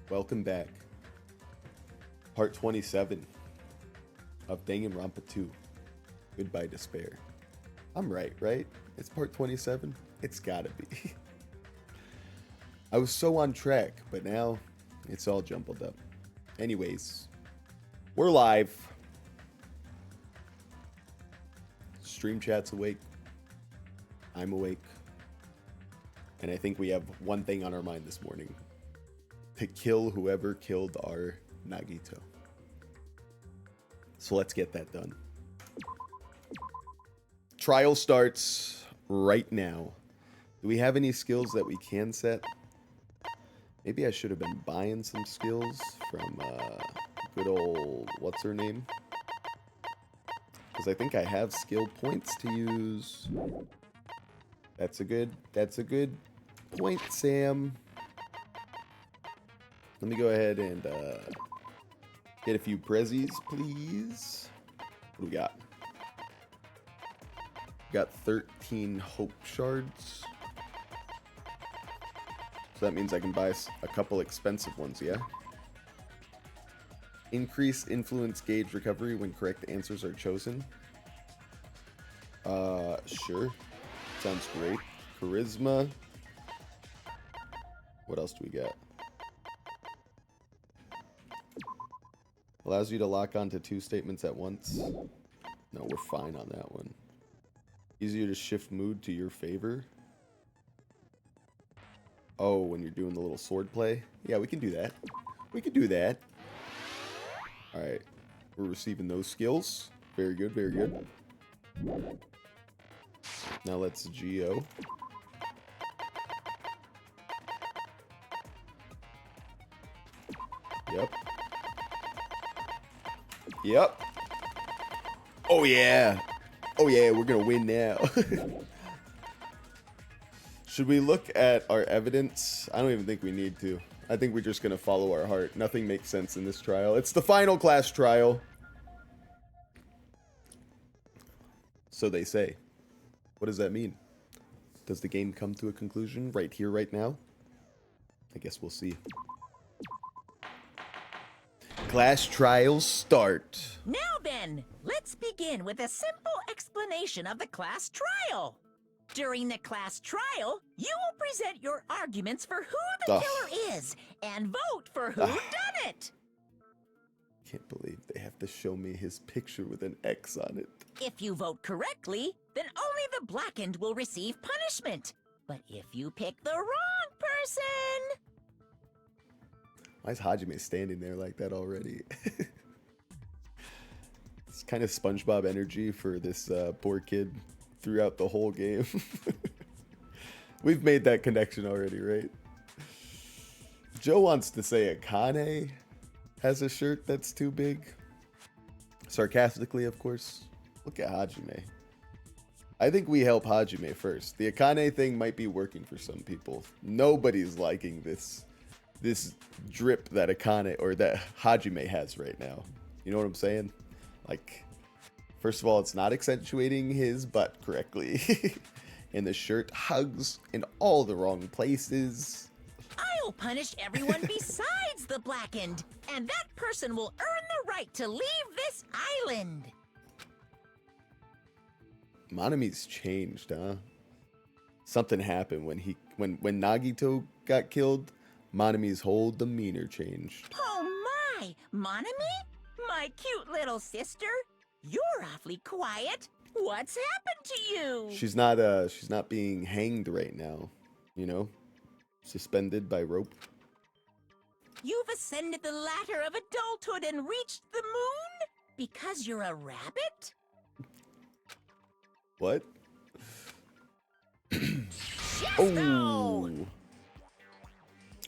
Welcome back. Part 27 of Danganronpa 2. Goodbye Despair. I'm right? It's part 27? It's gotta be. I was so on track, but now it's all jumbled up. Anyways, we're live. Stream chat's awake. I'm awake. And I think we have one thing on our mind this morning. To kill whoever killed our Nagito. So let's get that done. Trial starts right now. Do we have any skills that we can set? Maybe I should have been buying some skills from good old, what's her name? Because I think I have skill points to use. That's a good point, Sam. Let me go ahead and get a few prezzies, please. What do we got? We got 13 hope shards. So that means I can buy a couple expensive ones, yeah? Increase influence gauge recovery when correct answers are chosen. Sure. Sounds great. Charisma. What else do we got? Allows you to lock onto 2 statements at once. No, we're fine on that one. Easier to shift mood to your favor. Oh, when you're doing the little sword play? Yeah, we can do that. We can do that. Alright. We're receiving those skills. Very good, very good. Now let's Geo. Yep. Yep. Oh yeah. Oh yeah, we're gonna win now. Should we look at our evidence? I don't even think we need to. I think we're just gonna follow our heart. Nothing makes sense in this trial. It's the final class trial. So they say. What does that mean? Does the game come to a conclusion right here, right now? I guess we'll see. Class trials start. Now then, let's begin with a simple explanation of the class trial. During the class trial, you will present your arguments for who the killer is and vote for who done it. Can't believe they have to show me his picture with an X on it. If you vote correctly, then only the blackened will receive punishment. But if you pick the wrong person... Why is Hajime standing there like that already? It's kind of SpongeBob energy for this poor kid throughout the whole game. We've made that connection already, right? Joe wants to say Akane has a shirt that's too big. Sarcastically, of course. Look at Hajime. I think we help Hajime first. The Akane thing might be working for some people. Nobody's liking this drip that Akane or that Hajime has right now. You know what I'm saying? Like, first of all, it's not accentuating his butt correctly. And the shirt hugs in all the wrong places. I'll punish everyone besides the blackened, and that person will earn the right to leave this island. Monami's changed, huh? Something happened when Nagito got killed. Monami's whole demeanor changed. Oh my, Monami? My cute little sister? You're awfully quiet. What's happened to you? She's not being hanged right now, you know? Suspended by rope. You've ascended the ladder of adulthood and reached the moon? Because you're a rabbit? What? Oh!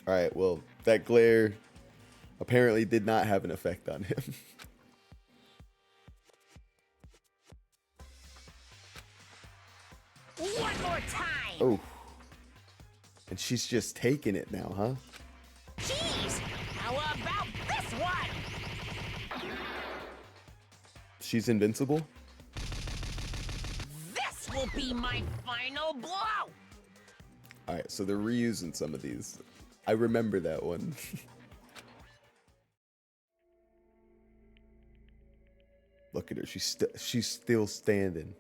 Alright, well, that glare apparently did not have an effect on him. One more time! Oh. And she's just taking it now, huh? Jeez! How about this one? She's invincible? This will be my final blow! Alright, so they're reusing some of these. I remember that one. Look at her. She's still standing.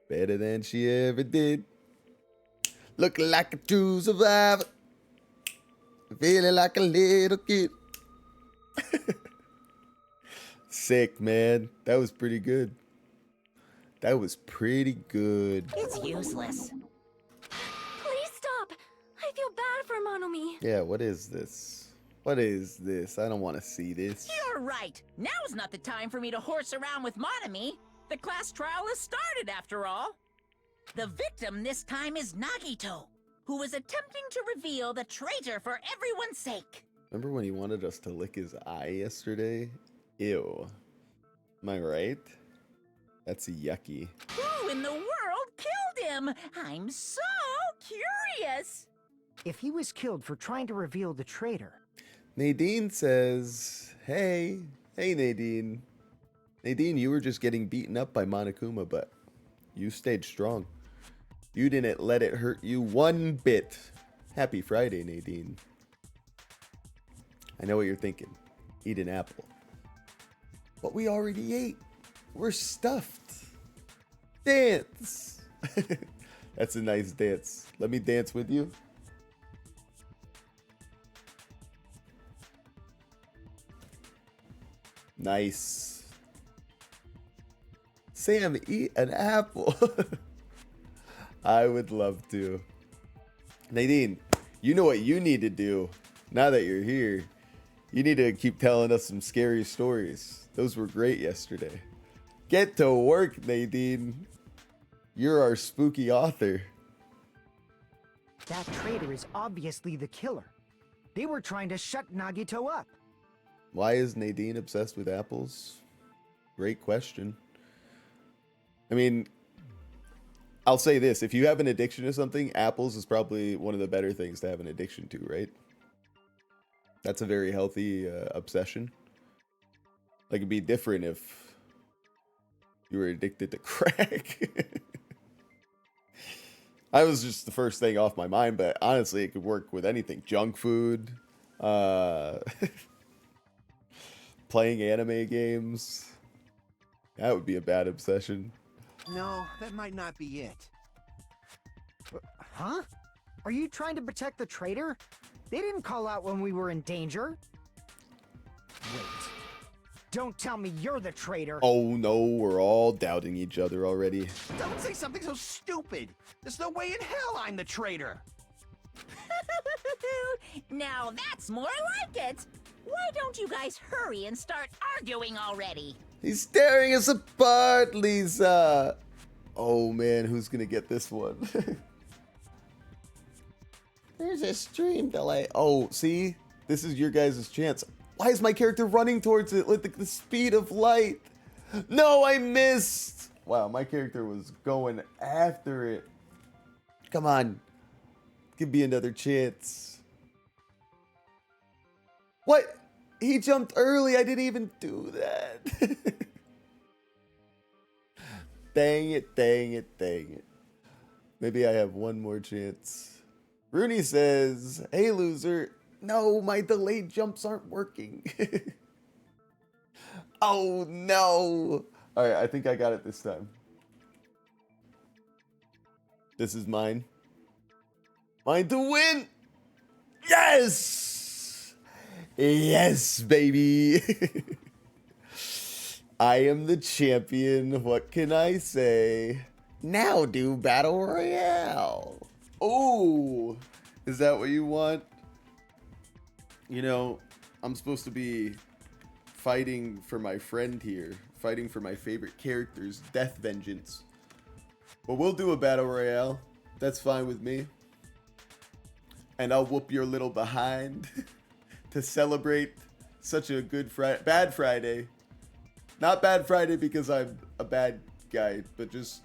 Better than she ever did. Looking like a true survivor. Feeling like a little kid. Sick, man. That was pretty good. That was pretty good. It's useless. Please stop. I feel bad for Monomi. Yeah, what is this? What is this? I don't want to see this. You're right. Now's not the time for me to horse around with Monomi. The class trial has started, after all. The victim this time is Nagito, who was attempting to reveal the traitor for everyone's sake. Remember when he wanted us to lick his eye yesterday? Ew. Am I right? That's yucky. Who in the world killed him? I'm so curious. If he was killed for trying to reveal the traitor. Nadine says, hey Nadine. Nadine, you were just getting beaten up by Monokuma, but you stayed strong. You didn't let it hurt you one bit. Happy Friday, Nadine. I know what you're thinking. Eat an apple. But we already ate. We're stuffed. Dance. That's a nice dance. Let me dance with you. Nice. Sam, eat an apple. I would love to. Nadine, you know what you need to do now that you're here. You need to keep telling us some scary stories. Those were great yesterday. Get to work, Nadine. You're our spooky author. That traitor is obviously the killer. They were trying to shut Nagito up. Why is Nadine obsessed with apples? Great question. I mean, I'll say this. If you have an addiction to something, apples is probably one of the better things to have an addiction to, right? That's a very healthy obsession. Like, it'd be different if you were addicted to crack. I was just the first thing off my mind, but honestly, it could work with anything. Junk food, playing anime games. That would be a bad obsession. No, that might not be it. Huh? Are you trying to protect the traitor? They didn't call out when we were in danger. Wait. Don't tell me you're the traitor. Oh no, we're all doubting each other already. Don't say something so stupid. There's no way in hell I'm the traitor. Now that's more like it. Why don't you guys hurry and start arguing already? He's tearing us apart, Lisa. Oh man, who's gonna get this one? There's a stream delay. Oh, see? This is your guys' chance. Why is my character running towards it with the speed of light? No, I missed. Wow, my character was going after it. Come on. Give me another chance. What? He jumped early. I didn't even do that. Dang it, dang it, dang it. Maybe I have one more chance. Rooney says, hey, loser. No, my delayed jumps aren't working. Oh, no. All right, I think I got it this time. This is mine. Mine to win. Yes. Yes, baby. I am the champion. What can I say? Now do Battle Royale. Oh, is that what you want? You know, I'm supposed to be fighting for my friend here. Fighting for my favorite characters, Death Vengeance. But we'll do a Battle Royale. That's fine with me. And I'll whoop your little behind to celebrate such a good Friday. Bad Friday. Not Bad Friday because I'm a bad guy, but just...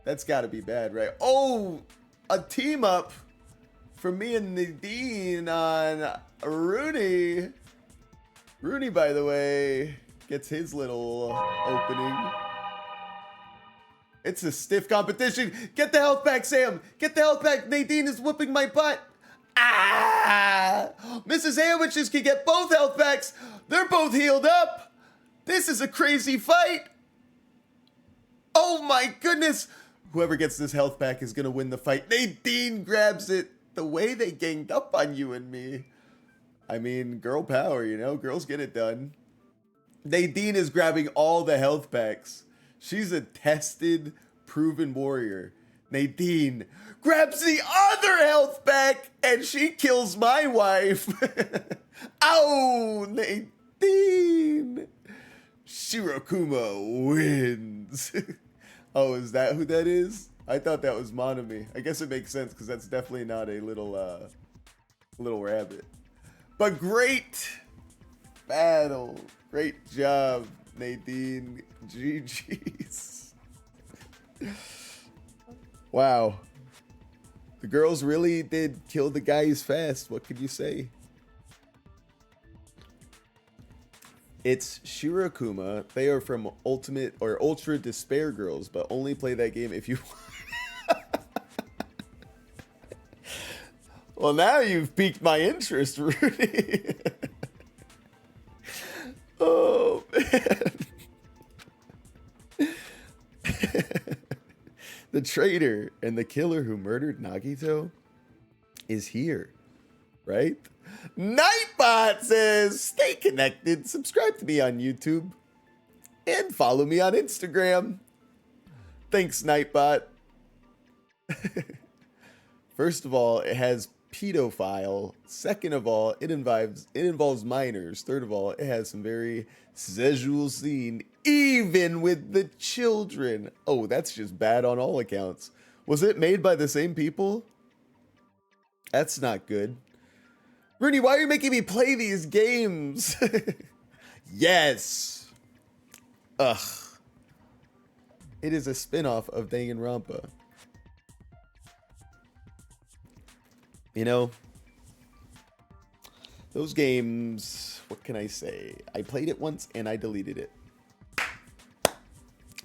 That's gotta be bad, right? Oh! A team up for me and Nadine on Rooney. Rooney, by the way, gets his little opening. It's a stiff competition. Get the health back, Sam. Get the health back. Nadine is whooping my butt. Ah! Mrs. Sandwiches can get both health backs. They're both healed up. This is a crazy fight. Oh my goodness. Whoever gets this health pack is going to win the fight. Nadine grabs it. The way they ganged up on you and me. I mean, girl power, you know? Girls get it done. Nadine is grabbing all the health packs. She's a tested, proven warrior. Nadine grabs the other health pack and she kills my wife. Ow, Nadine. Shirokuma wins. Oh, is that who that is? I thought that was Monami. I guess it makes sense because that's definitely not a little rabbit. But great battle. Great job, Nadine. GG's. Wow. The girls really did kill the guys fast. What could you say? It's Shirokuma. They are from Ultimate or Ultra Despair Girls, but only play that game if you... Well, now you've piqued my interest, Rudy. Oh, man. The traitor and the killer who murdered Nagito is here, right? Nightbot says, stay connected, subscribe to me on YouTube, and follow me on Instagram. Thanks, Nightbot. First of all, it has pedophile. Second of all, it involves minors. Third of all, it has some very sexual scene, even with the children. Oh, that's just bad on all accounts. Was it made by the same people? That's not good. Rooney, why are you making me play these games? Yes. Ugh. It is a spin-off of Danganronpa. You know, those games, what can I say? I played it once and I deleted it.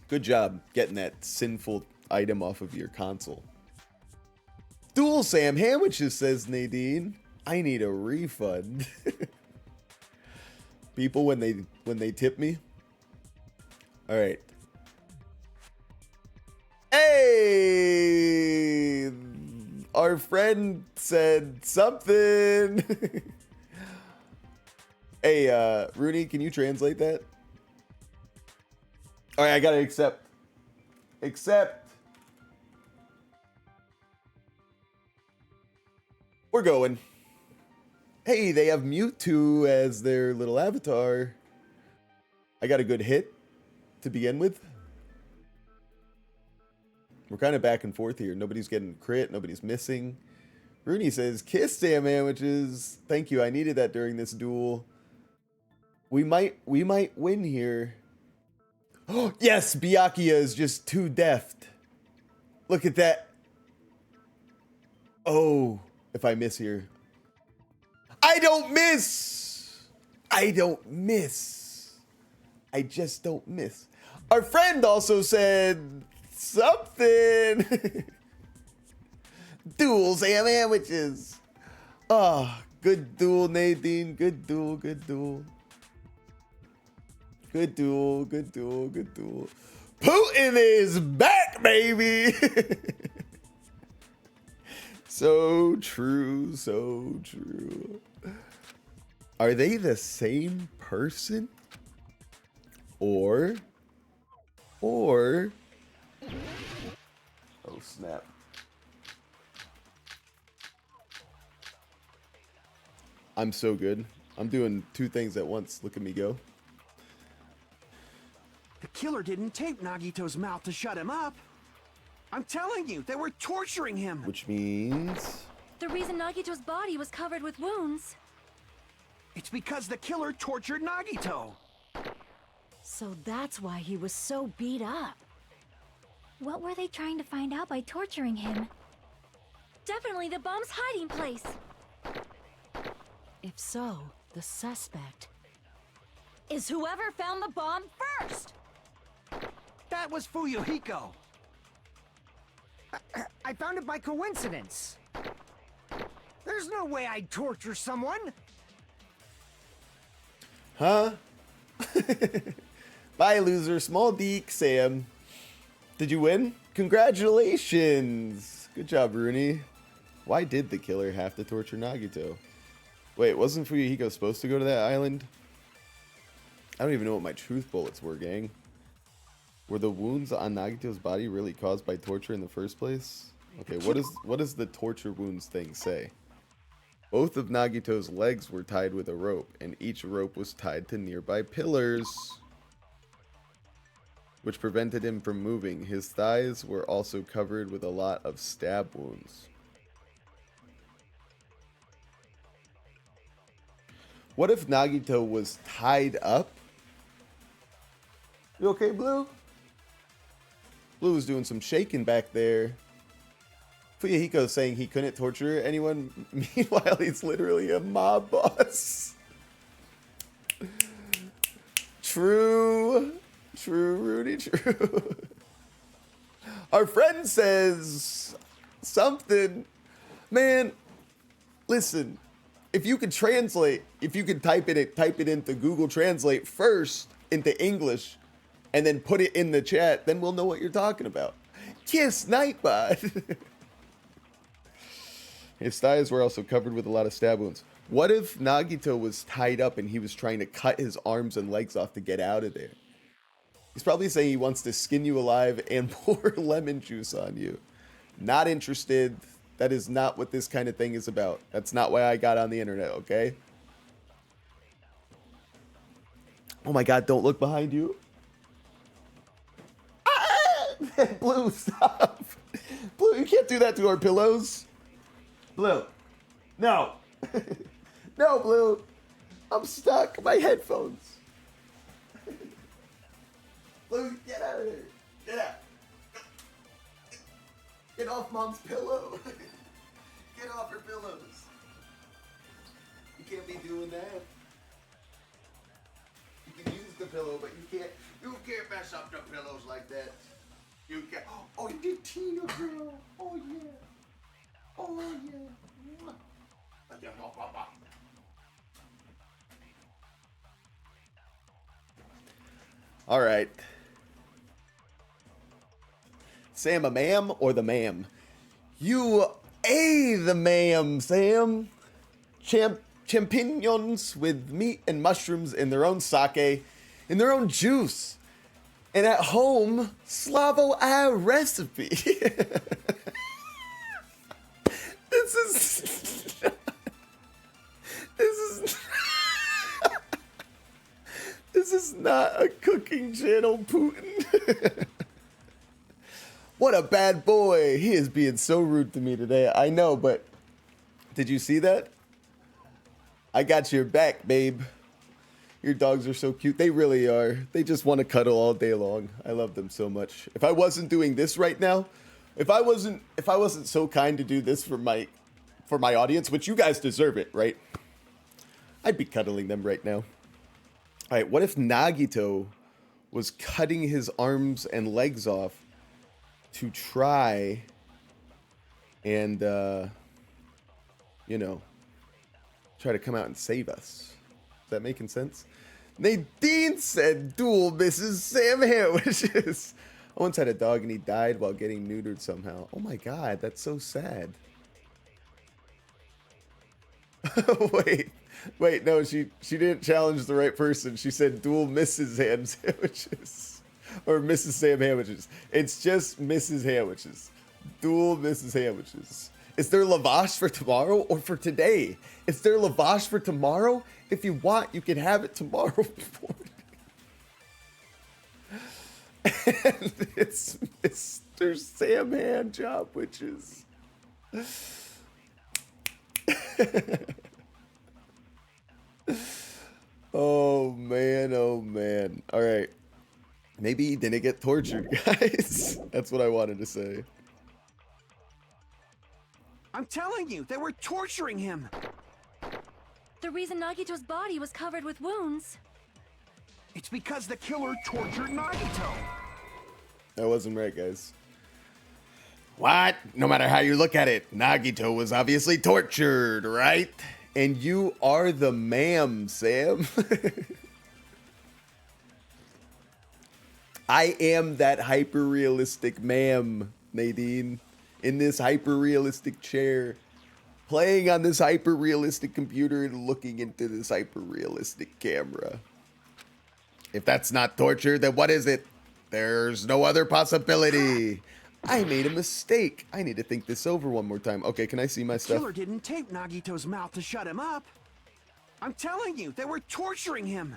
Good job getting that sinful item off of your console. Dual Sam Sandwiches, says Nadine. I need a refund. People, when they tip me. All right. Hey! Our friend said something. Hey, Rooney, can you translate that? All right, I gotta accept. Accept. We're going. Hey, they have Mewtwo as their little avatar. I got a good hit to begin with. We're kind of back and forth here. Nobody's getting crit. Nobody's missing. Rooney says, kiss Sam Sandwiches. Thank you. I needed that during this duel. We might win here. Oh, yes. Byakuya is just too deft. Look at that. Oh, if I miss here. I don't miss. I don't miss. I just don't miss. Our friend also said something. Duels and sandwiches. Oh, good duel, Nadine. Good duel, good duel. Good duel, good duel, good duel. Putin is back, baby. So true, so true. Are they the same person? Or, oh snap. I'm so good. I'm doing two things at once. Look at me go. The killer didn't tape Nagito's mouth to shut him up. I'm telling you, they were torturing him. Which means... The reason Nagito's body was covered with wounds. It's because the killer tortured Nagito. So that's why he was so beat up. What were they trying to find out by torturing him? Definitely the bomb's hiding place. If so, the suspect is whoever found the bomb first. That was Fuyuhiko. I found it by coincidence. There's no way I'd torture someone. Huh? Bye, loser. Small Deke, Sam. Did you win? Congratulations. Good job, Rooney. Why did the killer have to torture Nagito? Wait, wasn't Fuyuhiko supposed to go to that island? I don't even know what my truth bullets were, gang. Were the wounds on Nagito's body really caused by torture in the first place? Okay, what does the torture wounds thing say? Both of Nagito's legs were tied with a rope, and each rope was tied to nearby pillars, which prevented him from moving. His thighs were also covered with a lot of stab wounds. What if Nagito was tied up? You okay, Blue? Blue was doing some shaking back there. Fuyuhiko's saying he couldn't torture anyone. Meanwhile, he's literally a mob boss. True. True, Rudy, true. Our friend says something. Man, listen. If you could translate, if you could type it into Google Translate first into English, and then put it in the chat, then we'll know what you're talking about. Kiss Nightbot. His thighs were also covered with a lot of stab wounds. What if Nagito was tied up and he was trying to cut his arms and legs off to get out of there? He's probably saying he wants to skin you alive and pour lemon juice on you. Not interested. That is not what this kind of thing is about. That's not why I got on the internet, okay? Oh my god, don't look behind you. Ah! Blue, stop. Blue, you can't do that to our pillows. Blue. No. No, Blue. I'm stuck. My headphones. Blue, get out of here. Get out. Get off Mom's pillow. Get off her pillows. You can't be doing that. You can use the pillow, but you can't mess up the pillows like that. You can't. Oh, you did Tina, girl. Oh, yeah. Oh, yeah. All right. Sam, a ma'am or the ma'am? You the ma'am, Sam. Champignons with meat and mushrooms in their own sake, in their own juice. And at home, Slavo a recipe. This is not a cooking channel, Putin. What a bad boy. He is being so rude to me today. I know, but did you see that? I got your back, babe. Your dogs are so cute. They really are. They just want to cuddle all day long. I love them so much. If I wasn't doing this right now, if I wasn't so kind to do this for my audience, which you guys deserve it, right? I'd be cuddling them right now. All right, what if Nagito was cutting his arms and legs off to try and, try to come out and save us? Is that making sense? Nadine said dual Mrs. Sam Sandwiches. I once had a dog and he died while getting neutered somehow. Oh my god, that's so sad. Wait, no, she didn't challenge the right person. She said dual Mrs. Ham Sandwiches. Or Mrs. Sam Sandwiches. It's just Mrs. Sandwiches. Dual Mrs. Sandwiches. Is there lavash for tomorrow or for today? Is there lavash for tomorrow? If you want, you can have it tomorrow morning. And it's Mr. Sam Hand Job Witches. Oh man. All right. Maybe he didn't get tortured, guys. That's what I wanted to say. I'm telling you, they were torturing him. The reason Nagito's body was covered with wounds. It's because the killer tortured Nagito. That wasn't right, guys. What? No matter how you look at it, Nagito was obviously tortured, right? And you are the ma'am, Sam. I am that hyper-realistic ma'am, Nadine, in this hyper-realistic chair, playing on this hyper-realistic computer and looking into this hyper-realistic camera. If that's not torture, then what is it? There's no other possibility. I made a mistake. I need to think this over one more time. Okay, can I see my stuff? Killer didn't tape Nagito's mouth to shut him up. I'm telling you, they were torturing him.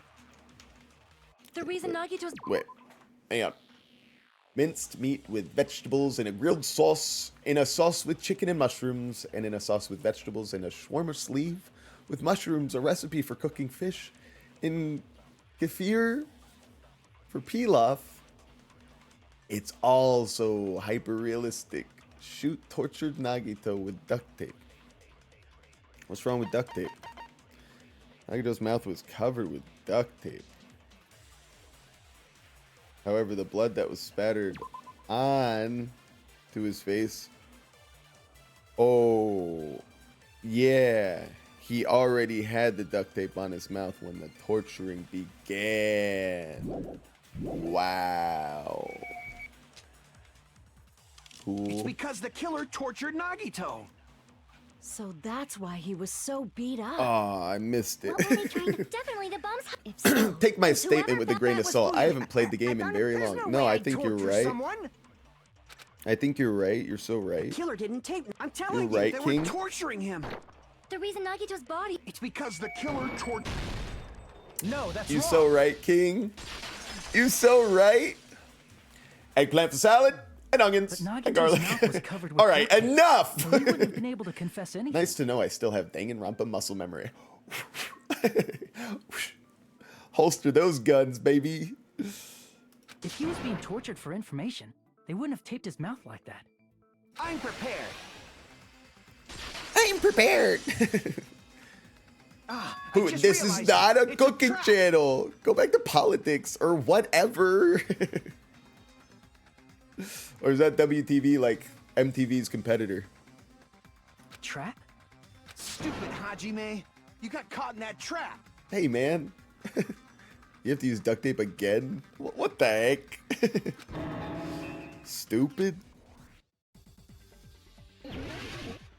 The reason Nagito's... Wait, hang on. Minced meat with vegetables in a grilled sauce, in a sauce with chicken and mushrooms, and in a sauce with vegetables and a shawarma sleeve with mushrooms, a recipe for cooking fish, in kefir for pilaf. It's also hyper-realistic. Shoot tortured Nagito with duct tape. What's wrong with duct tape? Nagito's mouth was covered with duct tape. However, the blood that was spattered on to his face. Oh, yeah. He already had the duct tape on his mouth when the torturing began. Wow. Cool. It's because the killer tortured Nagito. So that's why he was so beat up. Oh, I missed it. What were they trying to... Definitely the bombs... If so, Take my whoever statement with a thought grain that of was salt. I foolish. haven't played the game in very There's long. no No, way I I'd think you're torture right. someone. I think you're right. You're so right. Killer didn't tape. I'm telling You're you, right, they King. were torturing him. The reason Nagito's body... It's because the killer tortured. No, that's You wrong. so right, King. You so right. Eggplant for salad and onions But and Nagito's garlic. mouth was covered with All right, duct tape, enough. so he wouldn't have been able to confess anything. Nice to know I still have Danganronpa muscle memory. Holster those guns, baby. If he was being tortured for information, they wouldn't have taped his mouth like that. I'm prepared. I'm prepared. I Ooh, just this is realized not a it's cooking trap. channel. Go back to politics or whatever. Or is that WTV like MTV's competitor? Trap? Stupid Hajime. You got caught in that trap. Hey, man. You have to use duct tape again? What the heck? Stupid.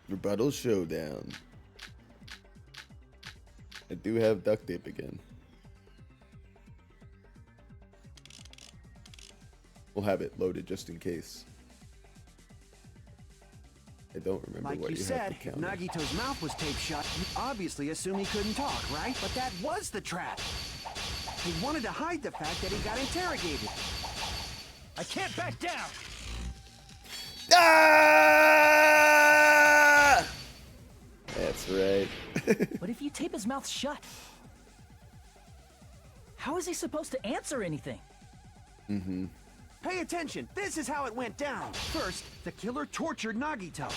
Rebuttal showdown. I do have duct tape again. We'll have it loaded just in case. I don't remember Like what you you said, have to if count. Nagito's mouth was taped shut, you obviously assume he couldn't talk, right? But that was the trap. He wanted to hide the fact that he got interrogated. I can't back down. Ah! That's right. But if you tape his mouth shut, how is he supposed to answer anything? Pay attention. This is how it went down. First, the killer tortured Nagito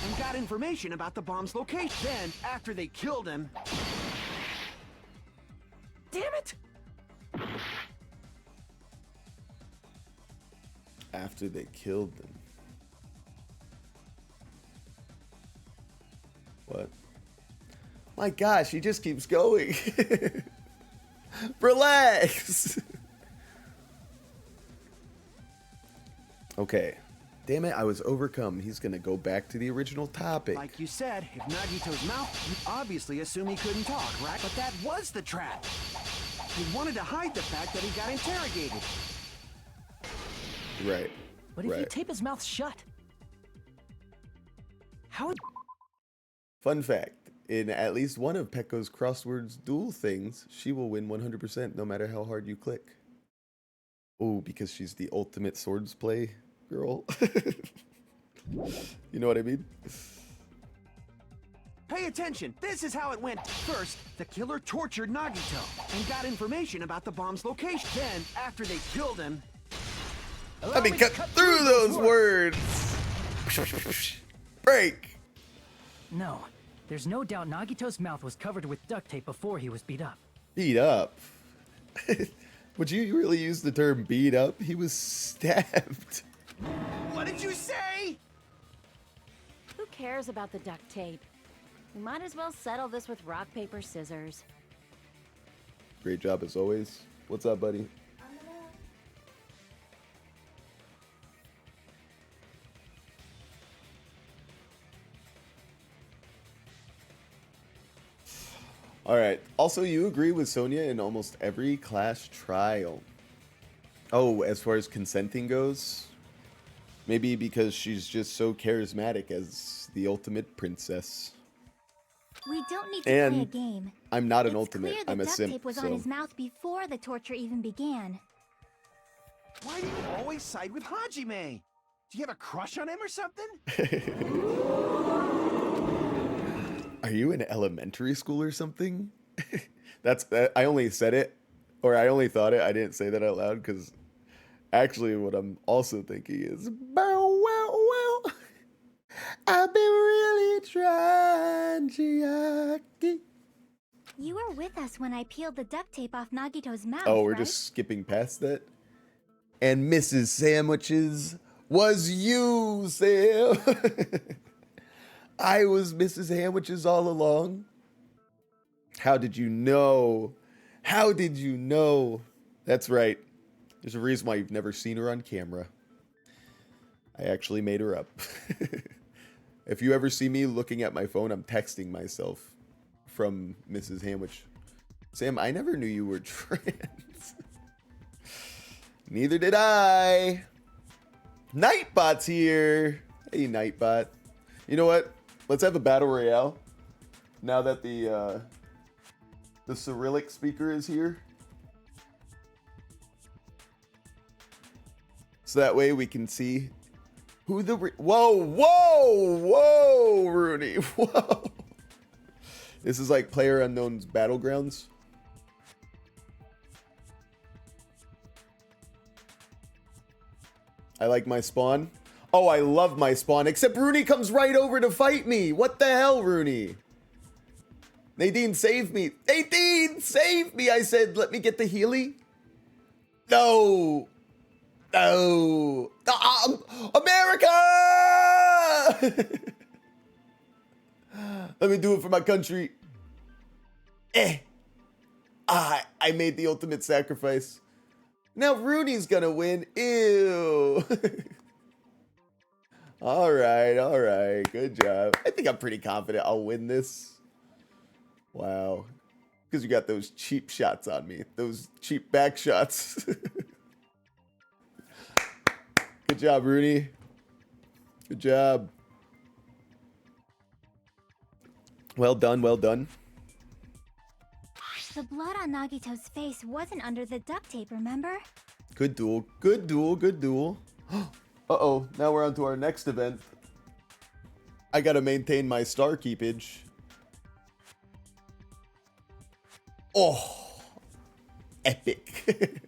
and got information about the bomb's location. Then, after they killed him, Damn it! After they killed them. What? My gosh, he just keeps going. Relax. Okay. Damn it, I was overcome. He's gonna go back to the original topic. like you said, if Nagito's mouth, you obviously assume he couldn't talk, right? But that was the trap. He wanted to hide the fact that he got interrogated. Right. But if you right. tape his mouth shut, how would... Fun fact. In at least one of Pekko's crosswords duel things, she will win 100% no matter how hard you click. Oh, because she's the ultimate swords play girl. You know what I mean? Pay attention. This is how it went. First, the killer tortured Nagito and got information about the bomb's location. Then, after they killed him, Let me cut through those words. Break. No, there's no doubt Nagito's mouth was covered with duct tape before he was beat up. Beat up. Would you really use the term beat up? He was stabbed. what did you say? Who cares about the duct tape? We might as well settle this with rock, paper, scissors. Great job as always. What's up, buddy? All right. Also, you agree with Sonia in almost every class trial. Oh, as far as consenting goes, maybe because she's just so charismatic as the ultimate princess. We don't need to play a And game. I'm not an It's ultimate. clear the I'm a duct simp. tape was So on his mouth before the torture even began. Why do you always side with Hajime? Do you have a crush on him or something? are you in elementary school or something? That's I only said it, or I only thought it. I didn't say that out loud because actually, what I'm also thinking is, bow wow wow. I've been really trying, Chiaki. You were with us when I peeled the duct tape off Nagito's mouth, Oh, we're right? just skipping past that. And Mrs. Sandwiches was you, Sam. I was Mrs. Sandwiches all along. How did you know? How did you know? That's right. There's a reason why you've never seen her on camera. I actually made her up. If you ever see me looking at my phone, I'm texting myself from Mrs. Sandwich. Sam, I never knew you were trans. Neither did I. Nightbot's here. Hey, Nightbot. You know what? Let's have a battle royale. Now that the Cyrillic speaker is here. So that way we can see who the... Whoa, Rooney. Whoa. This is like PlayerUnknown's Battlegrounds. I like my spawn. Oh, I love my spawn. Except Rooney comes right over to fight me. What the hell, Rooney? Nadine, save me. Nadine, save me. I said, let me get the Healy. No. No. America! Let me do it for my country. I made the ultimate sacrifice. Now Rooney's gonna win. Ew. All right. Good job. I think I'm pretty confident I'll win this. Wow. Because you got those cheap shots on me. Those cheap back shots. Good job, Rooney. Good job. Well done, well done. The blood on Nagito's face wasn't under the duct tape, remember? Good duel. Good duel. Good duel. Uh-oh. Now we're on to our next event. I gotta maintain my star keepage. Oh. Epic.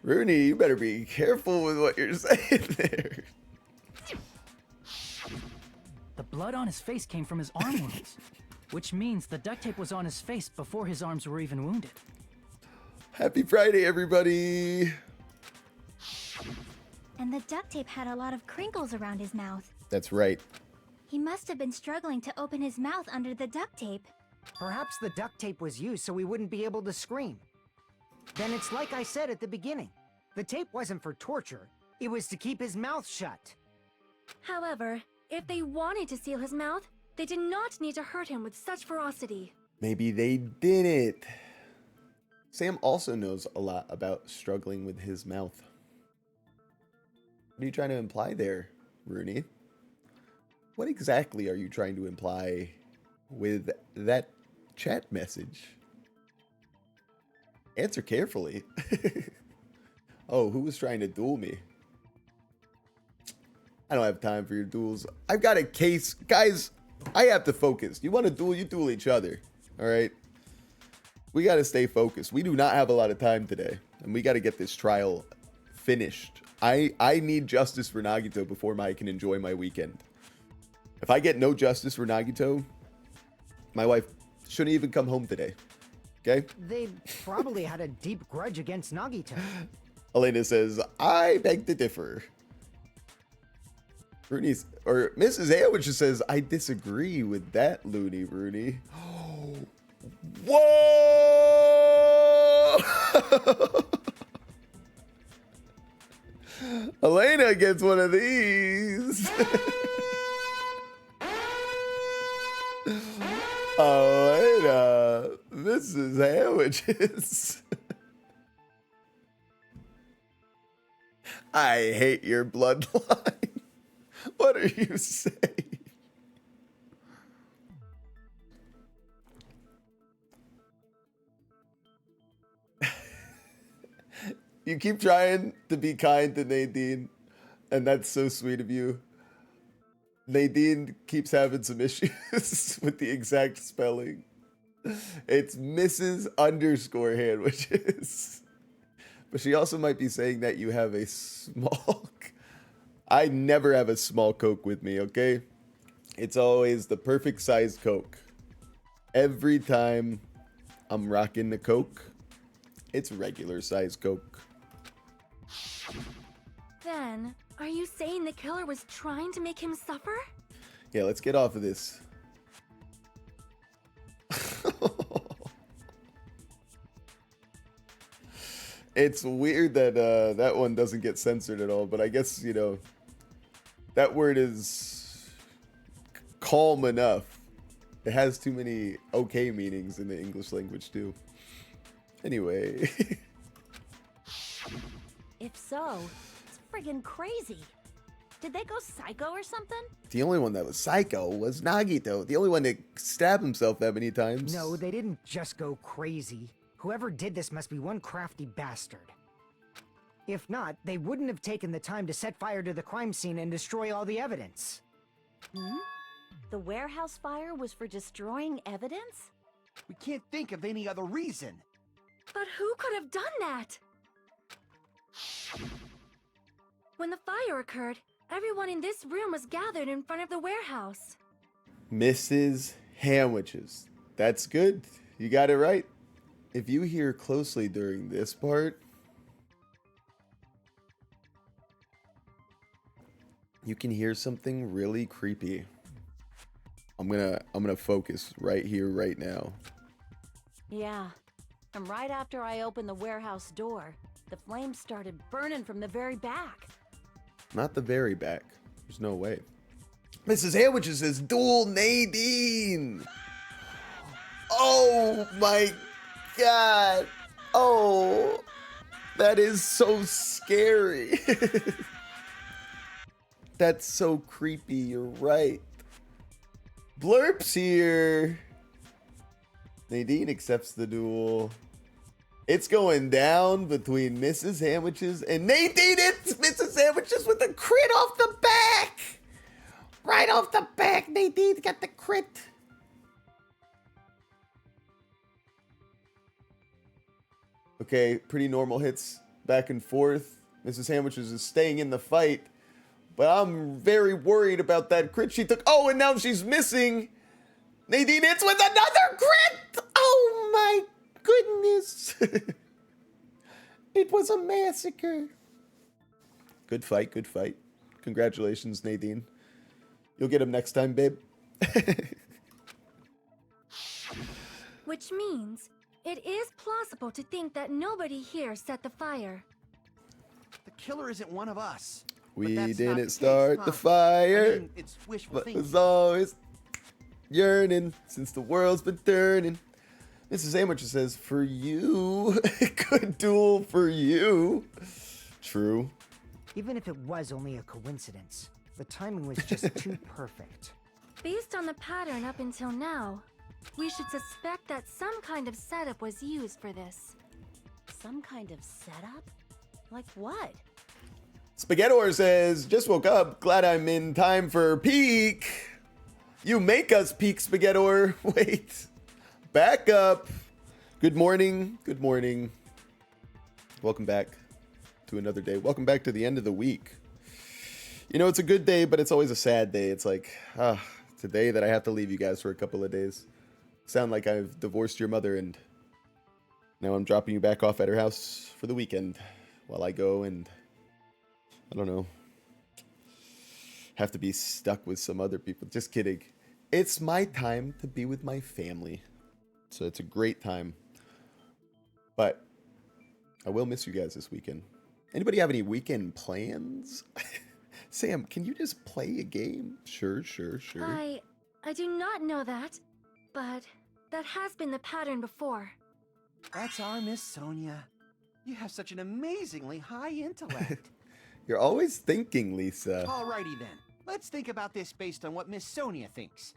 Rooney, you better be careful with what you're saying there. The blood on his face came from his arm wounds, which means the duct tape was on his face before his arms were even wounded. Happy Friday, everybody. And the duct tape had a lot of crinkles around his mouth. That's right. He must have been struggling to open his mouth under the duct tape. Perhaps the duct tape was used so he wouldn't be able to scream. Then it's like I said at the beginning. The tape wasn't for torture. It was to keep his mouth shut. However, if they wanted to seal his mouth, they did not need to hurt him with such ferocity. Maybe they didn't. Sam also knows a lot about struggling with his mouth. What are you trying to imply there, Rooney? What exactly are you trying to imply with that chat message? Answer carefully. Oh, who was trying to duel me? I don't have time for your duels. I've got a case. Guys, I have to focus. You want to duel, you duel each other. All right? We got to stay focused. We do not have a lot of time today. And we got to get this trial finished. I need justice for Nagito before I can enjoy my weekend. If I get no justice for Nagito, my wife shouldn't even come home today. Okay? They probably had a deep grudge against Nagito. Elena says, I beg to differ. Rooney's, or Mrs. Sandwich says, I disagree with that, Looney Rooney. Whoa! Elena gets one of these. Oh, wait, this is sandwiches. I hate your bloodline. What are you saying? You keep trying to be kind to Nadine, and that's so sweet of you. Nadine keeps having some issues with the exact spelling. It's Mrs. underscore Handwiches. But she also might be saying that you have a small... I never have a small Coke with me, okay? It's always the perfect size Coke. Every time I'm rocking the Coke, it's regular size Coke. Then, are you saying the killer was trying to make him suffer? Yeah, let's get off of this. It's weird that that one doesn't get censored at all, but I guess, you know, that word is calm enough. It has too many okay meanings in the English language, too. Anyway. If so, it's friggin' crazy. Did they go psycho or something? The only one that was psycho was Nagito. The only one that stabbed himself that many times. No, they didn't just go crazy. Whoever did this must be one crafty bastard. If not, they wouldn't have taken the time to set fire to the crime scene and destroy all the evidence. The warehouse fire was for destroying evidence? We can't think of any other reason. But who could have done that? When the fire occurred, everyone in this room was gathered in front of the warehouse. Mrs. Handwiches. That's good. You got it right. If you hear closely during this part, you can hear something really creepy. I'm gonna focus right here, right now. Yeah. And right after I opened the warehouse door, the flames started burning from the very back. Not the very back. There's no way. Mrs. Handwiches says duel Nadine. Oh my God. Oh, that is so scary. That's so creepy. You're right. Blurp's here. Nadine accepts the duel. It's going down between Mrs. Handwiches and Nadine. It's Mrs. Handwiches with a crit off the back. Right off the back. Nadine got the crit. Okay, pretty normal hits back and forth. Mrs. Handwiches is staying in the fight. But I'm very worried about that crit she took. Oh, and now she's missing. Nadine hits with another crit. Oh my goodness. It was a massacre. Good fight, good fight. Congratulations, Nadine. You'll get him next time, babe. Which means it is plausible to think that nobody here set the fire. The killer isn't one of us. We But that's not didn't the case, start huh? the fire. I mean, it's wishful But thinking. was always yearning since the world's been turning. Mrs. Handwiches says, for you. Good duel for you. True. Even if it was only a coincidence, the timing was just too perfect. Based on the pattern up until now, we should suspect that some kind of setup was used for this. Some kind of setup? Like what? Spaghettor says, just woke up. Glad I'm in time for peak. You make us peak, Spaghettor. Wait. Back up. Good morning. Good morning. Welcome back to another day. Welcome back to the end of the week. You know, it's a good day, but it's always a sad day. It's like, it's a day that I have to leave you guys for a couple of days. Sound like I've divorced your mother and now I'm dropping you back off at her house for the weekend while I go and, I don't know, have to be stuck with some other people. Just kidding. It's my time to be with my family. So it's a great time. But I will miss you guys this weekend. Anybody have any weekend plans? Sam, can you just play a game? Sure. I I do not know that, but that has been the pattern before. That's our Miss Sonia. You have such an amazingly high intellect. You're always thinking, Lisa. Alrighty then. Let's think about this based on what Miss Sonia thinks.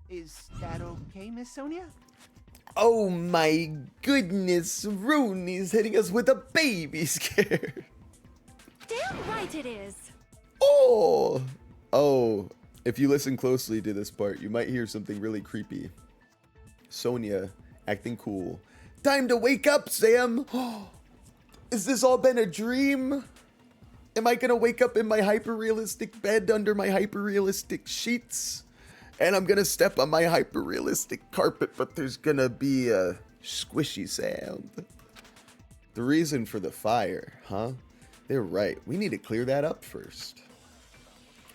Is that okay, Miss Sonia? Oh my goodness, Rooney's hitting us with a baby scare. Damn right it is! Oh, if you listen closely to this part, you might hear something really creepy. Sonia acting cool. Time to wake up, Sam. Is this all been a dream? Am I gonna wake up in my hyper-realistic bed under my hyper-realistic sheets? And I'm gonna step on my hyper-realistic carpet, but there's gonna be a squishy sound. The reason for the fire, huh? They're right. We need to clear that up first.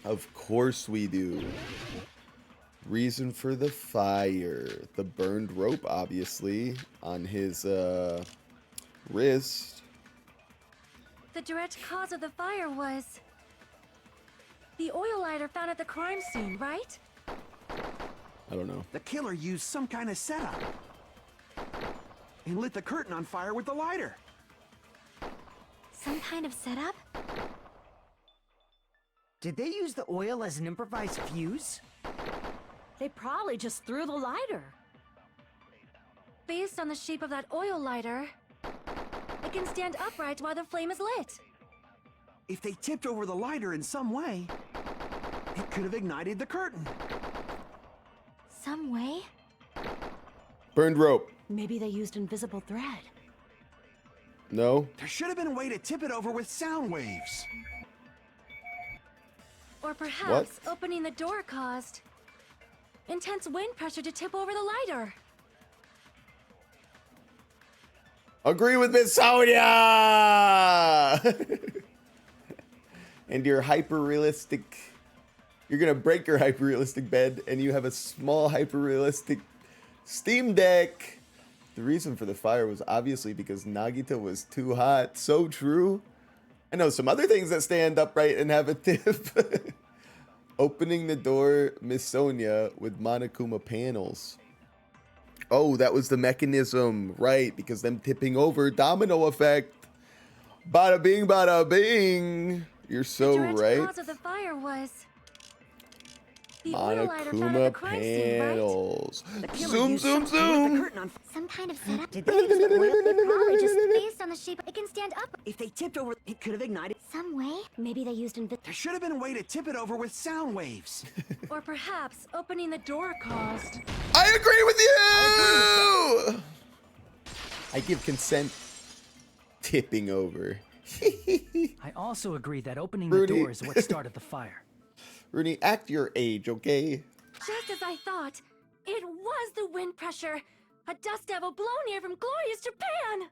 Of course we do. Reason for the fire. The burned rope, obviously, on his wrist. The direct cause of the fire was the oil lighter found at the crime scene, right? I don't know. The killer used some kind of setup and lit the curtain on fire with the lighter. Some kind of setup? Did they use the oil as an improvised fuse? They probably just threw the lighter. Based on the shape of that oil lighter, it can stand upright while the flame is lit. If they tipped over the lighter in some way, it could have ignited the curtain. Some way? Burned rope. Maybe they used invisible thread. No? There should have been a way to tip it over with sound waves. Or perhaps opening the door caused intense wind pressure to tip over the lighter. Agree with Miss Sonia! And your hyper-realistic... You're gonna break your hyper-realistic bed, and you have a small hyper-realistic Steam Deck. The reason for the fire was obviously because Nagito was too hot. So true. I know some other things that stand upright and have a tip. Opening the door, Miss Sonia, with Monokuma panels. Oh, that was the mechanism. Right, because them tipping over, domino effect. Bada bing, bada bing. You're so the direct right. cause of the fire was the oil lighter found at the Monokuma crime scene, right? panels. The killer Zoom, used zoom, something to lit the zoom. curtain on Some kind of setup? Did they use the oil? They probably just based on the shape. It can stand up If they tipped over, it could have ignited. some way. Maybe they used There should have been a way to tip it over with sound waves. Or perhaps opening the door caused. I agree with you! I give consent. Tipping over. I also agree that opening Rudy. the door is what started the fire. Rooney, act your age, okay? Just as I thought, it was the wind pressure. A dust devil blown here from glorious Japan.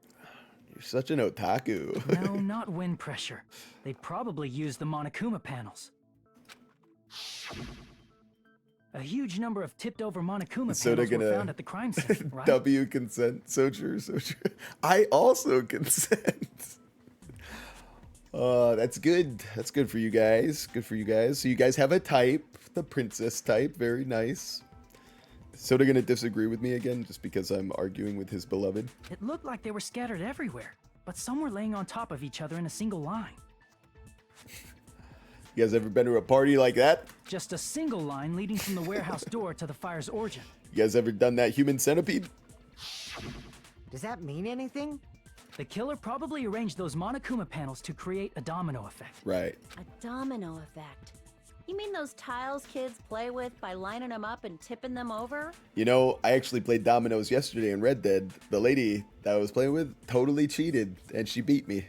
You're such an otaku. No, not wind pressure. They probably used the Monokuma panels. A huge number of tipped-over Monokuma So they're panels were gonna found at the crime scene, right? W consent. So true, so true. I also consent. That's good. That's good for you guys. Good for you guys. So you guys have a type, the princess type. Very nice. So they're gonna disagree with me again just because I'm arguing with his beloved. It looked like they were scattered everywhere, but some were laying on top of each other in a single line. You guys ever been to a party like that? Just a single line leading from the warehouse door to the fire's origin. You guys ever done that human centipede? Does that mean anything? The killer probably arranged those Monokuma panels to create a domino effect. Right. A domino effect. You mean those tiles kids play with by lining them up and tipping them over? You know, I actually played dominoes yesterday in Red Dead. The lady that I was playing with totally cheated, and she beat me.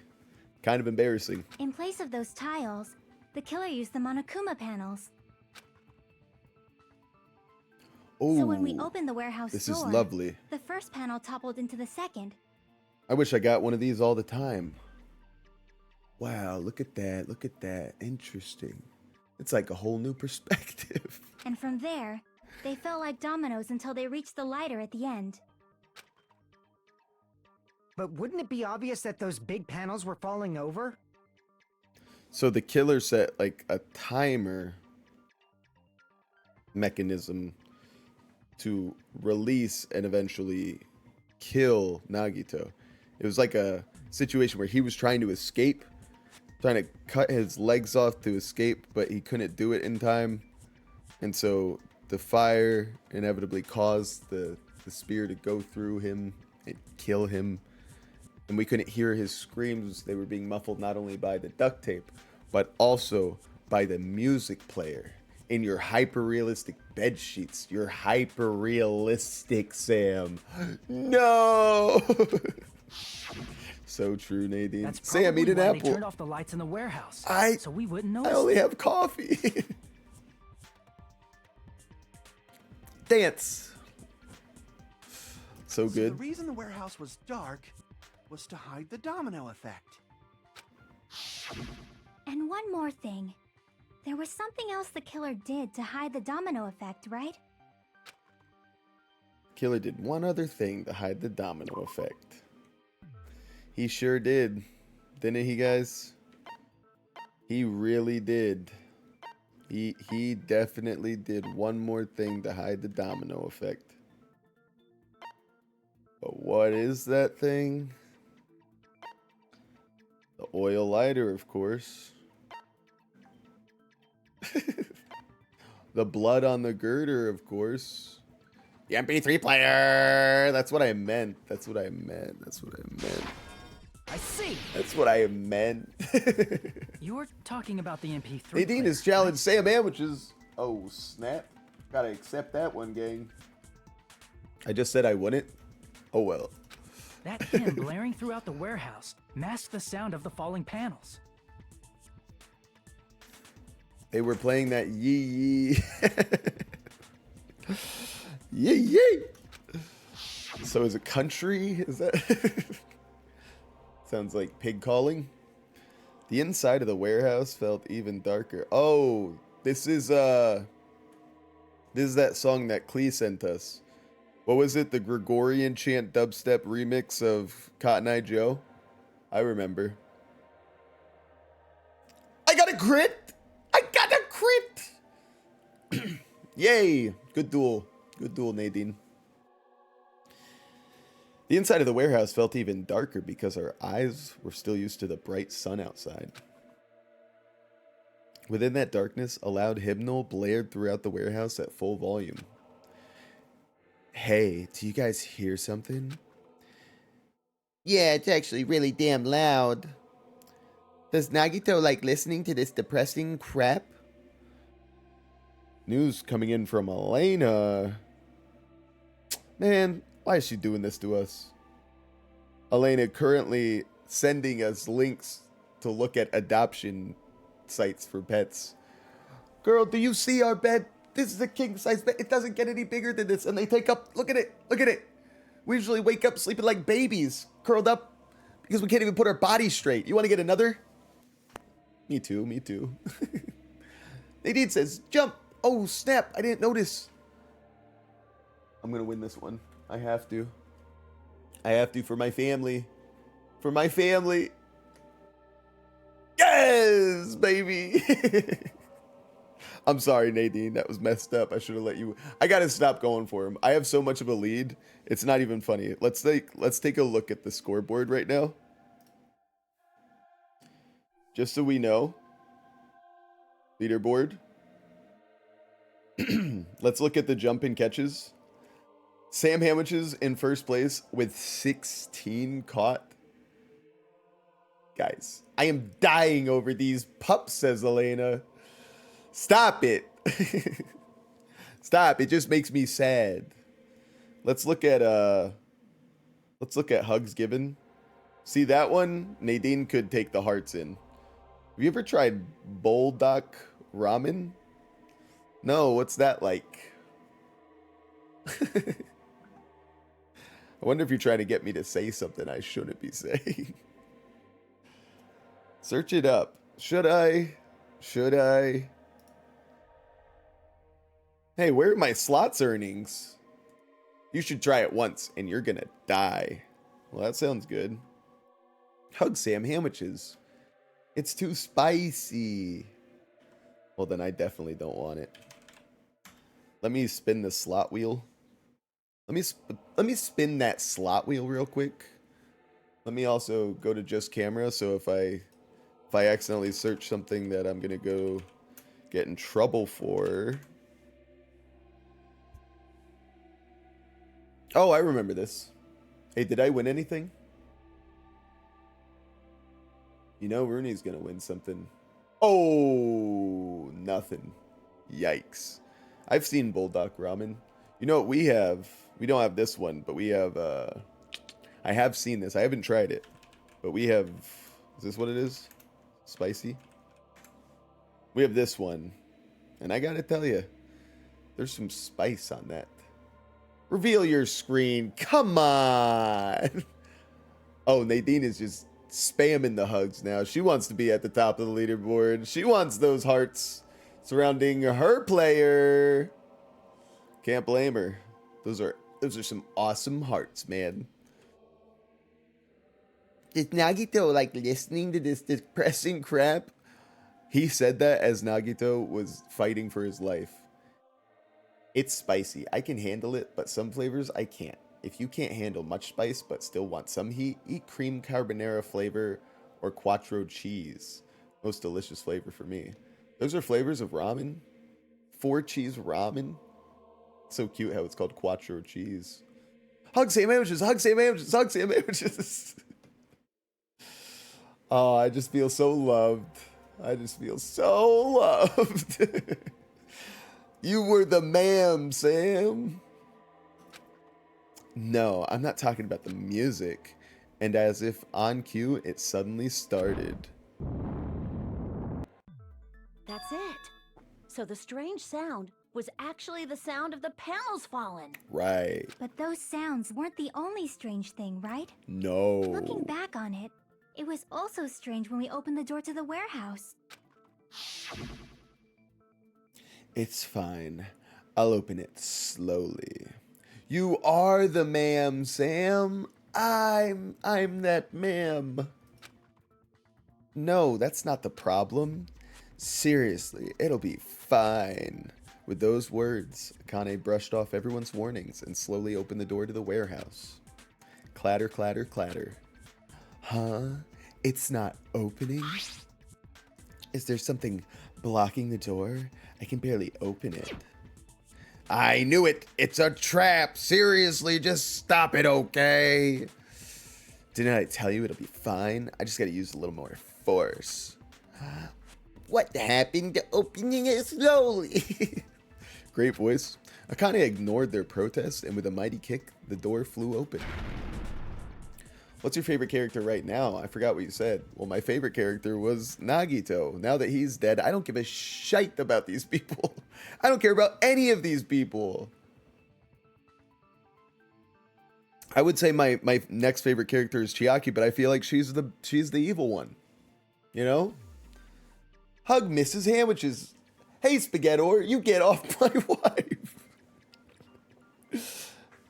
Kind of embarrassing. In place of those tiles, the killer used the Monokuma panels. Oh, So when we opened the warehouse this door, is lovely. the first panel toppled into the second. I wish I got one of these all the time. Wow, look at that. Look at that. Interesting. It's like a whole new perspective. And from there, they fell like dominoes until they reached the lighter at the end. But wouldn't it be obvious that those big panels were falling over? So the killer set like a timer mechanism to release and eventually kill Nagito. It was like a situation where he was trying to escape, trying to cut his legs off to escape, but he couldn't do it in time. And so the fire inevitably caused the spear to go through him and kill him. And we couldn't hear his screams. They were being muffled not only by the duct tape, but also by the music player in your hyper-realistic bed sheets. You're hyper-realistic, Sam. No! So true, Nadine. That's Sam, eat an why apple. They turned off the lights in the warehouse, so we wouldn't notice. I only have coffee. Dance. So good. The reason the warehouse was dark was to hide the domino effect. And one more thing. There was something else the killer did to hide the domino effect, right? Killer did one other thing to hide the domino effect. He sure did. Didn't he, guys? He really did. He definitely did one more thing to hide the domino effect. But what is that thing? The oil lighter, of course. The blood on the girder, of course. The MP3 player! That's what I meant. That's what I meant. That's what I meant. I see. That's what I meant. You're talking about the MP3. Nadine has challenged Sam Sandwiches. Oh, snap. Gotta accept that one, gang. I just said I wouldn't. Oh, well. That hymn blaring throughout the warehouse masked the sound of the falling panels. They were playing that yee yee. Yee yee. So is it country? Is that... Sounds like pig calling. The inside of the warehouse felt even darker. Oh, this is that song that Klee sent us. What was it? The Gregorian chant dubstep remix of Cotton Eye Joe? I remember. I got a crit! I got a crit! Yay! Good duel. Good duel, Nadine. The inside of the warehouse felt even darker because our eyes were still used to the bright sun outside. Within that darkness, a loud hymnal blared throughout the warehouse at full volume. Hey, do you guys hear something? Yeah, it's actually really damn loud. Does Nagito like listening to this depressing crap? News coming in from Elena. Man, why is she doing this to us? Elena currently sending us links to look at adoption sites for pets. Girl, do you see our bed? This is a king size bed. It doesn't get any bigger than this. And they take up, look at it, look at it. We usually wake up sleeping like babies, curled up because we can't even put our bodies straight. You want to get another? Me too, me too. Nadine says, jump. Oh, snap. I didn't notice. I'm going to win this one. I have to. I have to for my family. For my family. Yes, baby. I'm sorry, Nadine. That was messed up. I should have let you. I got to stop going for him. I have so much of a lead. It's not even funny. Let's take a look at the scoreboard right now. Just so we know. Leaderboard. Let's look at the jump and catches. Sam Sandwiches in first place with 16 caught. Guys, I am dying over these pups, says Elena. Stop it. Stop. It just makes me sad. Let's look at hugs given. See that one? Nadine could take the hearts in. Have you ever tried Buldak ramen? No, what's that like? I wonder if you're trying to get me to say something I shouldn't be saying. Search it up. Should I? Should I? Hey, where are my slots earnings? You should try it once and you're gonna die. Well, that sounds good. Hug Sam Sandwiches. It's too spicy. Well, then I definitely don't want it. Let me spin the slot wheel. Let me spin that slot wheel real quick. Let me also go to just camera, so if I accidentally search something that I'm gonna go get in trouble for. Oh, I remember this. Hey, did I win anything? You know Rooney's gonna win something. Oh, nothing. Yikes. I've seen Bulldog Ramen. You know what we have? We don't have this one, but we have, I have seen this. I haven't tried it. But we have, is this what it is? Spicy? We have this one. And I gotta tell you, there's some spice on that. Reveal your screen. Come on. Oh, Nadine is just spamming the hugs now. She wants to be at the top of the leaderboard. She wants those hearts surrounding her player. Can't blame her. Those are some awesome hearts, man. Is Nagito like listening to this depressing crap? He said that as Nagito was fighting for his life. It's spicy. I can handle it, but some flavors I can't. If you can't handle much spice but still want some heat, eat cream carbonara flavor or quattro cheese. Most delicious flavor for me. Those are flavors of ramen. 4 cheese ramen. So cute how it's called quattro cheese. Hug sandwiches, hug sandwiches, hug sandwiches. Oh, I just feel so loved. I just feel so loved. You were the ma'am, Sam. No, I'm not talking about the music. And as if on cue, it suddenly started. That's it. So the strange sound was actually the sound of the panels falling. Right. But those sounds weren't the only strange thing, right? No. Looking back on it, it was also strange when we opened the door to the warehouse. It's fine. I'll open it slowly. You are the ma'am, Sam. I'm that ma'am. No, that's not the problem. Seriously, it'll be fine. With those words, Akane brushed off everyone's warnings and slowly opened the door to the warehouse. Clatter, clatter, clatter. Huh? It's not opening? Is there something blocking the door? I can barely open it. I knew it! It's a trap! Seriously, just stop it, okay? Didn't I tell you it'll be fine? I just gotta use a little more force. What happened to opening it slowly? Great voice. Akane ignored their protest, and with a mighty kick, the door flew open. What's your favorite character right now? I forgot what you said. Well, my favorite character was Nagito. Now that he's dead, I don't give a shite about these people. I don't care about any of these people. I would say my next favorite character is Chiaki, but I feel like she's the evil one. You know? Hug Mrs. Sandwiches. Hey, Spaghettor, you get off my wife.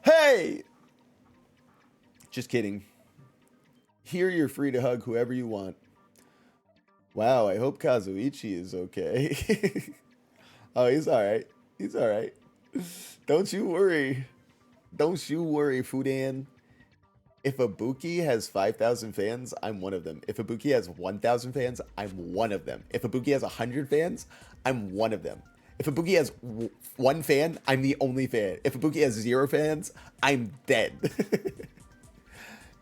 Hey! Just kidding. Here you're free to hug whoever you want. Wow, I hope Kazuichi is okay. Oh, he's alright. He's alright. Don't you worry. Don't you worry, Fudan. If Ibuki has 5,000 fans, I'm one of them. If Ibuki has 1,000 fans, I'm one of them. If Ibuki has 100 fans, I'm one of them. If Ibuki has 1 fan, I'm the only fan. If Ibuki has 0 fans, I'm dead.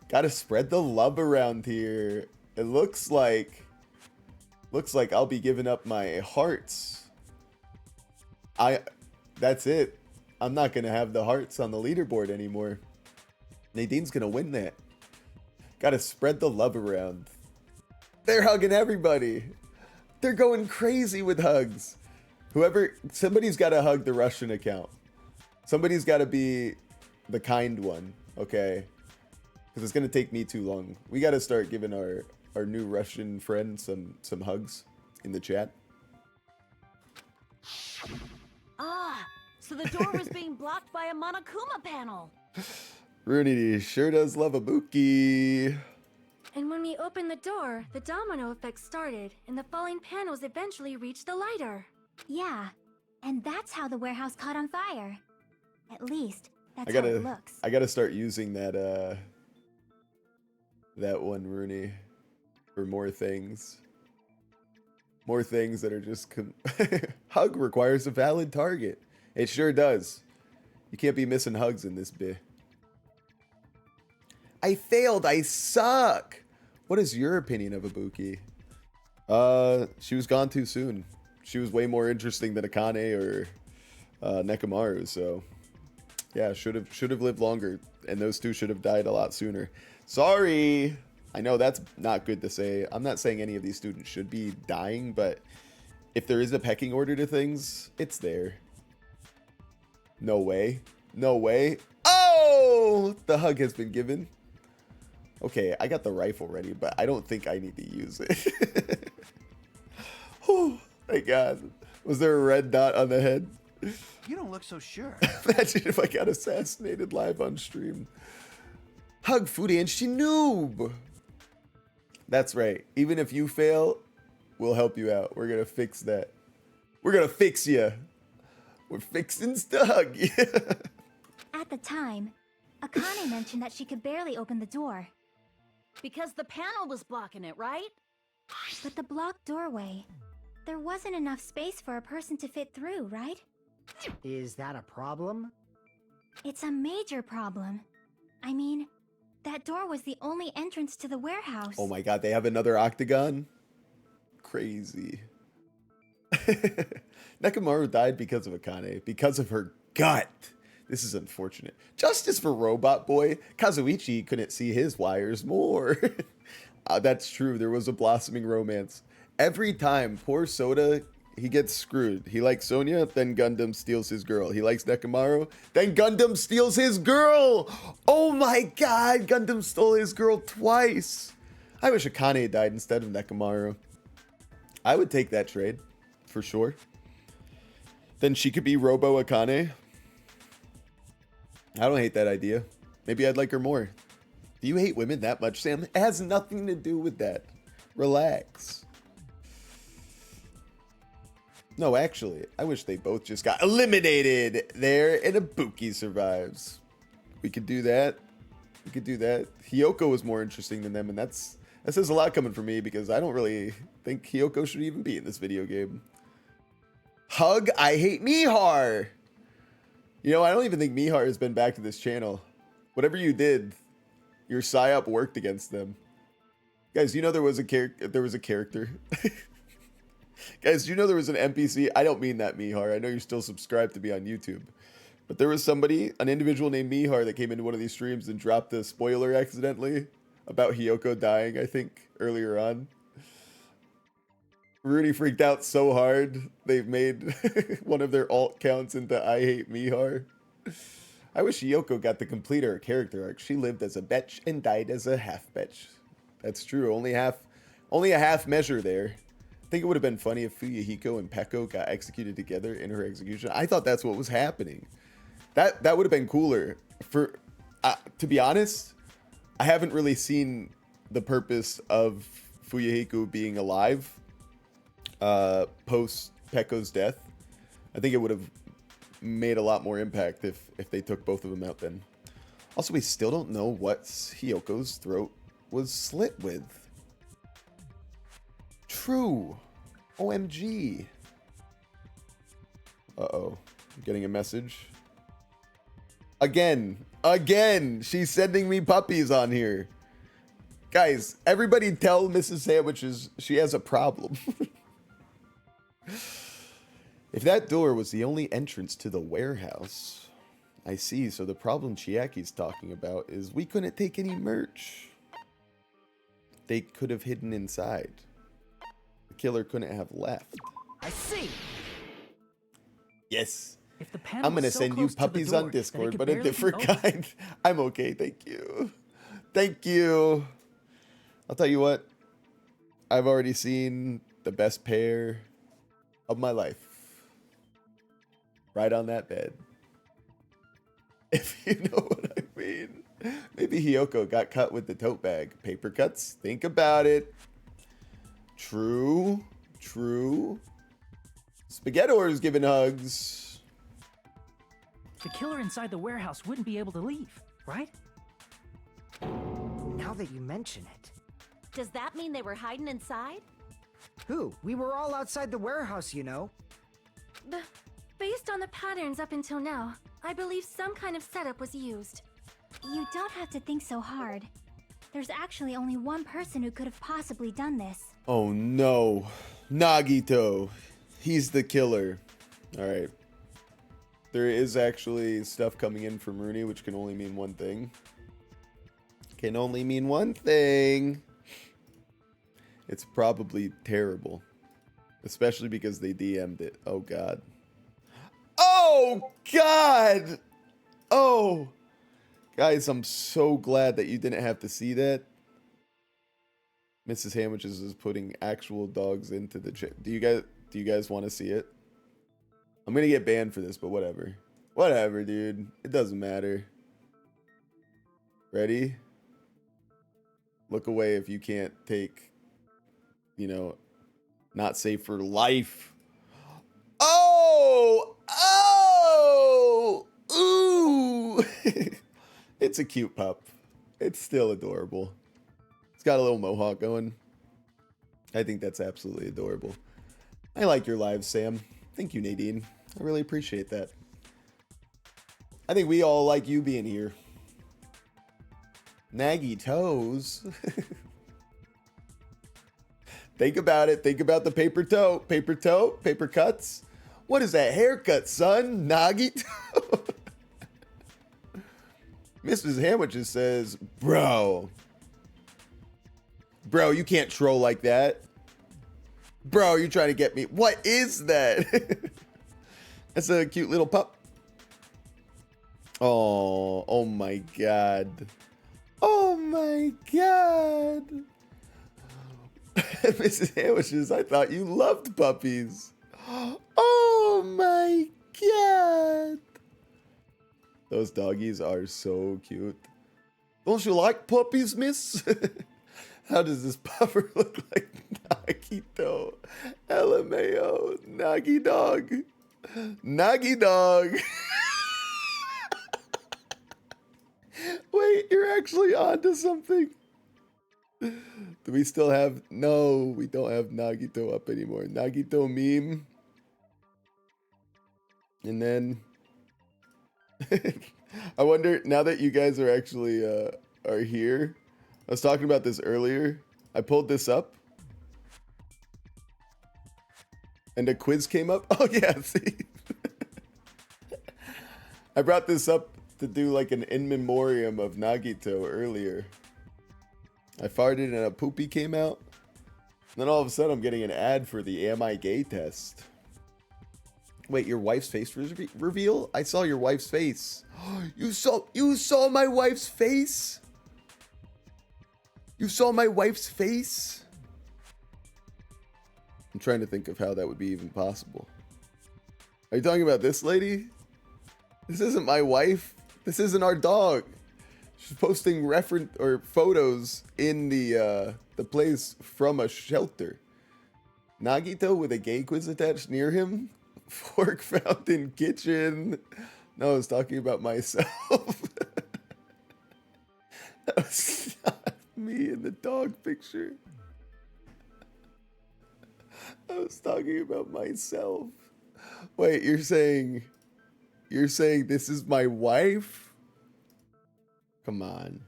Gotta spread the love around here. It looks like I'll be giving up my hearts. That's it. I'm not gonna have the hearts on the leaderboard anymore. Nadine's gonna win that. Gotta spread the love around. They're hugging everybody. They're going crazy with hugs. Somebody's gotta hug the Russian account. Somebody's gotta be the kind one, okay? Because it's gonna take me too long. We gotta start giving our new Russian friend some hugs in the chat. Ah, so the door was being blocked by a Monokuma panel. Rooney sure does love a Buki. And when we opened the door, the domino effect started, and the falling panels eventually reached the lighter. Yeah, and that's how the warehouse caught on fire. At least, That's how it looks. I gotta start using that that one, Rooney, for more things. More things that are just hug requires a valid target. It sure does. You can't be missing hugs in this bit. I failed. I suck. What is your opinion of Ibuki? She was gone too soon. She was way more interesting than Akane or Nekomaru. So yeah, should have lived longer, and those two should have died a lot sooner. Sorry. I know that's not good to say. I'm not saying any of these students should be dying, but if there is a pecking order to things, it's there. No way. No way. Oh! The hug has been given. Okay, I got the rifle ready, but I don't think I need to use it. Oh, thank God. Was there a red dot on the head? You don't look so sure. Imagine if I got assassinated live on stream. Hug Foodie and Shinoob. That's right. Even if you fail, we'll help you out. We're going to fix that. We're going to fix you. We're fixing to hug you. At the time, Akane mentioned that she could barely open the door. Because the panel was blocking it, right? But the blocked doorway, there wasn't enough space for a person to fit through, right? Is that a problem? It's a major problem. I mean, that door was the only entrance to the warehouse. Oh my God, they have another octagon? Crazy. Nekomaru died because of Akane, because of her gut. This is unfortunate. Justice for Robot Boy. Kazuichi couldn't see his wires more. That's true. There was a blossoming romance. Every time poor Soda, he gets screwed. He likes Sonya, then Gundam steals his girl. He likes Nekomaru, then Gundam steals his girl. Oh my God, Gundam stole his girl twice. I wish Akane died instead of Nekomaru. I would take that trade, for sure. Then she could be Robo Akane. I don't hate that idea. Maybe I'd like her more. Do you hate women that much, Sam? It has nothing to do with that. Relax. No, actually, I wish they both just got eliminated there and Ibuki survives. We could do that. We could do that. Hiyoko was more interesting than them, and that says a lot coming from me because I don't really think Hiyoko should even be in this video game. Hug, I hate Mihar. You know, I don't even think Mihar has been back to this channel. Whatever you did, your psyop worked against them. Guys, you know there was a character. Guys, you know there was an NPC. I don't mean that, Mihar. I know you're still subscribed to me on YouTube. But there was somebody, an individual named Mihar, that came into one of these streams and dropped a spoiler accidentally about Hiyoko dying, I think, earlier on. Rudy freaked out so hard, they've made one of their alt counts into I Hate Mihar. I wish Hiyoko got to complete her character arc. She lived as a betch and died as a half betch. That's true. Only a half measure there. I think it would have been funny if Fuyuhiko and Peko got executed together in her execution. I thought that's what was happening. That would have been cooler. To be honest, I haven't really seen the purpose of Fuyuhiko being alive post Peko's death. I think it would have made a lot more impact if they took both of them out then. Also, we still don't know what Hiyoko's throat was slit with. True. OMG. Uh-oh. I'm getting a message. Again. She's sending me puppies on here. Guys, everybody tell Mrs. Sandwiches she has a problem. If that door was the only entrance to the warehouse, I see. So the problem Chiaki's talking about is we couldn't take any merch. They could have hidden inside. The killer couldn't have left. I see. Yes. If the panel I'm going to is so send you close to the puppies door on that it Discord, could but a barely be different opened. kind. I'm okay. Thank you. Thank you. I'll tell you what. I've already seen the best pair of my life. Right on that bed. If you know what I mean. Maybe Hiyoko got cut with the tote bag. Paper cuts? Think about it. True. Spaghettior's giving hugs. the killer inside the warehouse wouldn't be able to leave, right? Now that you mention it. Does that mean they were hiding inside? Who? We were all outside the warehouse, you know. Based on the patterns up until now, I believe some kind of setup was used. You don't have to think so hard. There's actually only one person who could have possibly done this. Oh no. Nagito. He's the killer. Alright. There is actually stuff coming in from Rooney, which can only mean one thing. Can only mean one thing. It's probably terrible. Especially because they DM'd it. Oh god. Oh god! Oh! Guys, I'm so glad that you didn't have to see that. Mrs. Sandwiches is putting actual dogs into the chat. Do you guys want to see it? I'm gonna get banned for this, but whatever. Whatever, dude. It doesn't matter. Ready? Look away if you can't take, you know, not safe for life. Oh! Oh! Ooh! It's a cute pup. It's still adorable. It's got a little mohawk going. I think that's absolutely adorable. I like your live, Sam. Thank you, Nadine. I really appreciate that. I think we all like you being here. Naggy toes. Think about it. Think about the paper toe. Paper toe? Paper cuts? What is that haircut, son? Naggy toe? Mrs. Sandwiches says, Bro, you can't troll like that. Bro, you're trying to get me. What is that? That's a cute little pup. Oh my god. Oh my god. Mrs. Sandwiches, I thought you loved puppies. Oh my god. Those doggies are so cute. Don't you like puppies, miss? How does this pupper look like? Nagito. LMAO. Nagi dog. Nagi dog. Wait, you're actually onto something. Do we still have... No, we don't have Nagito up anymore. Nagito meme. And then... I wonder, now that you guys are actually are here, I was talking about this earlier. I pulled this up. And a quiz came up. Oh yeah, see. I brought this up to do like an in memoriam of Nagito earlier. I farted and a poopy came out. And then all of a sudden I'm getting an ad for the Am I Gay test. Wait, your wife's face reveal? I saw your wife's face. You saw my wife's face? You saw my wife's face? I'm trying to think of how that would be even possible. Are you talking about this lady? This isn't my wife. This isn't our dog. She's posting reference or photos in the place from a shelter. Nagito with a gay quiz attached near him. Fork found in kitchen. No, I was talking about myself. That was not me in the dog picture. I was talking about myself. Wait, you're saying this is my wife? Come on.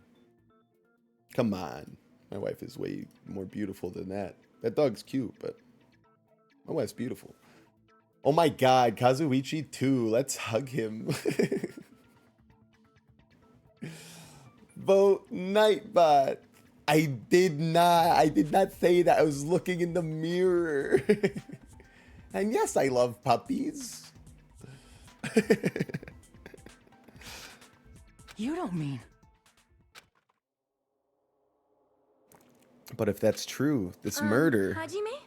Come on. My wife is way more beautiful than that. That dog's cute, but my wife's beautiful. Oh my god, Kazuichi too. Let's hug him. Vote Nightbot. I did not say that. I was looking in the mirror. And yes, I love puppies. You don't mean... But if that's true, this murder... Hajime?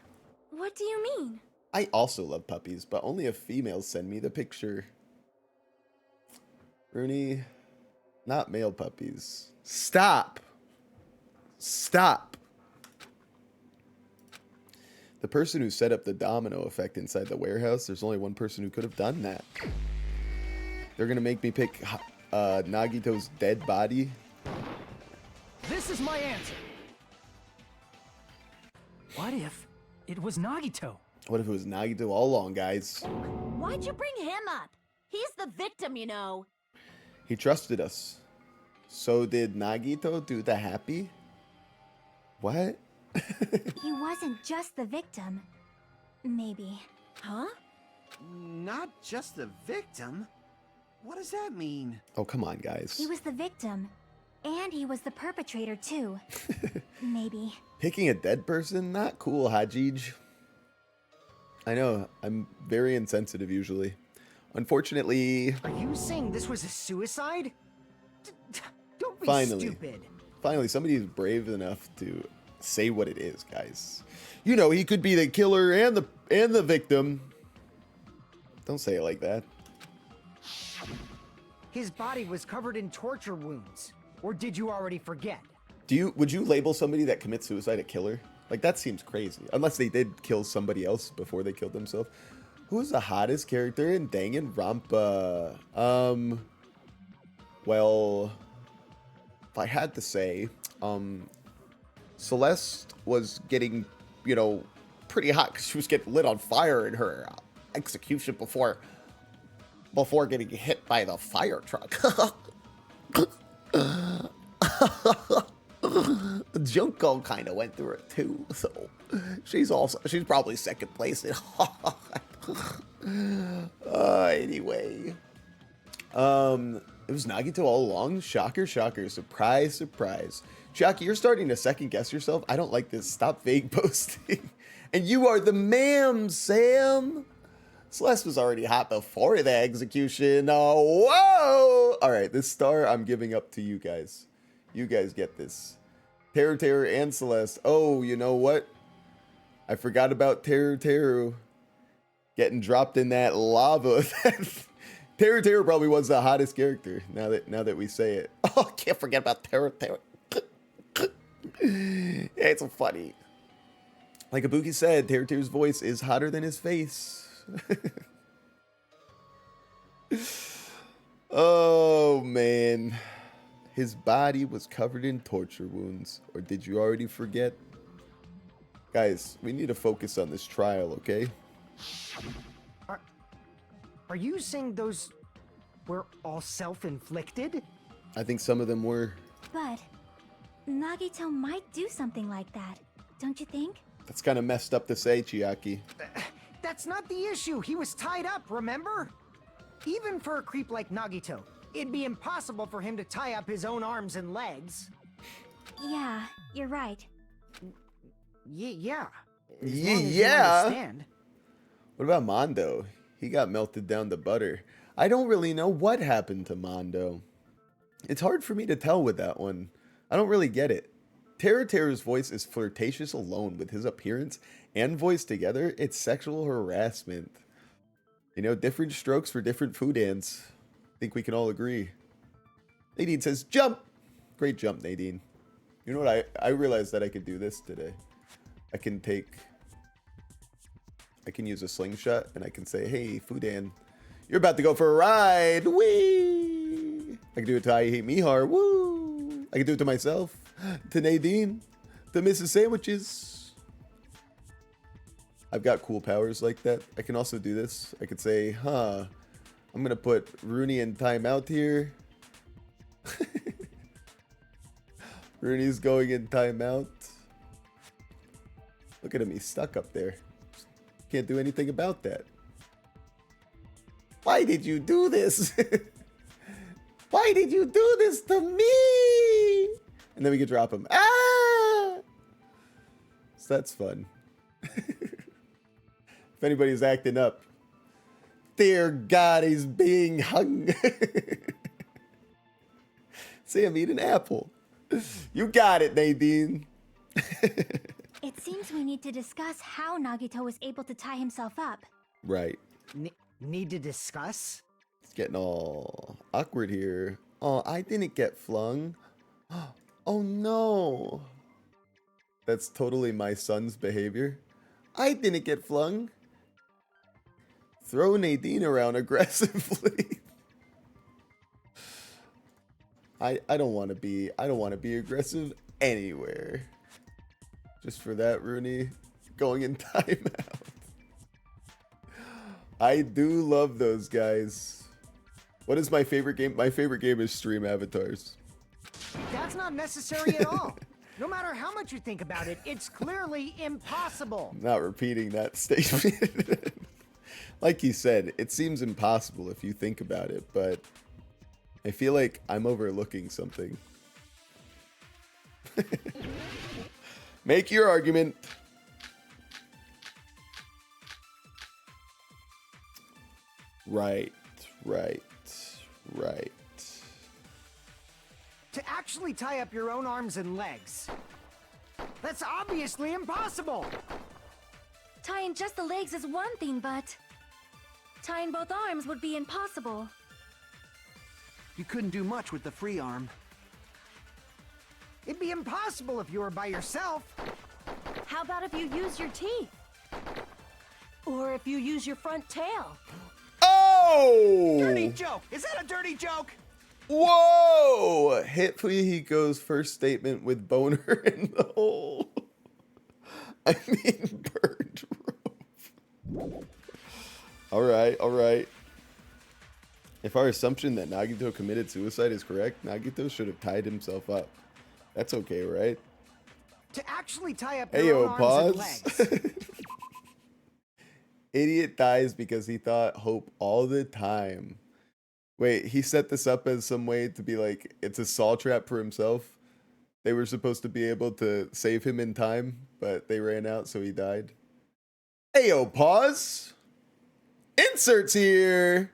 What do you mean? I also love puppies, but only if females send me the picture. Rooney, not male puppies. Stop! Stop! The person who set up the domino effect inside the warehouse, there's only one person who could have done that. They're gonna make me pick Nagito's dead body. This is my answer. What if it was Nagito? What if it was Nagito all along, guys? Why'd you bring him up? He's the victim, you know. He trusted us. So did Nagito do the happy? What? He wasn't just the victim. Maybe. Huh? Not just the victim? What does that mean? Oh, come on, guys. He was the victim. And he was the perpetrator, too. Maybe. Picking a dead person? Not cool, Hajij. I know, I'm very insensitive usually. Unfortunately... Are you saying this was a suicide? Don't be stupid. Finally, somebody who's brave enough to say what it is, guys. You know, he could be the killer and the victim. Don't say it like that. His body was covered in torture wounds. Or did you already forget? Would you label somebody that commits suicide a killer? Like, that seems crazy. Unless they did kill somebody else before they killed themselves. Who's the hottest character in Danganronpa? Well, if I had to say, Celeste was getting, you know, pretty hot because she was getting lit on fire in her execution before getting hit by the fire truck. Junko kind of went through it too, so she's probably second place. Anyway, it was Nagito all along. Shocker, shocker, surprise, surprise. Chucky, you're starting to second guess yourself. I don't like this. Stop vague posting. And you are the ma'am, Sam. Celeste was already hot before the execution. Oh, whoa! All right, this star I'm giving up to you guys. You guys get this. Teru and Celeste. Oh, you know what? I forgot about Teru getting dropped in that lava. Teru probably was the hottest character. Now that we say it. Oh, can't forget about Teru. It's so funny. Like Ibuki said, Teru's voice is hotter than his face. Oh man, his body was covered in torture wounds. Or did you already forget? Guys, we need to focus on this trial, okay? Are you saying those were all self-inflicted? I think some of them were. But Nagito might do something like that, don't you think? That's kind of messed up to say, Chiaki. That's not the issue. He was tied up, remember? Even for a creep like Nagito, it'd be impossible for him to tie up his own arms and legs. Yeah, you're right. Yeah. Yeah. What about Mondo? He got melted down to butter. I don't really know what happened to Mondo. It's hard for me to tell with that one. I don't really get it. Teru's voice is flirtatious alone. With his appearance and voice together, it's sexual harassment. You know, different strokes for different food ants. I think we can all agree. Nadine says, jump! Great jump, Nadine. You know what? I realized that I could do this today. I can use a slingshot and I can say, hey, Fudan, you're about to go for a ride. Whee! I can do it to I Hate Mihar. Woo! I can do it to myself, to Nadine, to Mrs. Sandwiches. I've got cool powers like that. I can also do this. I could say, I'm going to put Rooney in timeout here. Rooney's going in timeout. Look at him, he's stuck up there. Can't do anything about that. Why did you do this? Why did you do this to me? And then we can drop him. Ah! So that's fun. If anybody's acting up, dear God, he's being hung. Sam, eat an apple. You got it, Nadine. It seems we need to discuss how Nagito was able to tie himself up. Right. Need to discuss? It's getting all awkward here. Oh, I didn't get flung. Oh no. That's totally my son's behavior. I didn't get flung. Throw Nadine around aggressively. I don't want to be aggressive anywhere. Just for that, Rooney going in timeout. I do love those guys. What is my favorite game? My favorite game is Stream Avatars. That's not necessary at all. No matter how much you think about it, it's clearly impossible. I'm not repeating that statement. Like you said, it seems impossible if you think about it, but I feel like I'm overlooking something. Make your argument. Right. To actually tie up your own arms and legs. That's obviously impossible. Tying just the legs is one thing, but tying both arms would be impossible. You couldn't do much with the free arm. It'd be impossible if you were by yourself. How about if you use your teeth? Or if you use your front tail? Oh! Dirty joke! Is that a dirty joke? Whoa! Hit Fuyuhiko's first statement with boner in the hole. I mean, burned rope. Alright. If our assumption that Nagito committed suicide is correct, Nagito should have tied himself up. That's okay, right? To actually tie up your own arms and legs. Idiot dies because he thought hope all the time. Wait, he set this up as some way to be like, it's a saw trap for himself. They were supposed to be able to save him in time, but they ran out, so he died. Ayo, pause. Inserts here.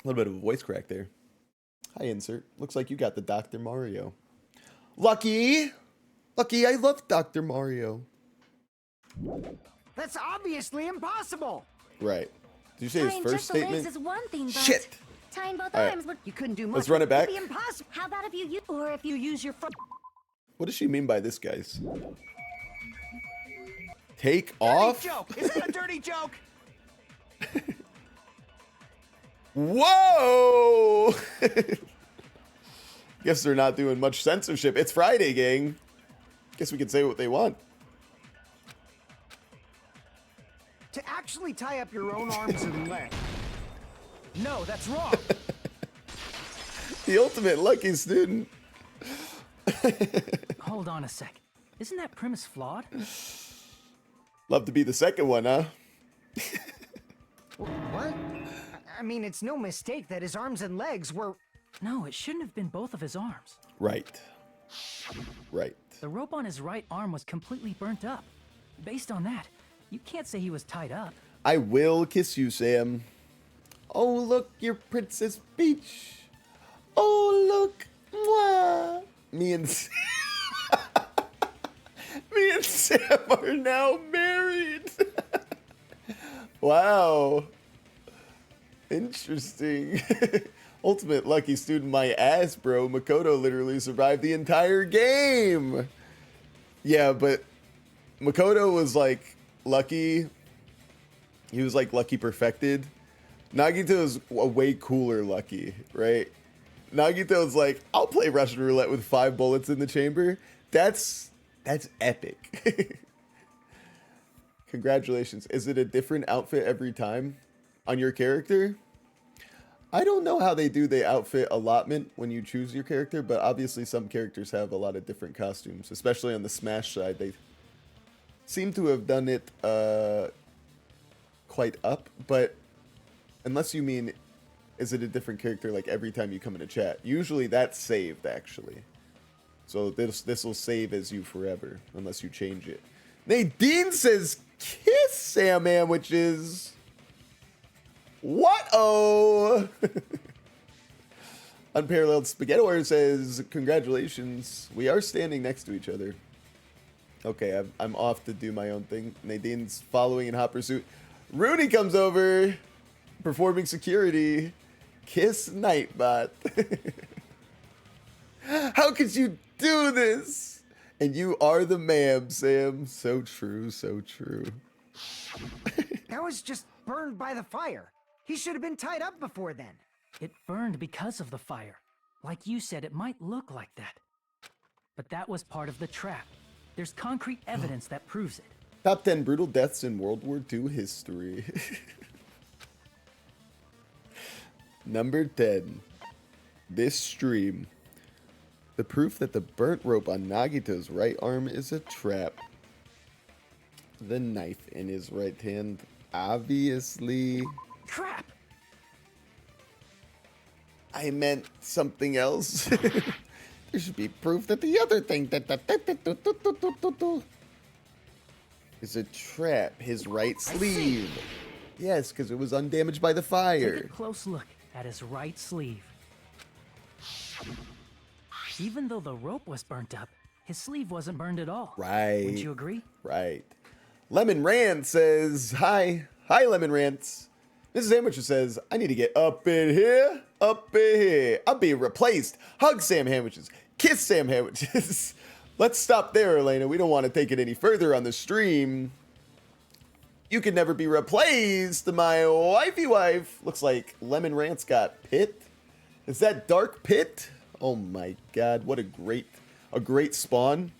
A little bit of a voice crack there. Hi, insert. Looks like you got the Dr. Mario. Lucky, I love Dr. Mario. That's obviously impossible. Right. Did you say his Tying first just the statement? legs is one thing, but Shit. tying both All right. arms would. You couldn't do much. Let's run it back. It'd be impossible. How about if you or if you use your front? What does she mean by this, guys? Take Dirty off? joke! Is that a dirty joke? Whoa! Guess they're not doing much censorship. It's Friday, gang. Guess we can say what they want. To actually tie up your own arms and legs. No, that's wrong. The ultimate lucky student. Hold on a sec. Isn't that premise flawed? Love to be the second one, huh? What? I mean, it's no mistake that his arms and legs were... No, it shouldn't have been both of his arms. Right. The rope on his right arm was completely burnt up. Based on that, you can't say he was tied up. I will kiss you, Sam. Oh, look, your Princess Peach. Oh, look. Mwah. Me and Sam are now married. Wow. Interesting. Ultimate lucky student, my ass, bro. Makoto literally survived the entire game. Yeah, but Makoto was like lucky. He was like lucky perfected. Nagito is a way cooler lucky, right? Nagito's like, I'll play Russian roulette with 5 bullets in the chamber. That's epic. Congratulations. Is it a different outfit every time on your character? I don't know how they do the outfit allotment when you choose your character, but obviously some characters have a lot of different costumes, especially on the Smash side. They seem to have done it quite up, but unless you mean, is it a different character like every time you come into chat? Usually that's saved, actually. So this will save as you forever, unless you change it. Nadine says, kiss Sam, which is... What-oh? Unparalleled Spaghetti Warrior says, congratulations. We are standing next to each other. Okay, I'm off to do my own thing. Nadine's following in hot pursuit. Rooney comes over, performing security. Kiss Nightbot. How could you do this? And you are the ma'am, Sam. So true, so true. That was just burned by the fire. He should have been tied up before then. It burned because of the fire. Like you said, it might look like that. But that was part of the trap. There's concrete evidence that proves it. Top 10 brutal deaths in World War II history. Number 10. This stream. The proof that the burnt rope on Nagito's right arm is a trap. The knife in his right hand, obviously. Crap! I meant something else. There should be proof that the other thing is a trap. His right sleeve. Yes, because it was undamaged by the fire. Take a close look at his right sleeve. Even though the rope was burnt up, his sleeve wasn't burned at all. Right. Wouldn't you agree? Right. Lemon Rant says, hi. Hi, Lemon Rants. Mrs. Amateur says, I need to get up in here. Up in here. I'm being replaced. Hug Sam Sandwiches. Kiss Sam Sandwiches. Let's stop there, Elena. We don't want to take it any further on the stream. You can never be replaced, my wifey wife. Looks like Lemon Rant's got Pit. Is that Dark Pit? Oh my god, what a great spawn.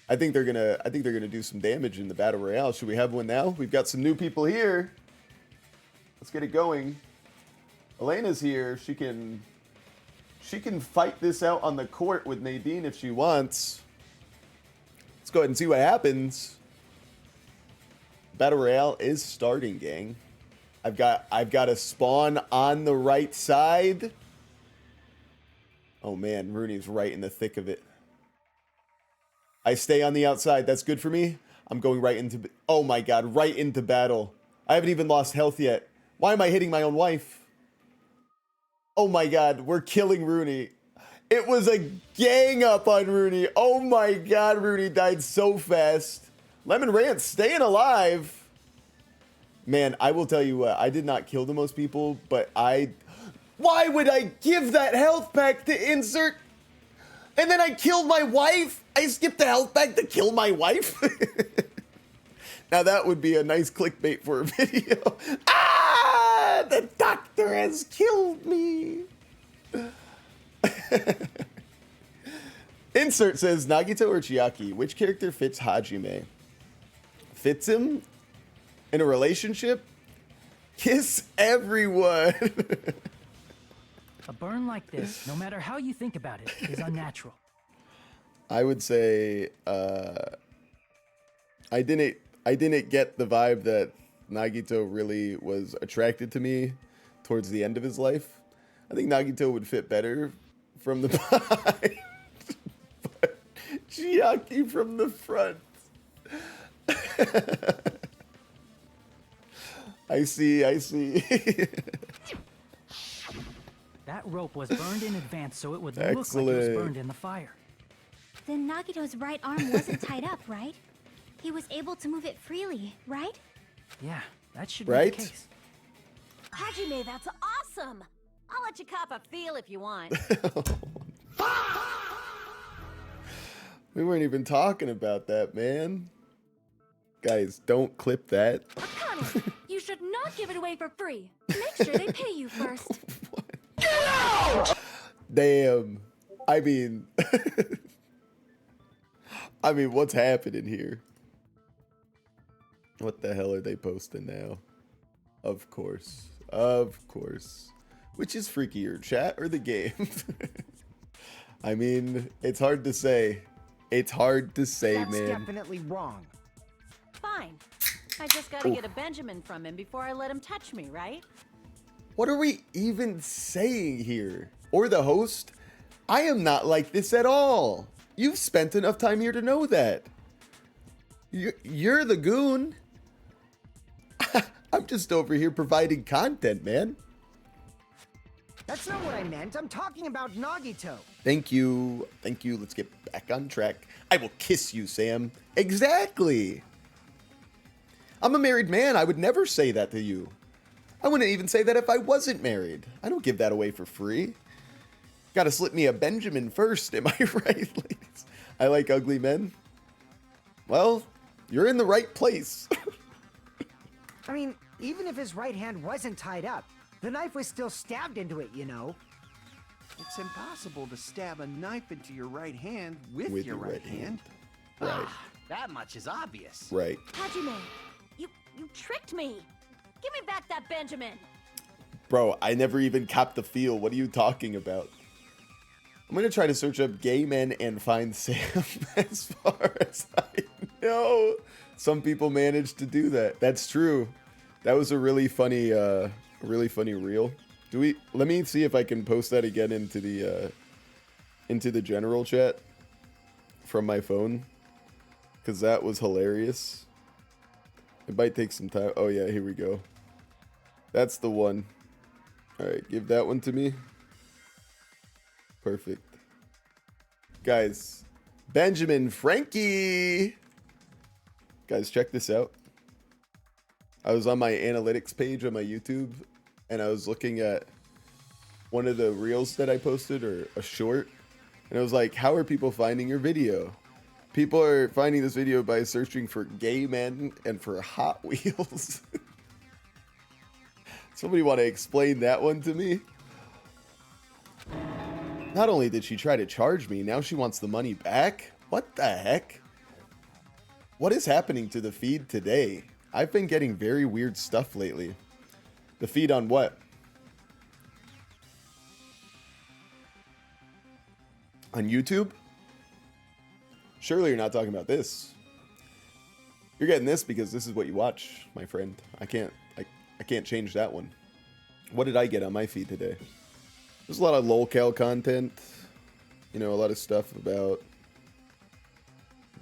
I think they're gonna do some damage in the battle royale. Should we have one now? We've got some new people here. Let's get it going. Elena's here. She can fight this out on the court with Nadine if she wants. Let's go ahead and see what happens. Battle royale is starting, gang. I've got a spawn on the right side. Oh man, Rooney's right in the thick of it. I stay on the outside. That's good for me. I'm going right into... Oh my god, right into battle. I haven't even lost health yet. Why am I hitting my own wife? Oh my god, we're killing Rooney. It was a gang up on Rooney. Oh my god, Rooney died so fast. Lemon Rant staying alive. Man, I will tell you what. I did not kill the most people, but Why would I give that health pack to insert? And then I killed my wife? I skipped the health pack to kill my wife? Now that would be a nice clickbait for a video. Ah! The doctor has killed me. Insert says, Nagito or Chiaki, which character fits Hajime? Fits him? In a relationship? Kiss everyone. A burn like this, no matter how you think about it, is unnatural. I would say I didn't get the vibe that Nagito really was attracted to me towards the end of his life. I think Nagito would fit better from the behind, but Chiaki from the front. I see. That rope was burned in advance so it would look like it was burned in the fire. Then Nagito's right arm wasn't tied up, right? He was able to move it freely, right? Yeah, that should be the case. Hajime, that's awesome! I'll let you cop a feel if you want. We weren't even talking about that, man. Guys, don't clip that. Akane, you should not give it away for free. Make sure they pay you first. Damn. I mean, what's happening here? What the hell are they posting now? Of course. Which is freakier, chat or the game? I mean, it's hard to say. That's man. That's definitely wrong. Fine. I just gotta get a Benjamin from him before I let him touch me, right? What are we even saying here? Or the host? I am not like this at all. You've spent enough time here to know that. You're the goon. I'm just over here providing content, man. That's not what I meant. I'm talking about Nagito. Thank you. Let's get back on track. I will kiss you, Sam. Exactly. I'm a married man. I would never say that to you. I wouldn't even say that if I wasn't married. I don't give that away for free. Gotta slip me a Benjamin first, am I right, ladies? I like ugly men. Well, you're in the right place. I mean, even if his right hand wasn't tied up, The knife was still stabbed into it, you know. It's impossible to stab a knife into your right hand with, With your right hand. Right. Ah, that much is obvious. Right. Hajime, you tricked me. Give me back that Benjamin. Bro, I never even copped the feel. What are you talking about? I'm gonna try to search up gay men and find Sam. As far as I know, some people managed to do that. That's true. That was a really funny reel. Let me see if I can post that again into the general chat from my phone, because that was hilarious. It might take some time. Oh yeah, here we go. That's the one. All right, give that one to me. Perfect. Guys, Benjamin Frankie. Guys, check this out. I was on my analytics page on my YouTube, and I was looking at one of the reels that I posted, or a short, and it was like, how are people finding your video? People are finding this video by searching for gay men and for Hot Wheels. Somebody want to explain that one to me? Not only did she try to charge me, now she wants the money back? What the heck? What is happening to the feed today? I've been getting very weird stuff lately. The feed on what? On YouTube? Surely you're not talking about this. You're getting this because this is what you watch, my friend. I can't change that one. What did I get on my feed today? There's a lot of lolcow content. You know, a lot of stuff about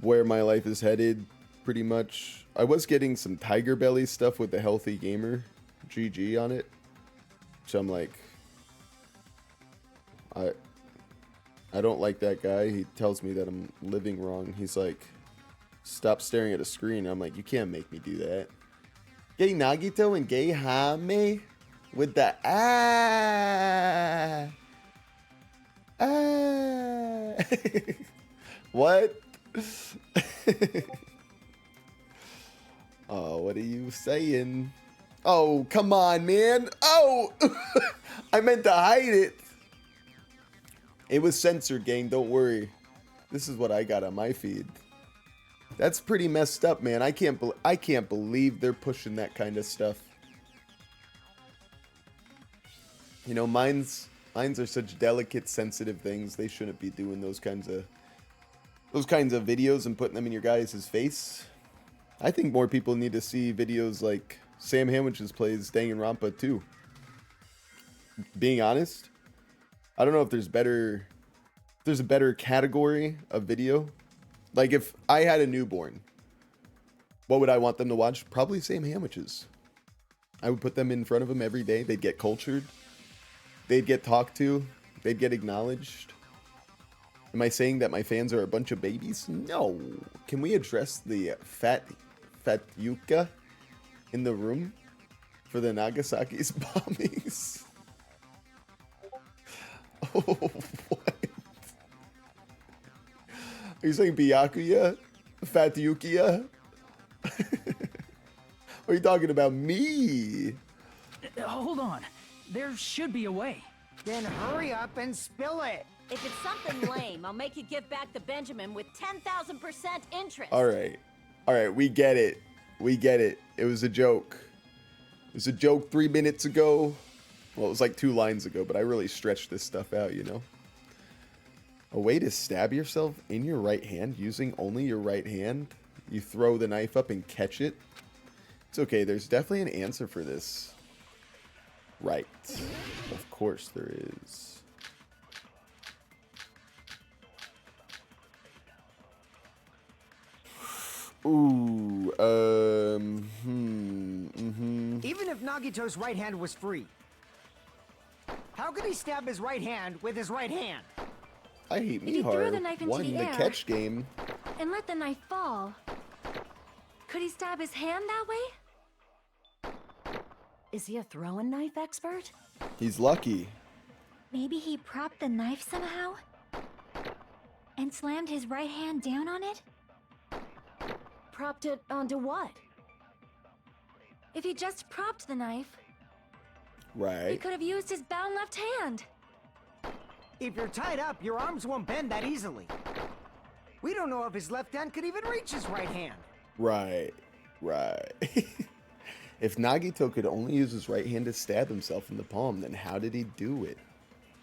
where my life is headed, pretty much. I was getting some Tiger Belly stuff with the Healthy Gamer GG on it. So I'm like, I don't like that guy. He tells me that I'm living wrong. He's like, stop staring at a screen. I'm like, you can't make me do that. Gay Nagito and gay Hame with the What? Oh, what are you saying? Oh, come on, man. Oh, I meant to hide it. It was censored, gang. Don't worry. This is what I got on my feed. That's pretty messed up, man. I can't believe they're pushing that kind of stuff. You know, minds are such delicate, sensitive things. They shouldn't be doing those kinds of videos and putting them in your guys' face. I think more people need to see videos like Sam Hamwiches plays Danganronpa 2. Being honest, I don't know if there's a better category of video. Like, if I had a newborn, what would I want them to watch? Probably Sam Hamwiches. I would put them in front of them every day. They'd get cultured. They'd get talked to. They'd get acknowledged. Am I saying that my fans are a bunch of babies? No. Can we address the fat yuka in the room for the Nagasaki's bombings? Oh, what? Are you saying Byakuya? Fat Yukiya? Are you talking about me? Hold on. There should be a way. Then hurry up and spill it. If it's something lame, I'll make you give back the Benjamin with 10,000% interest. All right, we get it. It was a joke. It was a joke 3 minutes ago. Well, it was like 2 lines ago, but I really stretched this stuff out, you know? A way to stab yourself in your right hand using only your right hand? You throw the knife up and catch it? It's okay, there's definitely an answer for this. Right. Of course there is. Ooh, Even if Nagito's right hand was free, how could he stab his right hand with his right hand? I hate If me he threw hard. the knife into Won the the air. catch game. And let the knife fall. Could he stab his hand that way? Is he a throwing knife expert? He's lucky. Maybe he propped the knife somehow? And slammed his right hand down on it? Propped it onto what? If he just propped the knife, He Right. could have used his bound left hand. If you're tied up, your arms won't bend that easily. We don't know if his left hand could even reach his right hand. Right. Right. If Nagito could only use his right hand to stab himself in the palm, then how did he do it?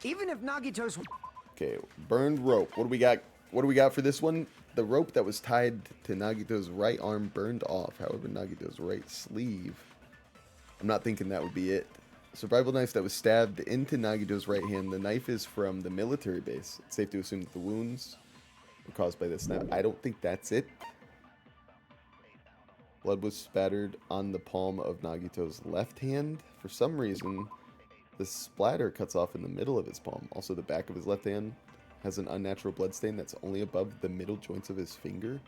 Even if Nagito's... Okay, burned rope. What do we got? What do we got for this one? The rope that was tied to Nagito's right arm burned off. However, Nagito's right sleeve. I'm not thinking that would be it. Survival knife that was stabbed into Nagito's right hand. The knife is from the military base. It's safe to assume that the wounds were caused by this knife. I don't think that's it. Blood was spattered on the palm of Nagito's left hand. For some reason, the splatter cuts off in the middle of his palm. Also, the back of his left hand has an unnatural blood stain that's only above the middle joints of his finger.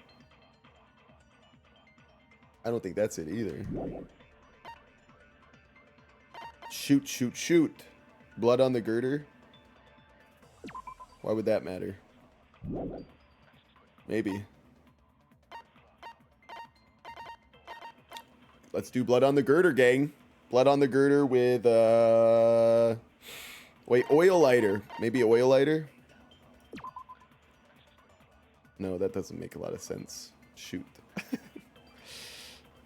I don't think that's it either. Shoot, shoot, shoot. Blood on the girder. Why would that matter? Maybe. Let's do blood on the girder, gang. Blood on the girder with, wait, oil lighter. Maybe oil lighter? No, that doesn't make a lot of sense. Shoot.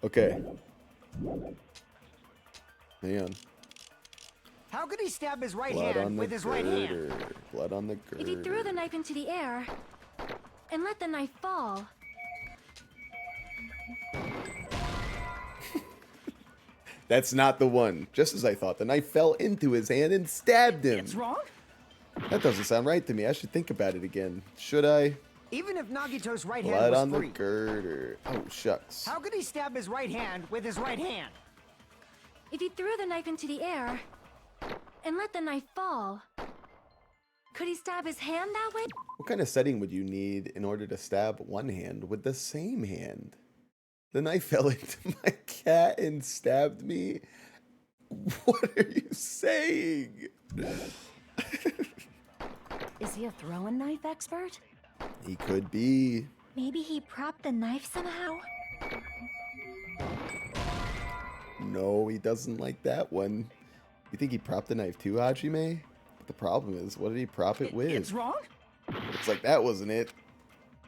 Okay. Hang on. How could he stab his right Blood on hand the with his right hand? girder. Blood on the girder. If he threw the knife into the air and let the knife fall, That's not the one. Just as I thought. The knife fell into his hand and stabbed him. It's wrong? That doesn't sound right to me. I should think about it again. Should I? Even if Nagito's right Blood hand was on the free, girder. Oh, shucks. how could he stab his right hand with his right hand? if he threw the knife into the air and let the knife fall, could he stab his hand that way? What kind of setting would you need in order to stab one hand with the same hand? The knife fell into my cat and stabbed me? What are you saying? Is he a throwing knife expert? He could be. Maybe he propped the knife somehow? No, he doesn't like that one. You think he propped the knife too, Hajime? But the problem is, what did he prop it with? It's wrong? Looks like that wasn't it.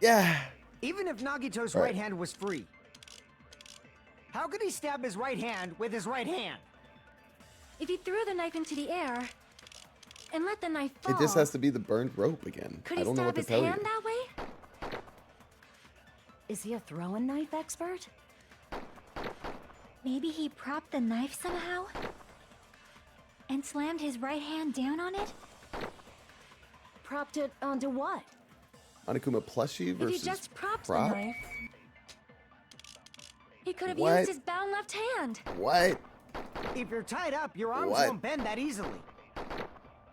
Yeah. Even if Nagito's Right. right hand was free, how could he stab his right hand with his right hand? If he threw the knife into the air and let the knife fall, It just has to be the burned rope again. could I he don't know stab what to his tell hand you. that way? Is he a throwing knife expert? Maybe he propped the knife somehow? And slammed his right hand down on it? Propped it onto what? Monokuma plushie If he versus just propped prop? the knife, he could have What? used his bound left hand. What? If you're tied up, your arms What? won't bend that easily.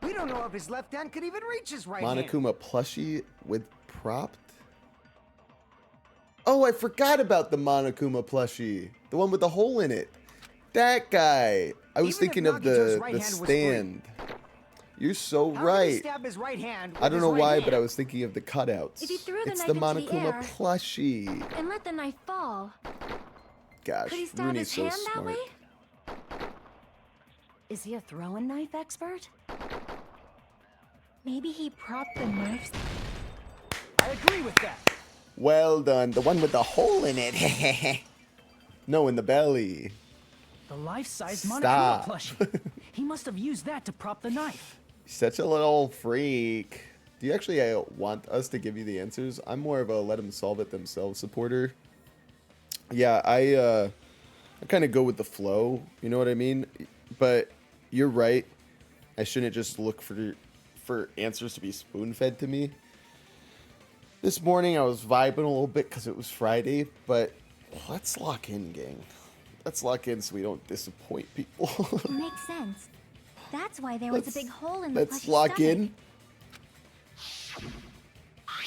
We don't know if his left hand could even reach his right hand. Monokuma plushie with propped? Oh, I forgot about the Monokuma plushie. The one with the hole in it. That guy. I was Even if thinking of Nagito's the right hand was free, stand. You're so How could he right. stab his right hand with I don't his know right why, hand? but I was thinking of the cutouts. If he threw the It's knife the into the Monokuma air plushie. and let the knife fall, Gosh, could he stab Rooney's his so hand that smart. way? Is he a throwing knife expert? Maybe he propped the knife. I agree with that. Well done. The one with the hole in it. No, in the belly. The life-size Stop. Monokuma plushie. He must have used that to prop the knife. Such a little freak. Do you actually want us to give you the answers? I'm more of a let them solve it themselves supporter. Yeah, I kind of go with the flow. You know what I mean? But you're right. I shouldn't just look for answers to be spoon-fed to me. This morning I was vibing a little bit because it was Friday, but let's lock in, gang. Let's lock in so we don't disappoint people. Makes sense. That's why there was a big hole in the Let's plushie's lock stomach. in.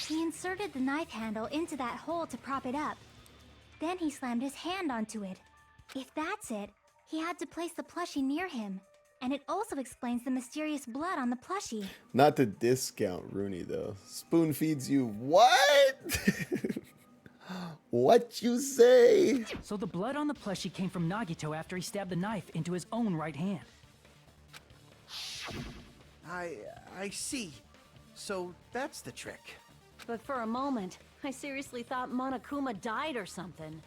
He inserted the knife handle into that hole to prop it up. Then he slammed his hand onto it. If that's it, he had to place the plushie near him. And it also explains the mysterious blood on the plushie. Not to discount Rooney, though. Spoon feeds you what? What you say? So the blood on the plushie came from Nagito after he stabbed the knife into his own right hand. I see. So that's the trick. But for a moment, I seriously thought Monokuma died or something.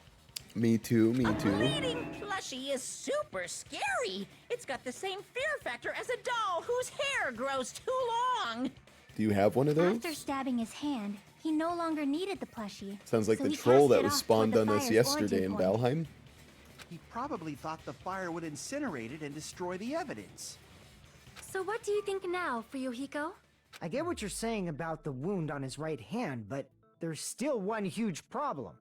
Me too, me A too. bleeding plushie is super scary. It's got the same fear factor as a doll whose hair grows too long. Do you have one of those? After stabbing his hand, he no longer needed the plushie. Sounds like so the he troll cast that it was off spawned toward on the us fire's yesterday in origin point. Valheim. He probably thought the fire would incinerate it and destroy the evidence. So what do you think now, Fuyuhiko? I get what you're saying about the wound on his right hand, but there's still one huge problem.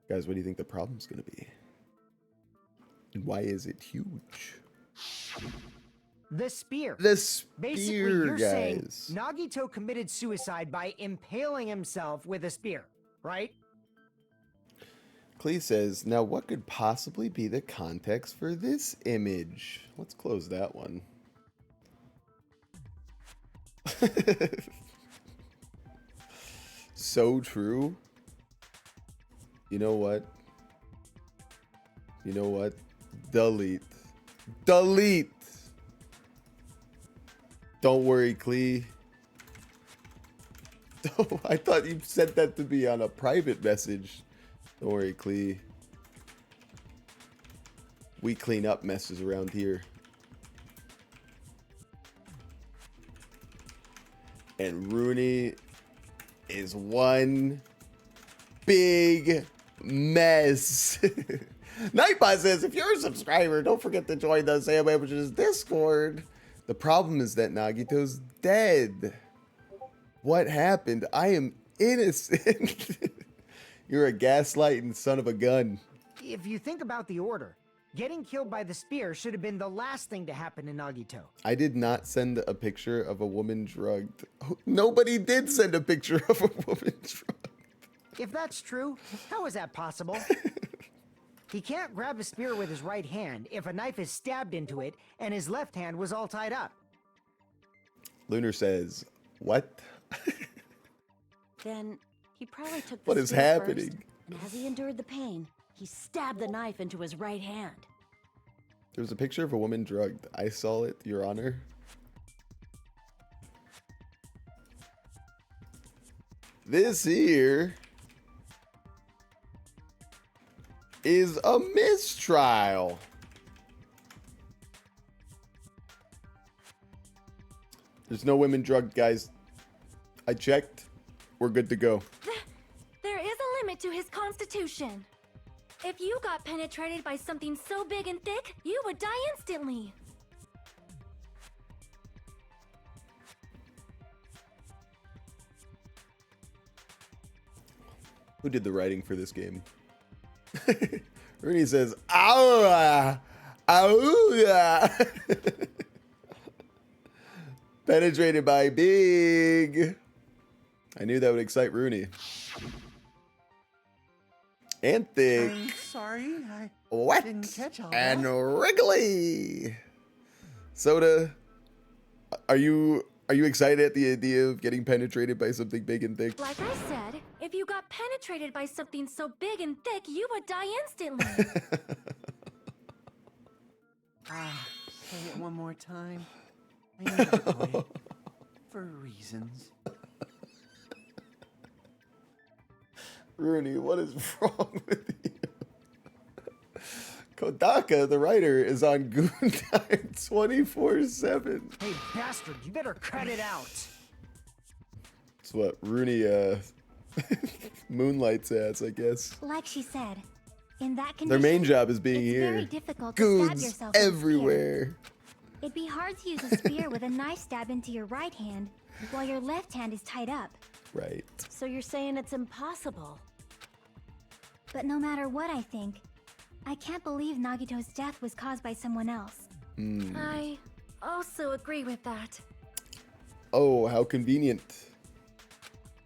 Guys, what do you think the problem's gonna be? And why is it huge? The spear. The spear, Basically, you're saying guys. Nagito committed suicide by impaling himself with a spear, right? Clee says, now what could possibly be the context for this image? Let's close that one. So true. You know what? You know what? Delete. Delete! Don't worry, Clee. Oh, I thought you sent that to me on a private message. Don't worry, Clee. We clean up messes around here. And Rooney is one big mess. Nightbot says, if you're a subscriber, don't forget to join the Sam Amateurs Discord. The problem is that Nagito's dead. What happened? I am innocent. You're a gaslighting son of a gun. If you think about the order, getting killed by the spear should have been the last thing to happen to Nagito. I did not send a picture of a woman drugged. Nobody did send a picture of a woman drugged. If that's true, how is that possible? He can't grab a spear with his right hand if a knife is stabbed into it and his left hand was all tied up. Lunar says, what? Then he probably took the What is spear happening? first, and as he endured the pain, he stabbed the knife into his right hand. There was a picture of a woman drugged. I saw it, Your Honor. This here is a mistrial. There's no women drugged, guys. I checked. We're good to go. There is a limit to his constitution. If you got penetrated by something so big and thick, you would die instantly. Who did the writing for this game? Rooney says, "Aura, aura." Penetrated by big. I knew that would excite Rooney. And thick. I'm sorry, I Wet didn't catch all and that. wriggly. Soda, are you excited at the idea of getting penetrated by something big and thick? Like I said, if you got penetrated by something so big and thick, you would die instantly. Say it one more time. I need to quit. For reasons. Rooney, what is wrong with you? Kodaka, the writer, is on Goon Time 24/7. Hey, bastard, you better cut it out. That's what Rooney moonlights as, I guess. Like she said, in that condition, Their main job is being it's very here. difficult to stab Goons yourself with a spear. everywhere. It'd be hard to use a spear with a knife stab into your right hand while your left hand is tied up. Right. So you're saying it's impossible? But no matter what I think, I can't believe Nagito's death was caused by someone else. I also agree with that. Oh, how convenient.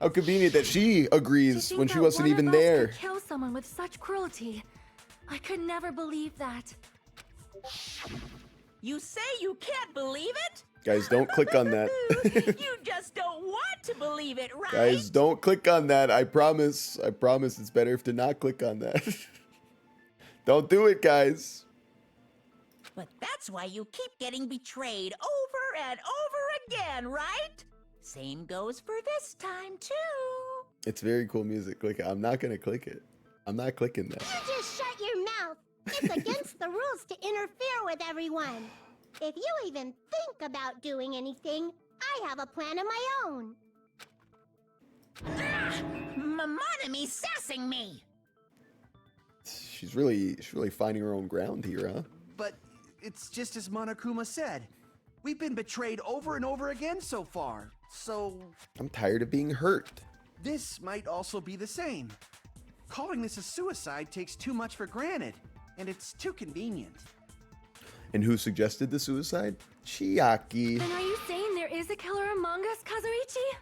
How convenient that she To agrees think when she that wasn't one of even us there. could kill someone with such cruelty. I could never believe that. You say you can't believe it? Guys, don't click on that. You just don't want to believe it, right? Guys, don't click on that. I promise. I promise it's better if to not click on that. Don't do it, guys. But that's why you keep getting betrayed over and over again, right? Same goes for this time, too. It's very cool music. Click it. I'm not gonna click it. I'm not clicking that. You just shut your mouth. It's against the rules to interfere with everyone. If you even think about doing anything, I have a plan of my own. Monami sassing me. She's really finding her own ground here, huh? But it's just as Monokuma said. We've been betrayed over and over again so far. So I'm tired of being hurt. this might also be the same. Calling this a suicide takes too much for granted, and it's too convenient. And who suggested the suicide? Chiaki. Then are you saying there is a killer among us, Kazuichi?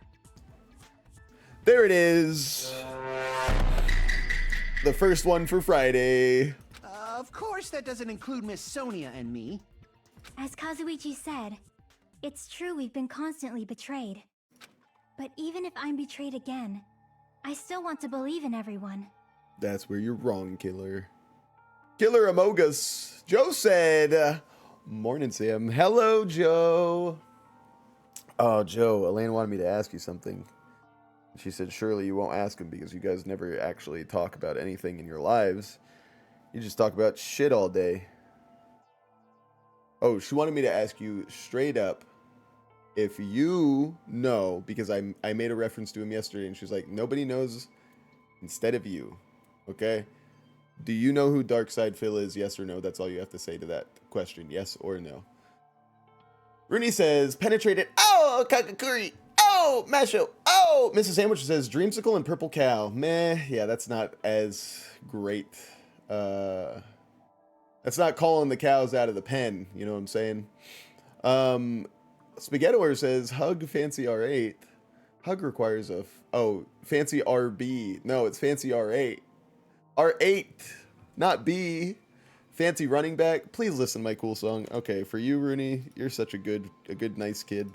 There it is. The first one for Friday. Of course, that doesn't include Miss Sonia and me. As Kazuichi said, it's true we've been constantly betrayed. But even if I'm betrayed again, I still want to believe in everyone. That's where you're wrong, Killer. Killer Amogus. Joe said, morning, Sam. Hello, Joe. Oh, Joe, Elaine wanted me to ask you something. She said, surely you won't ask him because you guys never actually talk about anything in your lives. You just talk about shit all day. Oh, she wanted me to ask you straight up if you know, because I made a reference to him yesterday and she was like, nobody knows instead of you. Okay? Do you know who Darkside Phil is? Yes or no? That's all you have to say to that question. Yes or no? Rooney says, penetrated. Oh, Kakakuri. Oh, Masho. Oh, Mrs. Sandwich says, Dreamsicle and Purple Cow. Meh. Yeah, that's not as great. That's not calling the cows out of the pen. You know what I'm saying? Spaghettiware says, hug Fancy R8. Hug requires a... Oh, Fancy RB. No, it's Fancy R8. R8, not B. Fancy running back. Please listen to my cool song. Okay, for you, Rooney, you're such a good, nice kid.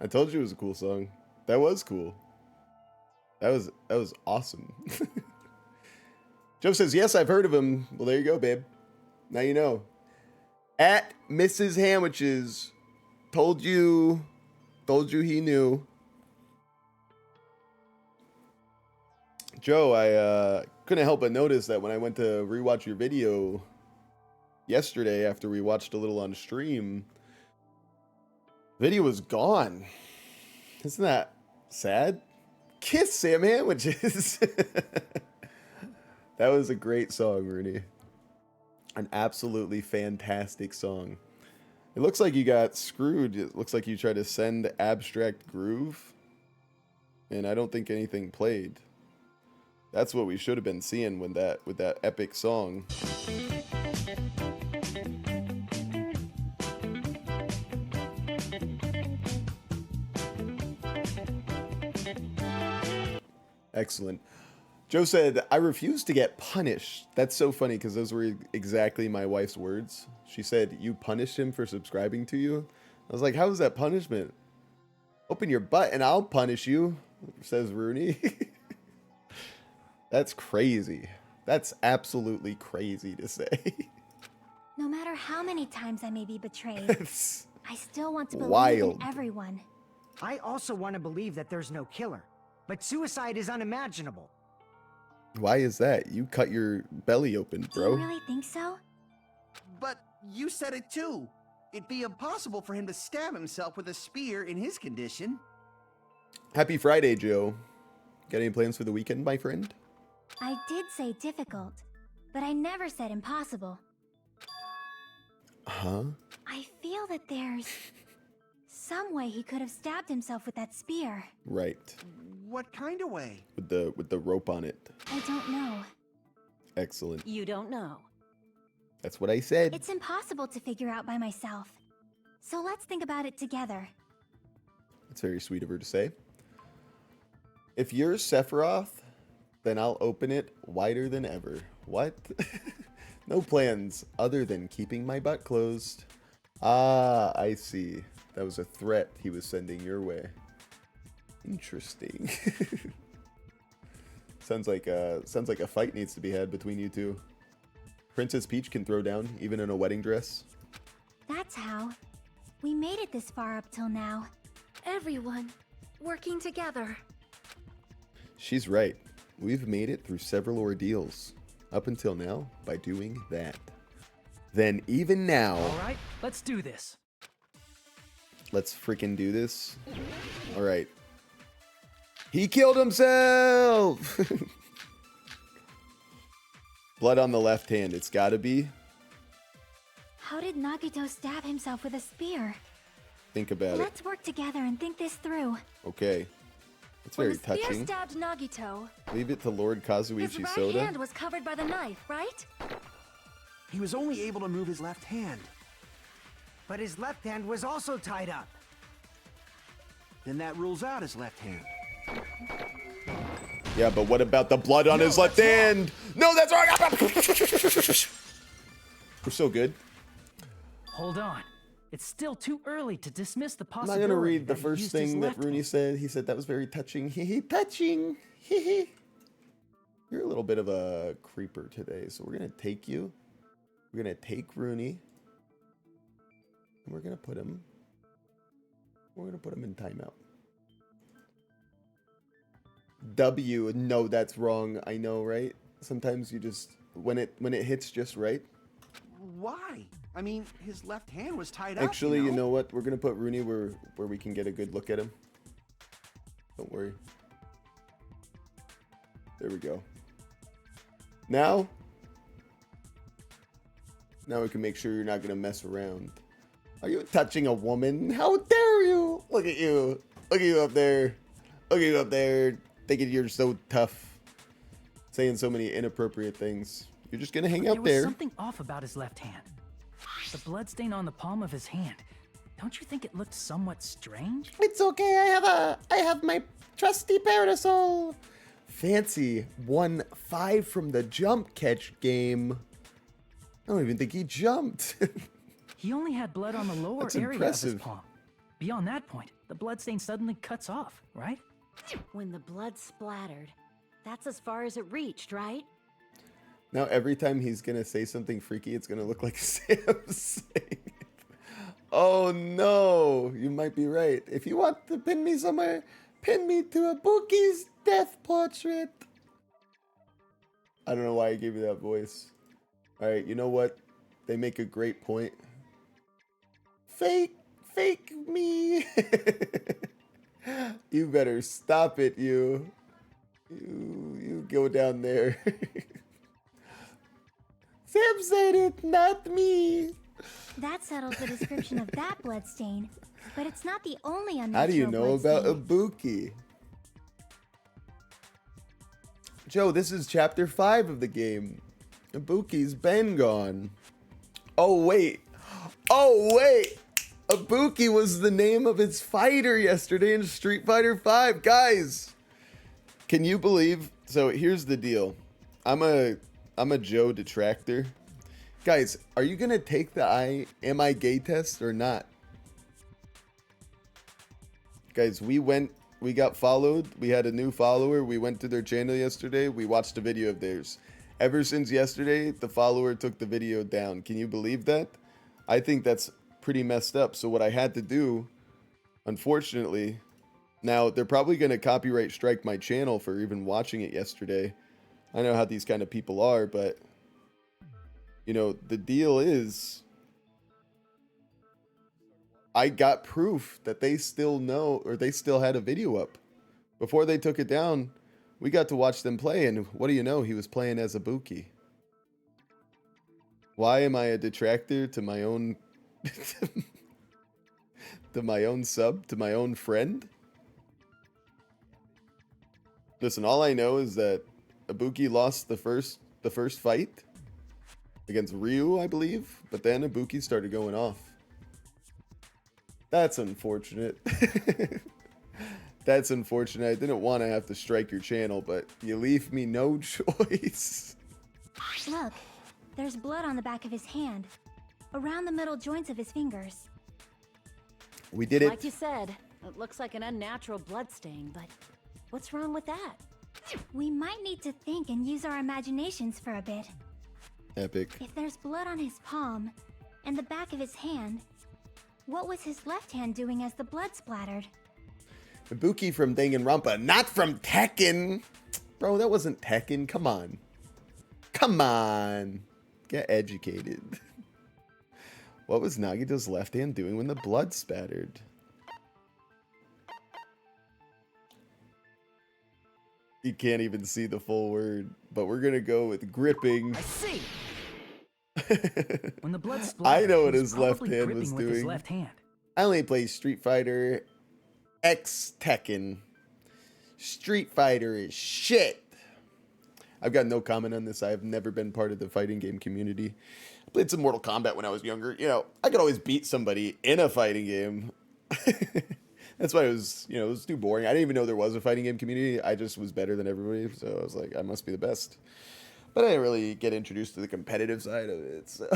I told you it was a cool song. That was cool. That was awesome. Joe says, yes, I've heard of him. Well, there you go, babe. Now you know. At Mrs. Hamwiches. Told you he knew. Joe, I couldn't help but notice that when I went to rewatch your video yesterday after we watched a little on stream, video was gone. Isn't that sad? Kiss Sam Sandwiches. That was a great song, Rooney. An absolutely fantastic song. It looks like you got screwed. It looks like you tried to send Abstract Groove, and I don't think anything played. That's what we should have been seeing with that epic song. Excellent. Joe said, I refuse to get punished. That's so funny because those were exactly my wife's words. She said, you punished him for subscribing to you? I was like, how is that punishment? Open your butt and I'll punish you, says Rooney. That's crazy. That's absolutely crazy to say. No matter how many times I may be betrayed, It's I still want to believe wild. in everyone. I also want to believe that there's no killer, but suicide is unimaginable. Why is that? You cut your belly open, Do bro. you really think so? But you said it too. It'd be impossible for him to stab himself with a spear in his condition. Happy Friday, Joe. Got any plans for the weekend, my friend? I did say difficult. but I never said impossible. Huh? I feel that there's some way he could have stabbed himself with that spear. Right. What kind of way? With the rope on it. I don't know. Excellent. You don't know. That's what I said. It's impossible to figure out by myself. So let's think about it together. That's very sweet of her to say. If you're Sephiroth, then I'll open it wider than ever. What? No plans other than keeping my butt closed. Ah, I see. That was a threat he was sending your way. Interesting. Sounds like a fight needs to be had between you two. Princess Peach can throw down, even in a wedding dress. That's how. We made it this far up till now. Everyone working together. She's right. We've made it through several ordeals. Up until now, by doing that. Then even now... Alright, let's do this. Let's freaking do this. Alright. He killed himself! Blood on the left hand, it's gotta be. How did Nagito stab himself with a spear? Think about it. Let's work together and think this through. Okay. It's When very the spear touching. stabbed Nagito, Leave it to Lord his Kazuichi right Soda. hand was covered by the knife, right? He was only able to move his left hand. But his left hand was also tied up. Then that rules out his left hand. Yeah, but what about the blood on No, his left that's wrong. hand? No, that's wrong! We're so good. Hold on. It's still too early to dismiss the I'm not possibility gonna read the that he first used his thing that left Rooney hand. said. He said that was very touching. Hee touching. Hee. You're a little bit of a creeper today, so we're gonna take you. We're gonna take Rooney. And we're gonna put him. We're gonna put him in timeout. W. No, that's wrong. I know, right? Sometimes you just when it hits just right. Why? I mean, his left hand was tied up. Actually, you know what? We're gonna put Rooney where we can get a good look at him. Don't worry. There we go. Now we can make sure you're not gonna mess around. Are you touching a woman? How dare you? Look at you. Look at you up there. Look at you up there. Thinking you're so tough. Saying so many inappropriate things. You're just gonna hang There out was there. something off about his left hand. The bloodstain on the palm of his hand. Don't you think it looked somewhat strange? It's okay. I have my trusty parasol. Fancy 1-5 from the jump catch game. I don't even think he jumped. He only had blood on the lower That's area impressive. of his palm. Beyond that point, the bloodstain suddenly cuts off, right? When the blood splattered, that's as far as it reached, right? Now every time he's gonna say something freaky, it's gonna look like Sam saying it. Oh no, you might be right. If you want to pin me somewhere, pin me to a Bookie's death portrait. I don't know why I gave you that voice. Alright, you know what? They make a great point. Fake me. You better stop it, you. You go down there. Sam said it, not me. That settles the description of that bloodstain, but it's not the only unnatural How do you know about bloodstain. Ibuki? Joe, this is chapter 5 of the game. Ibuki's been gone. Oh, wait. Ibuki was the name of his fighter yesterday in Street Fighter 5. Guys, can you believe? So here's the deal. I'm a Joe detractor. Guys, are you gonna take the am I gay test or not? Guys, we got followed. We had a new follower. We went to their channel yesterday. We watched a video of theirs. Ever since yesterday, the follower took the video down. Can you believe that? I think that's pretty messed up. So what I had to do, unfortunately, now they're probably going to copyright strike my channel for even watching it yesterday. I know how these kind of people are, but you know, the deal is I got proof that they still know, or they still had a video up. Before they took it down, we got to watch them play, and what do you know? He was playing as Ibuki. Why am I a detractor to my own to my own sub, to my own friend? Listen, all I know is that Ibuki lost the first fight against Ryu, I believe, but then Ibuki started going off. That's unfortunate. That's unfortunate. I didn't want to have to strike your channel, but you leave me no choice. Look, there's blood on the back of his hand, around the middle joints of his fingers. We did it. Like you said, it looks like an unnatural bloodstain, but what's wrong with that? We might need to think and use our imaginations for a bit. Epic. If there's blood on his palm and the back of his hand, what was his left hand doing as the blood splattered? Ibuki from Danganronpa, not from Tekken. Bro, that wasn't Tekken. Come on. Come on. Get educated. What was Nagito's left hand doing when the blood spattered? You can't even see the full word, but we're gonna go with gripping. I see. When the blood I splattered, know he what was his left probably hand gripping was with his doing. left hand. I only play Street Fighter X Tekken. Street Fighter is shit. I've got no comment on this. I've never been part of the fighting game community. I played some Mortal Kombat when I was younger. You know, I could always beat somebody in a fighting game. That's why it was, you know, it was too boring. I didn't even know there was a fighting game community. I just was better than everybody. So I was like, I must be the best. But I didn't really get introduced to the competitive side of it. So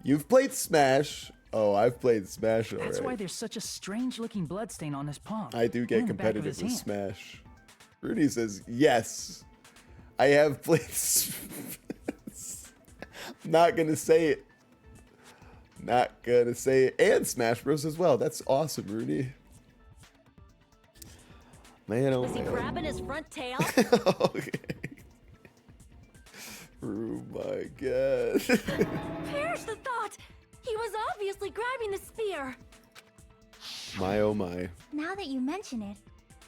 you've played Smash. Oh, I've played Smash already. That's why there's such a strange-looking bloodstain on his palm. I do get and the back of competitive his with hand. Smash. Rudy says, yes, I have played. Not going to say it. Not going to say it. And Smash Bros. As well. That's awesome, Rudy. Man, oh Was he man. grabbing his front tail? Okay. Oh my god. Perish the thought! He was obviously grabbing the spear. My oh my. Now that you mention it,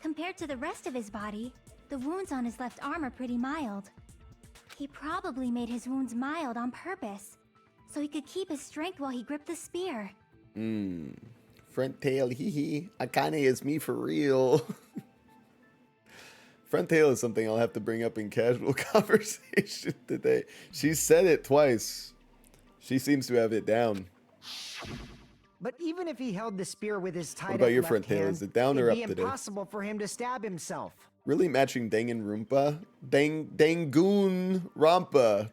compared to the rest of his body, the wounds on his left arm are pretty mild. He probably made his wounds mild on purpose, so he could keep his strength while he gripped the spear. Front tail, hee hee. Akane is me for real. Front tail is something I'll have to bring up in casual conversation today. She said it twice. She seems to have it down. But even if he held the spear with his tied What about up your left front tail? hand, Is it down or it'd up be today? impossible for him to stab himself. Really matching Danganronpa. Danganronpa.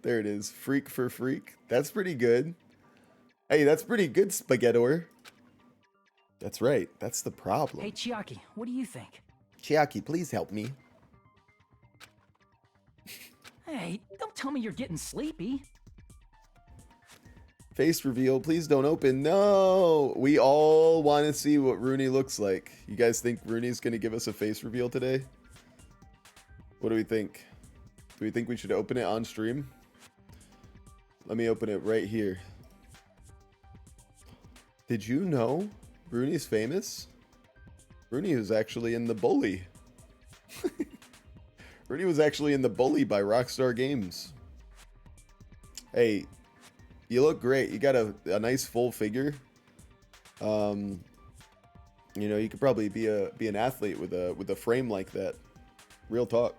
There it is. Freak for freak. That's pretty good. Hey, that's pretty good, Spaghettor. That's right. That's the problem. Hey, Chiaki, what do you think? Chiaki, please help me. Hey, don't tell me you're getting sleepy. Face reveal. Please don't open. No. We all want to see what Rooney looks like. You guys think Rooney's going to give us a face reveal today? What do we think? Do we think we should open it on stream? Let me open it right here. Did you know Rooney's famous? Rooney was actually in The Bully. Rooney was actually in The Bully by Rockstar Games. Hey, you look great. You got a nice full figure. You know, you could probably be an athlete with a frame like that. Real talk.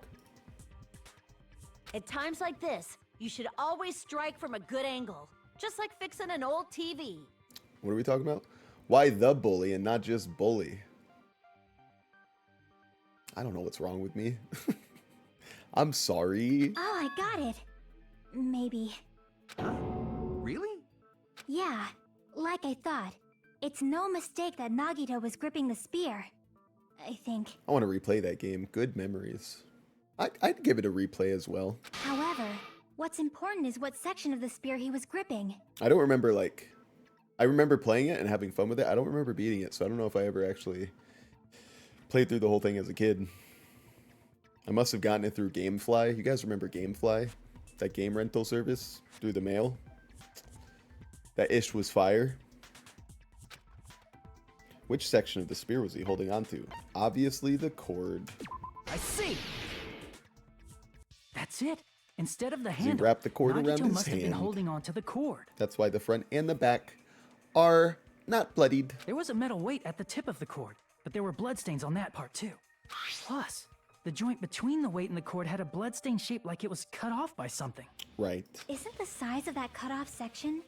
At times like this, you should always strike from a good angle, just like fixing an old TV. What are we talking about? Why The Bully and not just Bully? I don't know what's wrong with me. I'm sorry. Oh, I got it. Maybe. Really? Yeah, like I thought. It's no mistake that Nagito was gripping the spear. I think. I want to replay that game. Good memories. I'd give it a replay as well. However, what's important is what section of the spear he was gripping. I don't remember, like... I remember playing it and having fun with it. I don't remember beating it, so I don't know if I ever actually played through the whole thing as a kid. I must have gotten it through Gamefly. You guys remember Gamefly? That game rental service through the mail? That ish was fire. Which section of the spear was he holding on to? Obviously the cord. I see. That's it. Instead of the He handle, wrapped the cord around Nagito his must have been hand. holding on to the cord. That's why the front and the back are not bloodied. There was a metal weight at the tip of the cord, but there were bloodstains on that part too. Plus, the joint between the weight and the cord had a bloodstain shaped like it was cut off by something. Right. Isn't the size of that cut-off section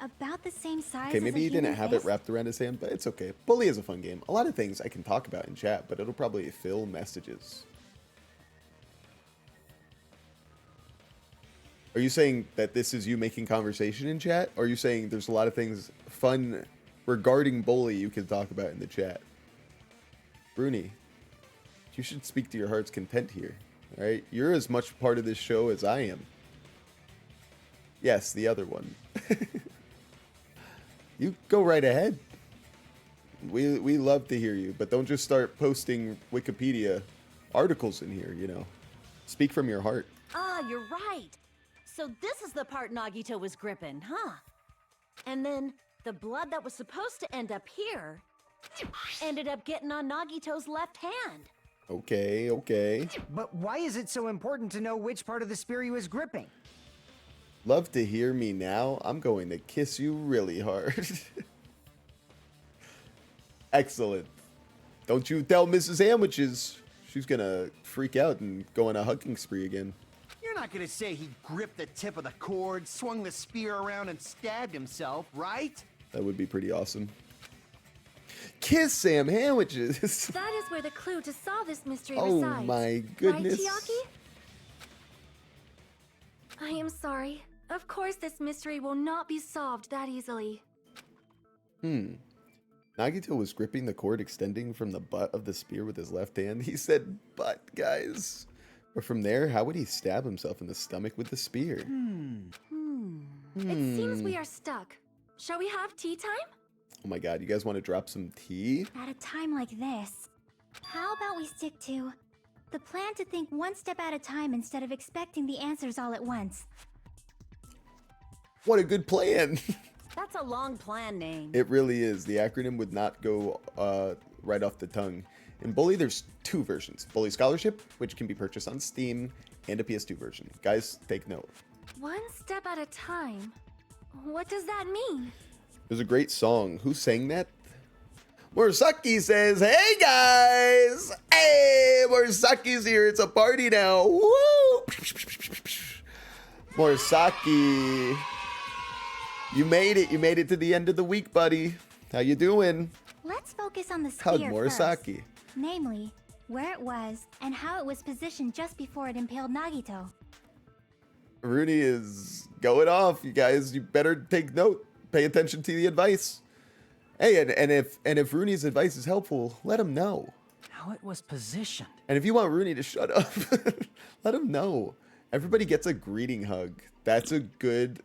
about the same size Okay, as maybe a he didn't human have fist? it wrapped around his hand, but it's okay. Bully is a fun game. A lot of things I can talk about in chat, but it'll probably fill messages. Are you saying that this is you making conversation in chat? Or are you saying there's a lot of things fun regarding Bully you can talk about in the chat? Bruni, you should speak to your heart's content here. Alright? You're as much part of this show as I am. Yes, the other one. You go right ahead. We love to hear you, but don't just start posting Wikipedia articles in here, you know. Speak from your heart. Ah, you're right. So this is the part Nagito was gripping, huh? And then the blood that was supposed to end up here ended up getting on Nagito's left hand. Okay, okay. But why is it so important to know which part of the spear he was gripping? Love to hear me now? I'm going to kiss you really hard. Excellent. Don't you tell Mrs. Sandwiches. She's gonna freak out and go on a hugging spree again. You're not gonna say he gripped the tip of the cord, swung the spear around, and stabbed himself, right? That would be pretty awesome. Kiss Sam Sandwiches. That is where the clue to solve this mystery Oh resides. my goodness. Right, Chiaki? I am sorry. Of course this mystery will not be solved that easily. Nagito was gripping the cord extending from the butt of the spear with his left hand. He said butt, guys. But from there, how would he stab himself in the stomach with the spear? It seems we are stuck. Shall we have tea time? Oh my god, you guys want to drop some tea? At a time like this, how about we stick to the plan to think one step at a time instead of expecting the answers all at once? What a good plan. That's a long plan name. It really is. The acronym would not go right off the tongue. In Bully, there's two versions. Bully Scholarship, which can be purchased on Steam, and a PS2 version. Guys, take note. One step at a time. What does that mean? There's a great song. Who sang that? Morisaki says, "Hey guys! Hey, Morisaki's here. It's a party now. Woo! Morisaki, you made it. You made it to the end of the week, buddy. How you doing?" Let's focus on the Hug spear Morisaki. first. Namely, where it was and how it was positioned just before it impaled Nagito. Rooney is going off, you guys. You better take note. Pay attention to the advice. Hey, and if Rooney's advice is helpful, let him know. How it was positioned. And if you want Rooney to shut up, let him know. Everybody gets a greeting hug. That's a good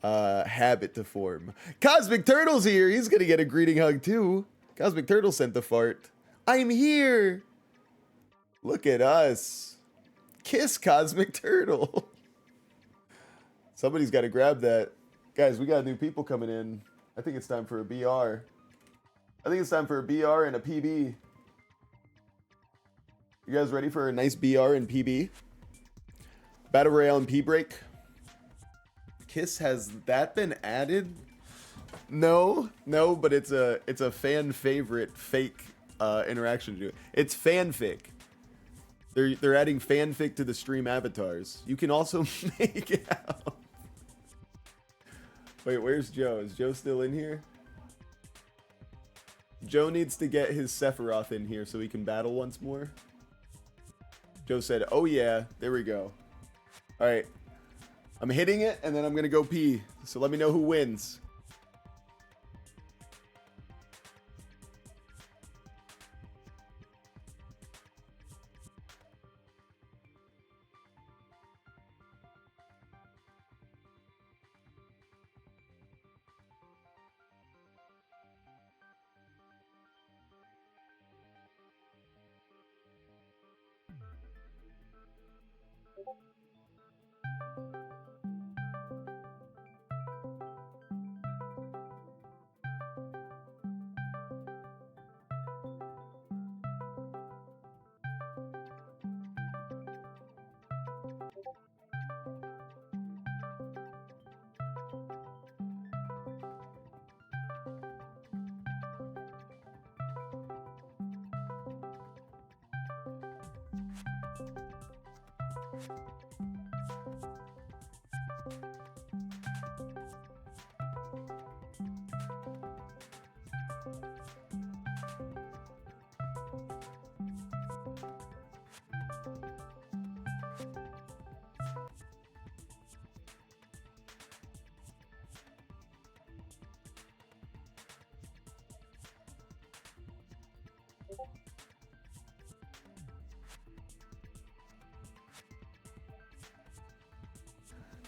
habit to form. Cosmic Turtle's here. He's gonna get a greeting hug too. Cosmic Turtle sent the fart. I'm here. Look at us. Kiss Cosmic Turtle. Somebody's got to grab that. Guys, we got new people coming in. I think it's time for a BR. I think it's time for a BR and a PB. You guys ready for a nice BR and PB? Battle Royale and P break. Kiss, has that been added? No, but it's a fan favorite fake interaction to it. It's fanfic. They're adding fanfic to the stream avatars. You can also make out. Wait, where's Joe? Is Joe still in here? Joe needs to get his Sephiroth in here so he can battle once more. Joe said, "Oh yeah, there we go." All right, I'm hitting it and then I'm gonna go pee. So let me know who wins.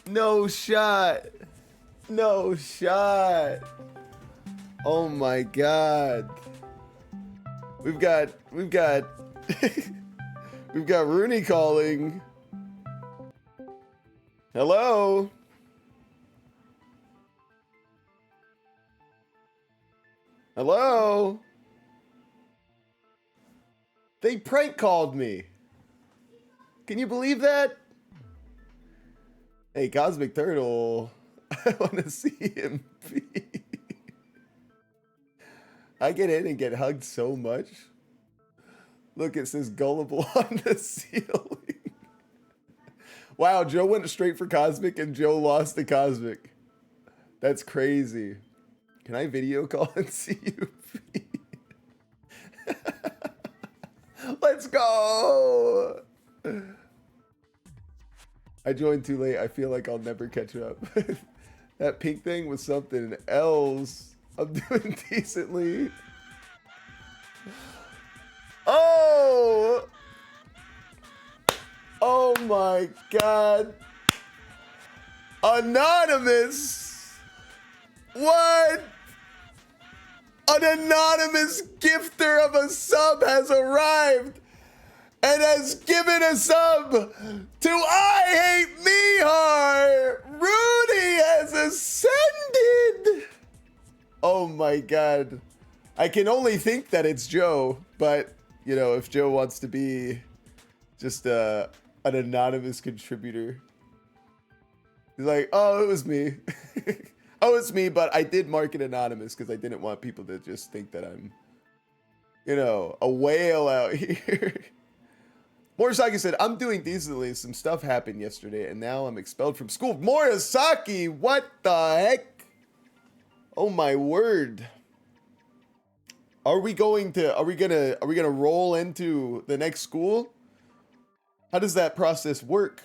No shot. No shot. Oh my god. We've got we've got Rooney calling. Hello? Hello? They prank called me. Can you believe that? Hey, Cosmic Turtle. I want to see him be. I get in and get hugged so much. Look, it says gullible on the ceiling. Wow, Joe went straight for Cosmic and Joe lost to Cosmic. That's crazy. Can I video call and see you be? Let's go! I joined too late. I feel like I'll never catch up. That pink thing was something else. I'm doing decently. Oh! Oh my god. Anonymous! What? An anonymous gifter of a sub has arrived and has given a sub to I Hate Mihar. Rudy has ascended. Oh my god. I can only think that it's Joe, but you know, if Joe wants to be just an anonymous contributor, he's like, oh, it was me. Oh, it's me, but I did mark it anonymous because I didn't want people to just think that I'm, you know, a whale out here. Morisaki said, I'm doing decently. Some stuff happened yesterday, and now I'm expelled from school. Morisaki, what the heck? Oh my word. Are we gonna roll into the next school? How does that process work?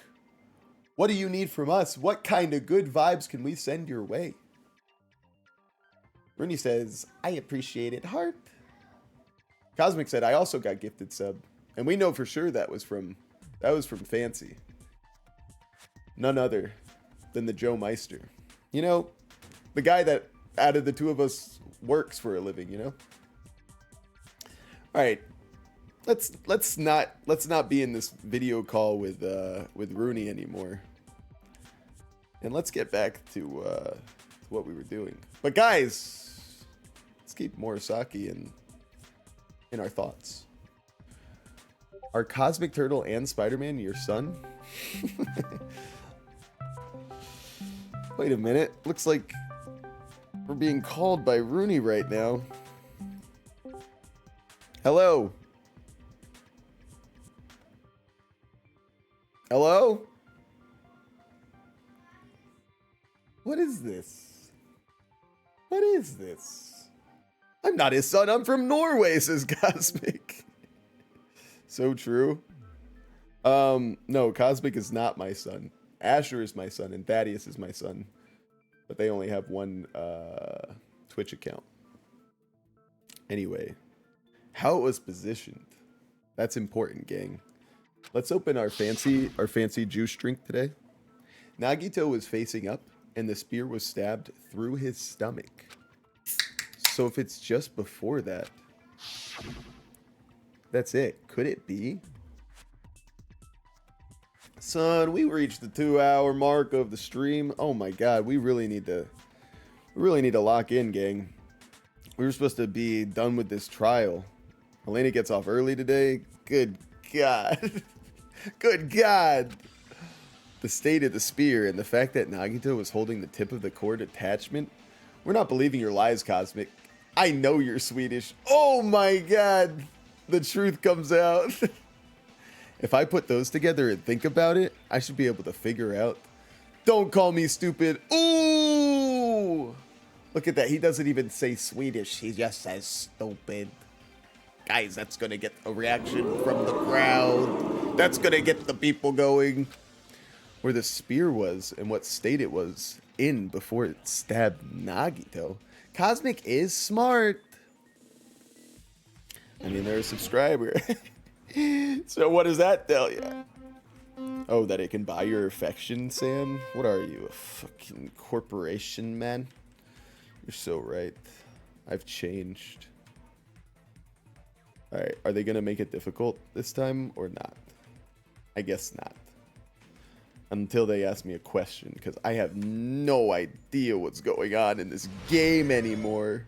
What do you need from us? What kind of good vibes can we send your way? Rooney says, I appreciate it, heart. Cosmic said, I also got gifted sub. And we know for sure that was from Fancy. None other than the Joe Meister. You know, the guy that out of the two of us works for a living, you know? All right. Let's not be in this video call with Rooney anymore. And let's get back to what we were doing. But guys, let's keep Morisaki in our thoughts. Are Cosmic Turtle and Spider-Man your son? Wait a minute. Looks like we're being called by Rooney right now. Hello? Hello? What is this? What is this? I'm not his son. I'm from Norway, says Cosmic. So true. No, Cosmic is not my son. Asher is my son, and Thaddeus is my son. But they only have one Twitch account. Anyway, how it was positioned. That's important, gang. Let's open our fancy juice drink today. Nagito was facing up, and the spear was stabbed through his stomach. So if it's just before that, that's it. Could it be? Son, we reached the 2-hour mark of the stream. Oh my god, we really need to lock in, gang. We were supposed to be done with this trial. Elena gets off early today. Good god. Good god. The state of the spear and the fact that Nagito was holding the tip of the cord attachment. We're not believing your lies, Cosmic. I know you're Swedish. Oh my god. The truth comes out. If I put those together and think about it, I should be able to figure out. Don't call me stupid. Ooh! Look at that. He doesn't even say Swedish. He just says stupid. Guys, that's going to get a reaction from the crowd. That's going to get the people going. Where the spear was and what state it was in before it stabbed Nagito. Cosmic is smart. I mean, they're a subscriber. So what does that tell you? Oh, that it can buy your affection, Sam? What are you, a fucking corporation, man? You're so right. I've changed. Alright, are they gonna make it difficult this time or not? I guess not. Until they ask me a question, because I have no idea what's going on in this game anymore.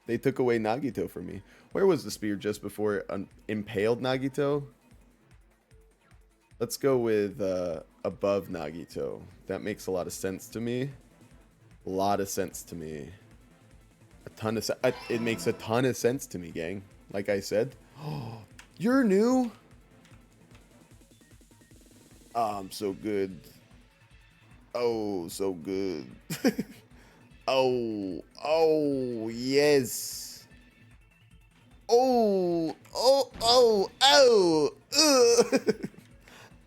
They took away Nagito from me. Where was the spear just before it impaled Nagito? Let's go with above Nagito. That makes a lot of sense to me. A lot of sense to me. It makes a ton of sense to me, gang. Like I said. Oh, you're new? Oh, I'm so good. Oh, so good. Oh, yes. Oh,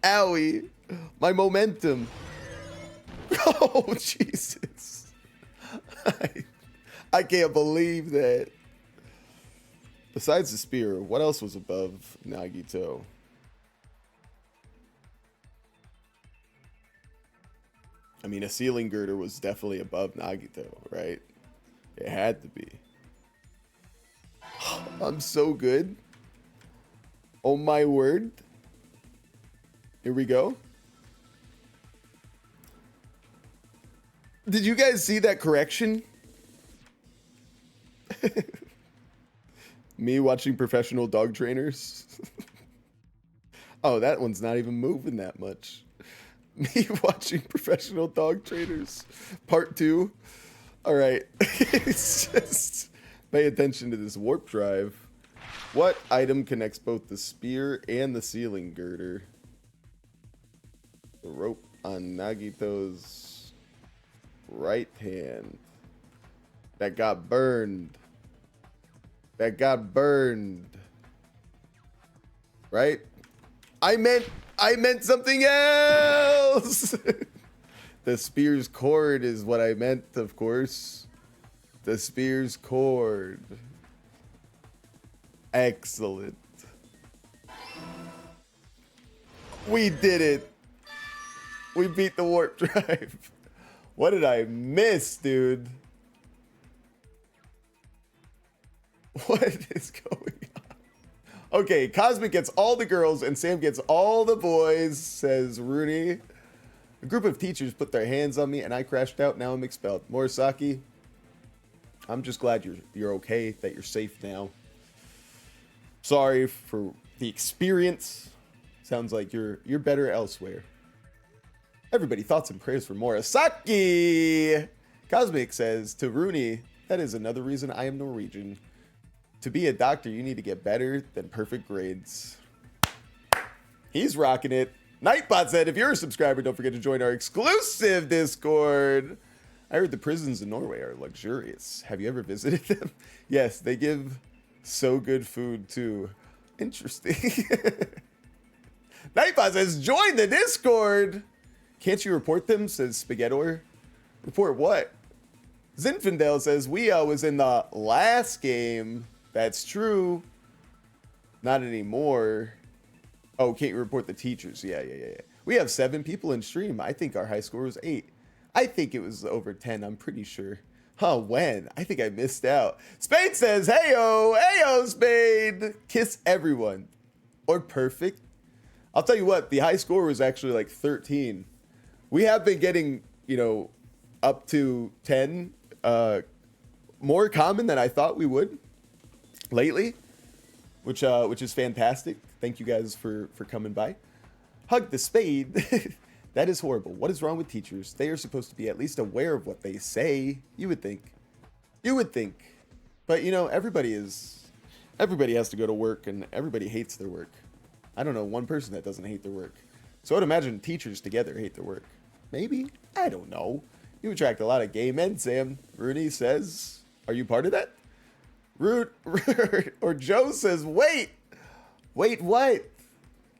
owie. My momentum. Oh, Jesus. I can't believe that. Besides the spear, what else was above Nagito? I mean, a ceiling girder was definitely above Nagito, right? It had to be. I'm so good. Oh my word. Here we go. Did you guys see that correction? Me watching professional dog trainers. Oh, that one's not even moving that much. Me watching professional dog trainers. Part 2. All right. It's just pay attention to this warp drive. What item connects both the spear and the ceiling girder? The rope on Nagito's right hand. That got burned. That got burned. Right? I meant something else. The spear's cord is what I meant, of course. The spear's cord. Excellent. We did it. We beat the warp drive. What did I miss, dude? What is going on? Okay, Cosmic gets all the girls and Sam gets all the boys, says Rooney. A group of teachers put their hands on me and I crashed out. Now I'm expelled. Morisaki, I'm just glad you're okay, that you're safe now. Sorry for the experience. Sounds like you're better elsewhere. Everybody, thoughts and prayers for Morisaki. Cosmic says to Rooney, that is another reason I am Norwegian. To be a doctor, you need to get better than perfect grades. He's rocking it. Nightbot said, if you're a subscriber, don't forget to join our exclusive Discord. I heard the prisons in Norway are luxurious. Have you ever visited them? Yes, they give so good food too. Interesting. Nightbot says, join the Discord. Can't you report them, says Spaghettor. Report what? Zinfandel says, Weo was in the last game. That's true. Not anymore. Oh, can't you report the teachers? Yeah. We have 7 people in stream. I think our high score was 8. I think it was over 10. I'm pretty sure. Huh, when? I think I missed out. Spade says, heyo, Spade. Kiss everyone. Or perfect. I'll tell you what, the high score was actually like 13. We have been getting, up to 10. More common than I thought we would lately, which is fantastic. Thank you guys for coming by. Hug the Spade. That is horrible. What is wrong with teachers? They are supposed to be at least aware of what they say. You would think. But everybody has to go to work and everybody hates their work. I don't know one person that doesn't hate their work. So I'd imagine teachers together hate their work. Maybe. I don't know. You attract a lot of gay men, Sam. Rooney says, are you part of that? Or Joe says, wait. Wait, what?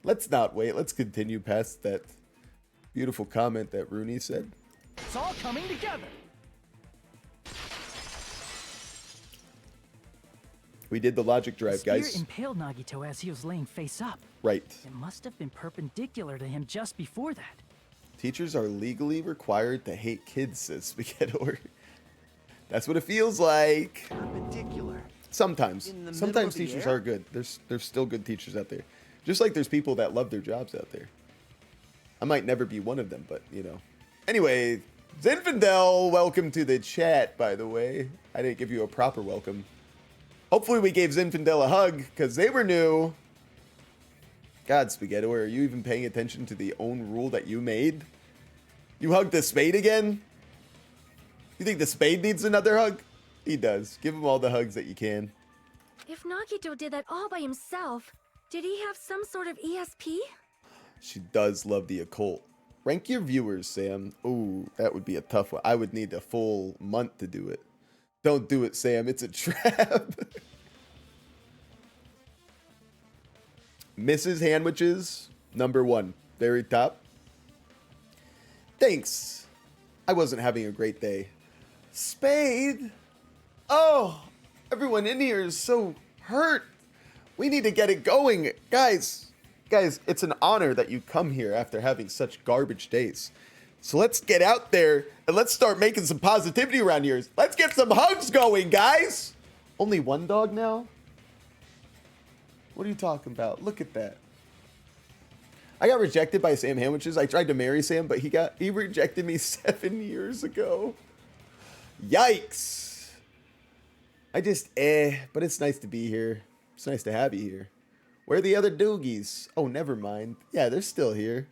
Let's not wait. Let's continue past that beautiful comment that Rooney said. It's all coming together. We did the logic drive, The spear guys. impaled Nagito as he was laying face up. Right. It must have been perpendicular to him just before that. Teachers are legally required to hate kids, says Spaghetti. That's what it feels like. Perpendicular. Sometimes. In the Sometimes middle of the teachers air? are good. There's still good teachers out there. Just like there's people that love their jobs out there. I might never be one of them, but, you know. Anyway, Zinfandel, welcome to the chat, by the way. I didn't give you a proper welcome. Hopefully we gave Zinfandel a hug, because they were new. God, Spaghetti, are you even paying attention to the own rule that you made? You hugged the spade again? You think the spade needs another hug? He does. Give him all the hugs that you can. If Nagito did that all by himself, did he have some sort of ESP? She does love the occult. Rank your viewers, Sam. Ooh, that would be a tough one. I would need a full month to do it. Don't do it, Sam. It's a trap. Mrs. Handwiches, #1. Very top. Thanks. I wasn't having a great day. Spade? Oh, everyone in here is so hurt. We need to get it going. Guys, it's an honor that you come here after having such garbage days. So let's get out there and let's start making some positivity around here. Let's get some hugs going, guys. Only one dog now? What are you talking about? Look at that. I got rejected by Sam Handwiches. I tried to marry Sam, but he rejected me 7 years ago. Yikes. But it's nice to be here. It's nice to have you here. Where are the other doogies? Oh, never mind. Yeah, they're still here.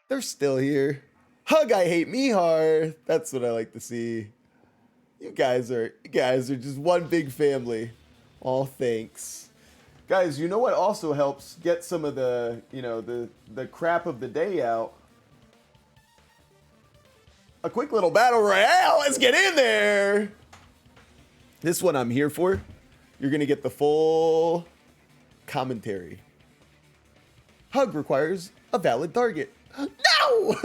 They're still here. Hug, I hate me hard. That's what I like to see. You guys are just one big family. Oh, thanks. Guys, you know what also helps get some of the, the crap of the day out? A quick little battle royale. Let's get in there. This one I'm here for. You're going to get the full commentary. Hug requires a valid target. No!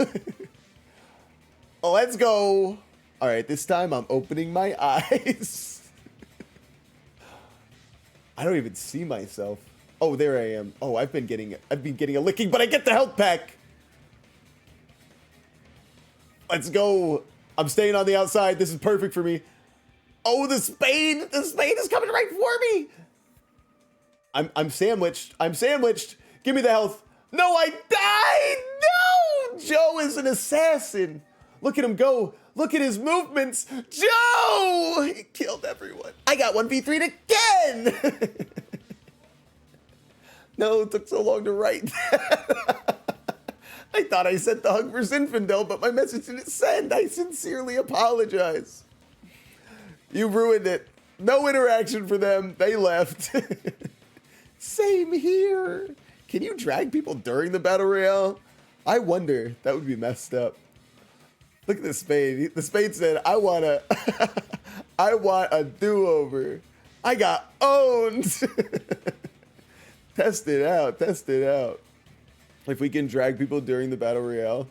Let's go. All right, this time I'm opening my eyes. I don't even see myself. Oh, there I am. Oh, I've been getting a licking, but I get the health pack. Let's go. I'm staying on the outside. This is perfect for me. Oh, the spade is coming right for me. I'm sandwiched. Give me the health. No, I died. No, Joe is an assassin. Look at him go. Look at his movements. Joe! He killed everyone. I got 1v3'd again. No, it took so long to write that. I thought I sent the hug for Zinfandel, but my message didn't send. I sincerely apologize. You ruined it. No interaction for them. They left. Same here. Can you drag people during the battle royale? I wonder. That would be messed up. Look at the spade. The spade said, I want a do-over. I got owned. Test it out. If we can drag people during the battle royale,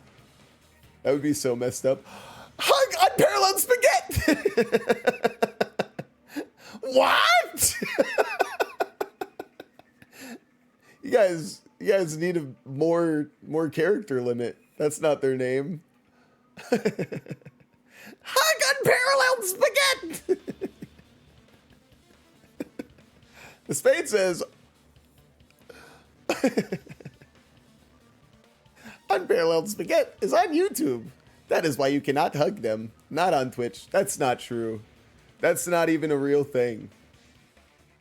that would be so messed up. Hug unparalleled spaghetti. What? You guys need a more character limit. That's not their name. Hug unparalleled spaghetti. The spade says unparalleled spaghetti is on YouTube. That is why you cannot hug them. Not on Twitch. That's not true. That's not even a real thing.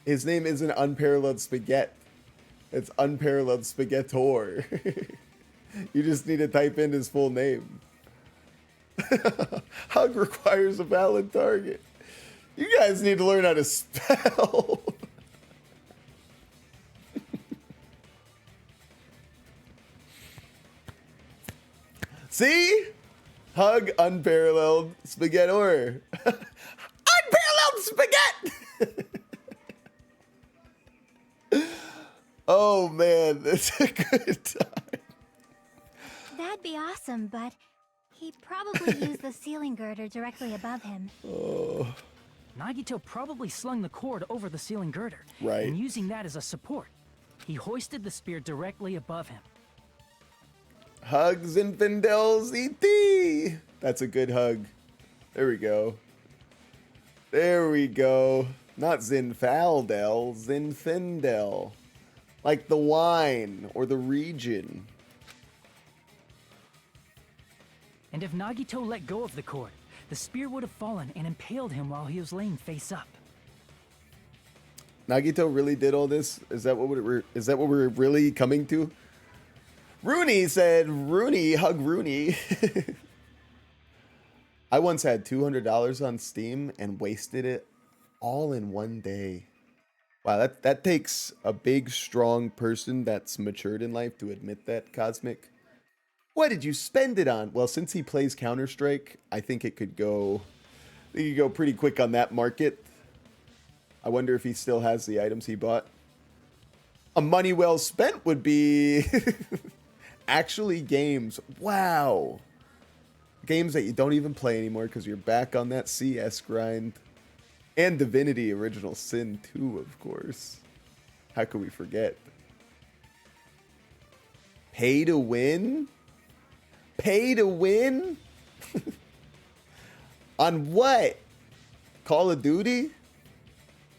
His name isn't unparalleled spaghetti. It's unparalleled spaghettor. You just need to type in his full name. Hug requires a valid target. You guys need to learn how to spell. See? Hug unparalleled spaghetti. Unparalleled spaghetti! Oh man, that's a good time. That'd be awesome, but he probably used the ceiling girder directly above him. Oh. Nagito probably slung the cord over the ceiling girder, Right. and using that as a support, he hoisted the spear directly above him. Hugs Infidels ET. That's a good hug. There we go. There we go. Not Zinfandel, Zinfandel. Like the wine or the region. And if Nagito let go of the cord, the spear would have fallen and impaled him while he was laying face up. Nagito really did all this? Is that what we're really coming to? Rooney said, Rooney, hug Rooney. I once had $200 on Steam and wasted it all in one day. Wow, that takes a big, strong person that's matured in life to admit that, Cosmic. What did you spend it on? Well, since he plays Counter-Strike, I think it could go pretty quick on that market. I wonder if he still has the items he bought. A money well spent would be actually games. Wow. Games that you don't even play anymore because you're back on that CS grind. And Divinity Original Sin 2, of course. How could we forget? Pay to win? Pay to win? On what? Call of Duty?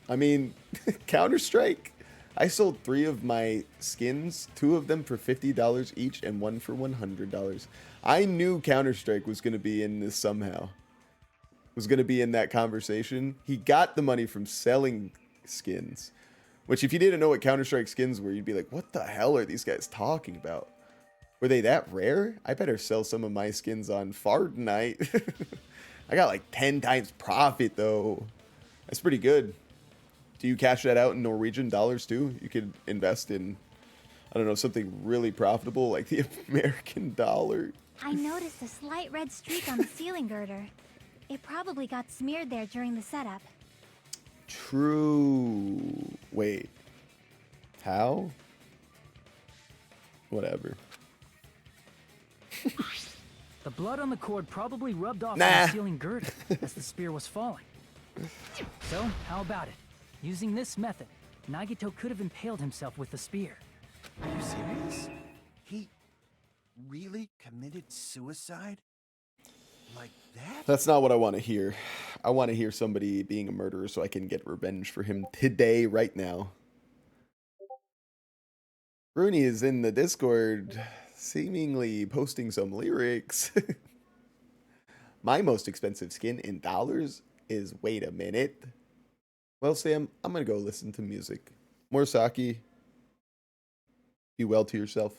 I mean, Counter-Strike? I sold 3 of my skins, 2 of them for $50 each and 1 for $100. I knew Counter-Strike was going to be in this somehow. Was going to be in that conversation. He got the money from selling skins, which if you didn't know what Counter-Strike skins were, you'd be like, what the hell are these guys talking about? Were they that rare? I better sell some of my skins on Fortnite. I got like 10 times profit though. That's pretty good. Do you cash that out in Norwegian dollars too? You could invest in, I don't know, something really profitable like the American dollar. I noticed a slight red streak on the ceiling girder. It probably got smeared there during the setup. True. Wait. How? Whatever. The blood on the cord probably rubbed off on Nah. the ceiling girder as the spear was falling. So, how about it? Using this method, Nagito could have impaled himself with the spear. Are you serious? He really committed suicide? Like that? That's not what I want to hear. I want to hear somebody being a murderer so I can get revenge for him today, right now. Rooney is in the Discord, seemingly posting some lyrics. My most expensive skin in dollars is, wait a minute. Well, Sam, I'm going to go listen to music. More sake. Be well to yourself.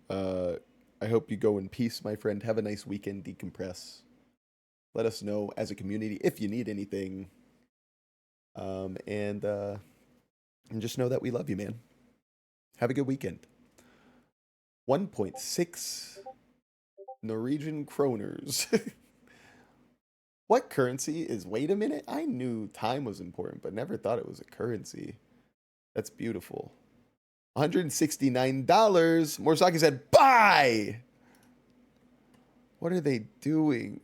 I hope you go in peace, my friend. Have a nice weekend. Decompress. Let us know as a community if you need anything. And just know that we love you, man. Have a good weekend. 1.6 Norwegian kroners. What currency is, wait a minute? I knew time was important, but never thought it was a currency. That's beautiful. $169. Morisaki said, buy! What are they doing?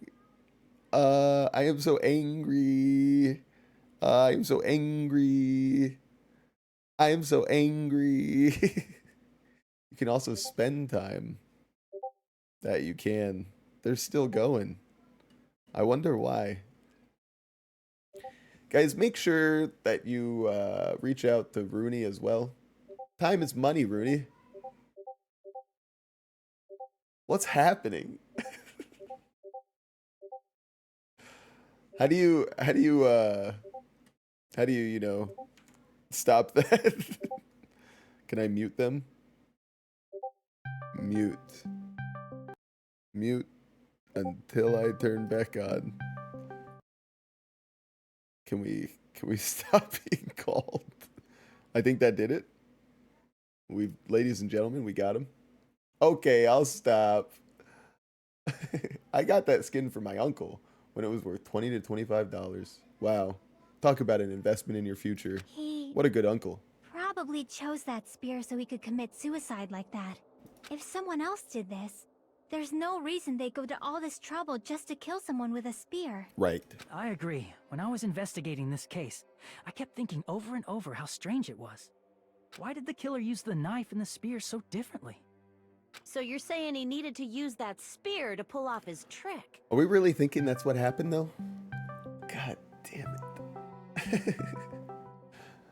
I am so angry. I am so angry. I am so angry. You can also spend time. That you can. They're still going. I wonder why. Guys, make sure that you reach out to Rooney as well. Time is money, Rooney. What's happening? How do you, you know, stop that? Can I mute them? Mute. Mute until I turn back on. Can we stop being called? I think that did it. Ladies and gentlemen, we got him. Okay, I'll stop. I got that skin for my uncle when it was worth $20 to $25. Wow. Talk about an investment in your future. He What a good uncle. probably chose that spear so he could commit suicide like that. If someone else did this, there's no reason they go to all this trouble just to kill someone with a spear. Right. I agree. When I was investigating this case, I kept thinking over and over how strange it was. Why did the killer use the knife and the spear so differently? So you're saying he needed to use that spear to pull off his trick? Are we really thinking that's what happened, though? God damn it.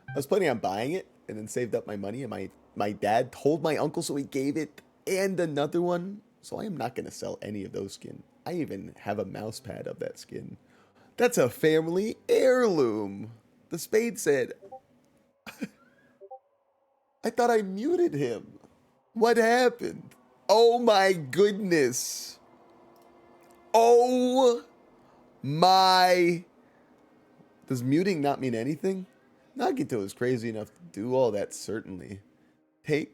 I was planning on buying it and then saved up my money, and my dad told my uncle, so he gave it and another one. So I am not going to sell any of those skin. I even have a mouse pad of that skin. That's a family heirloom. The spade said. I thought I muted him. What happened? Oh my goodness. Oh my. Does muting not mean anything? Nagito is crazy enough to do all that, certainly. Take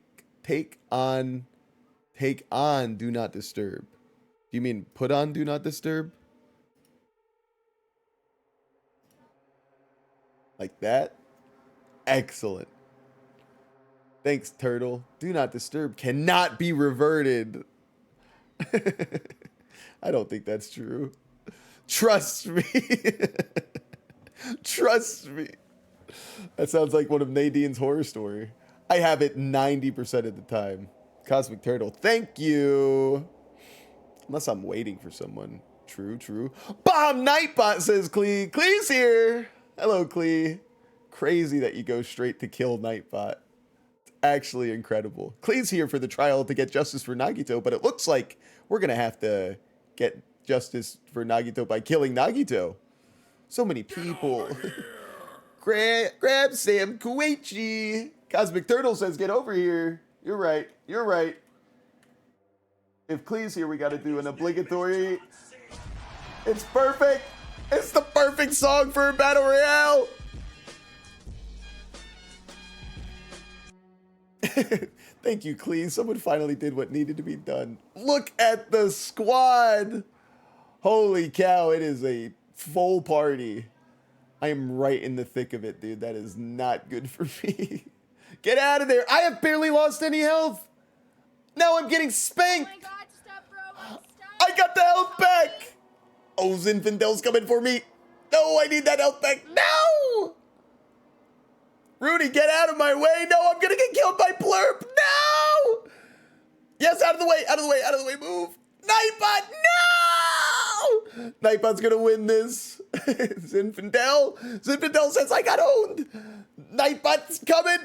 on do not disturb. Do you mean put on do not disturb? Like that? Excellent. Thanks, Turtle. Do not disturb cannot be reverted. I don't think that's true. Trust me. Trust me. That sounds like one of Nadine's horror story. I have it 90% of the time. Cosmic Turtle, thank you. Unless I'm waiting for someone. True, true. Bomb Nightbot, says Klee. Klee's here. Hello, Klee. Crazy that you go straight to kill Nightbot. It's actually incredible. Klee's here for the trial to get justice for Nagito, but it looks like we're going to have to get justice for Nagito by killing Nagito. So many people. Grab Sam Koichi. Cosmic Turtle says, get over here. You're right. You're right. If Klee's here, we got to do an obligatory. It's perfect. It's the perfect song for a battle royale. Thank you, Klee. Someone finally did what needed to be done. Look at the squad. Holy cow, it is a full party. I am right in the thick of it, dude. That is not good for me. Get out of there. I have barely lost any health. Now I'm getting spanked. Oh my god, stop, bro. I got the health back. Oh, Zinfandel's coming for me. No, I need that health back. No. Rudy, get out of my way. No, I'm going to get killed by Blurp. No. Yes, out of the way. Out of the way. Out of the way. Move. Nightbot. No. Nightbot's going to win this. Zinfandel. Zinfandel says I got owned. Nightbot's coming.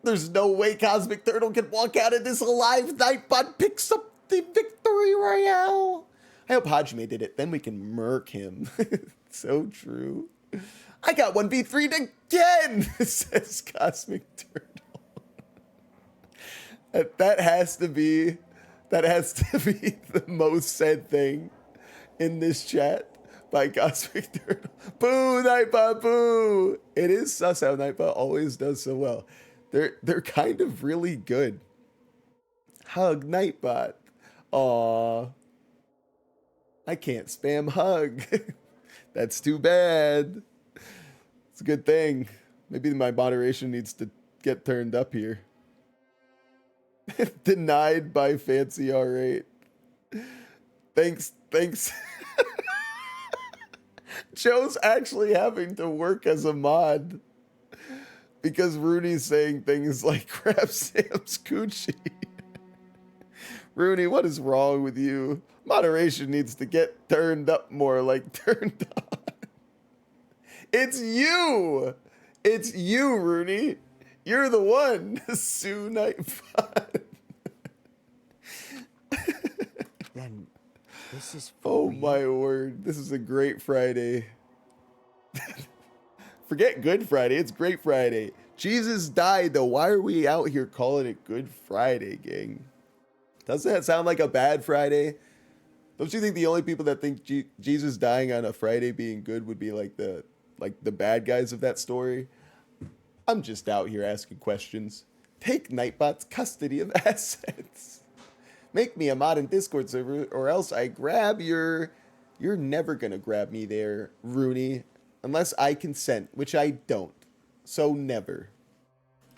There's no way Cosmic Turtle can walk out of this alive. Nightbot picks up the victory royale. I hope Hajime did it. Then we can murk him. So true. I got 1v3'd again, says Cosmic Turtle. That has to be the most said thing in this chat by Cosmic Turtle. Boo, Nightbot, boo. It is sus how Nightbot always does so well. They're kind of really good. Hug Nightbot. Aww. I can't spam hug. That's too bad. It's a good thing. Maybe my moderation needs to get turned up here. Denied by Fancy R8. Thanks. Joe's actually having to work as a mod because Rooney's saying things like grab Sam's coochie. Rooney, what is wrong with you? Moderation needs to get turned up more, like turned on. It's you! It's you, Rooney. You're the one. Sue Nightbot. Then this is Oh my word. This is a great Friday. Forget Good Friday. It's Great Friday. Jesus died, though. Why are we out here calling it Good Friday, gang? Doesn't that sound like a bad Friday? Don't you think the only people that think Jesus dying on a Friday being good would be like the bad guys of that story? I'm just out here asking questions. Take Nightbot's custody of assets. Make me a mod in Discord server or else I grab your... You're never gonna grab me there, Rooney. Unless I consent, which I don't. So never.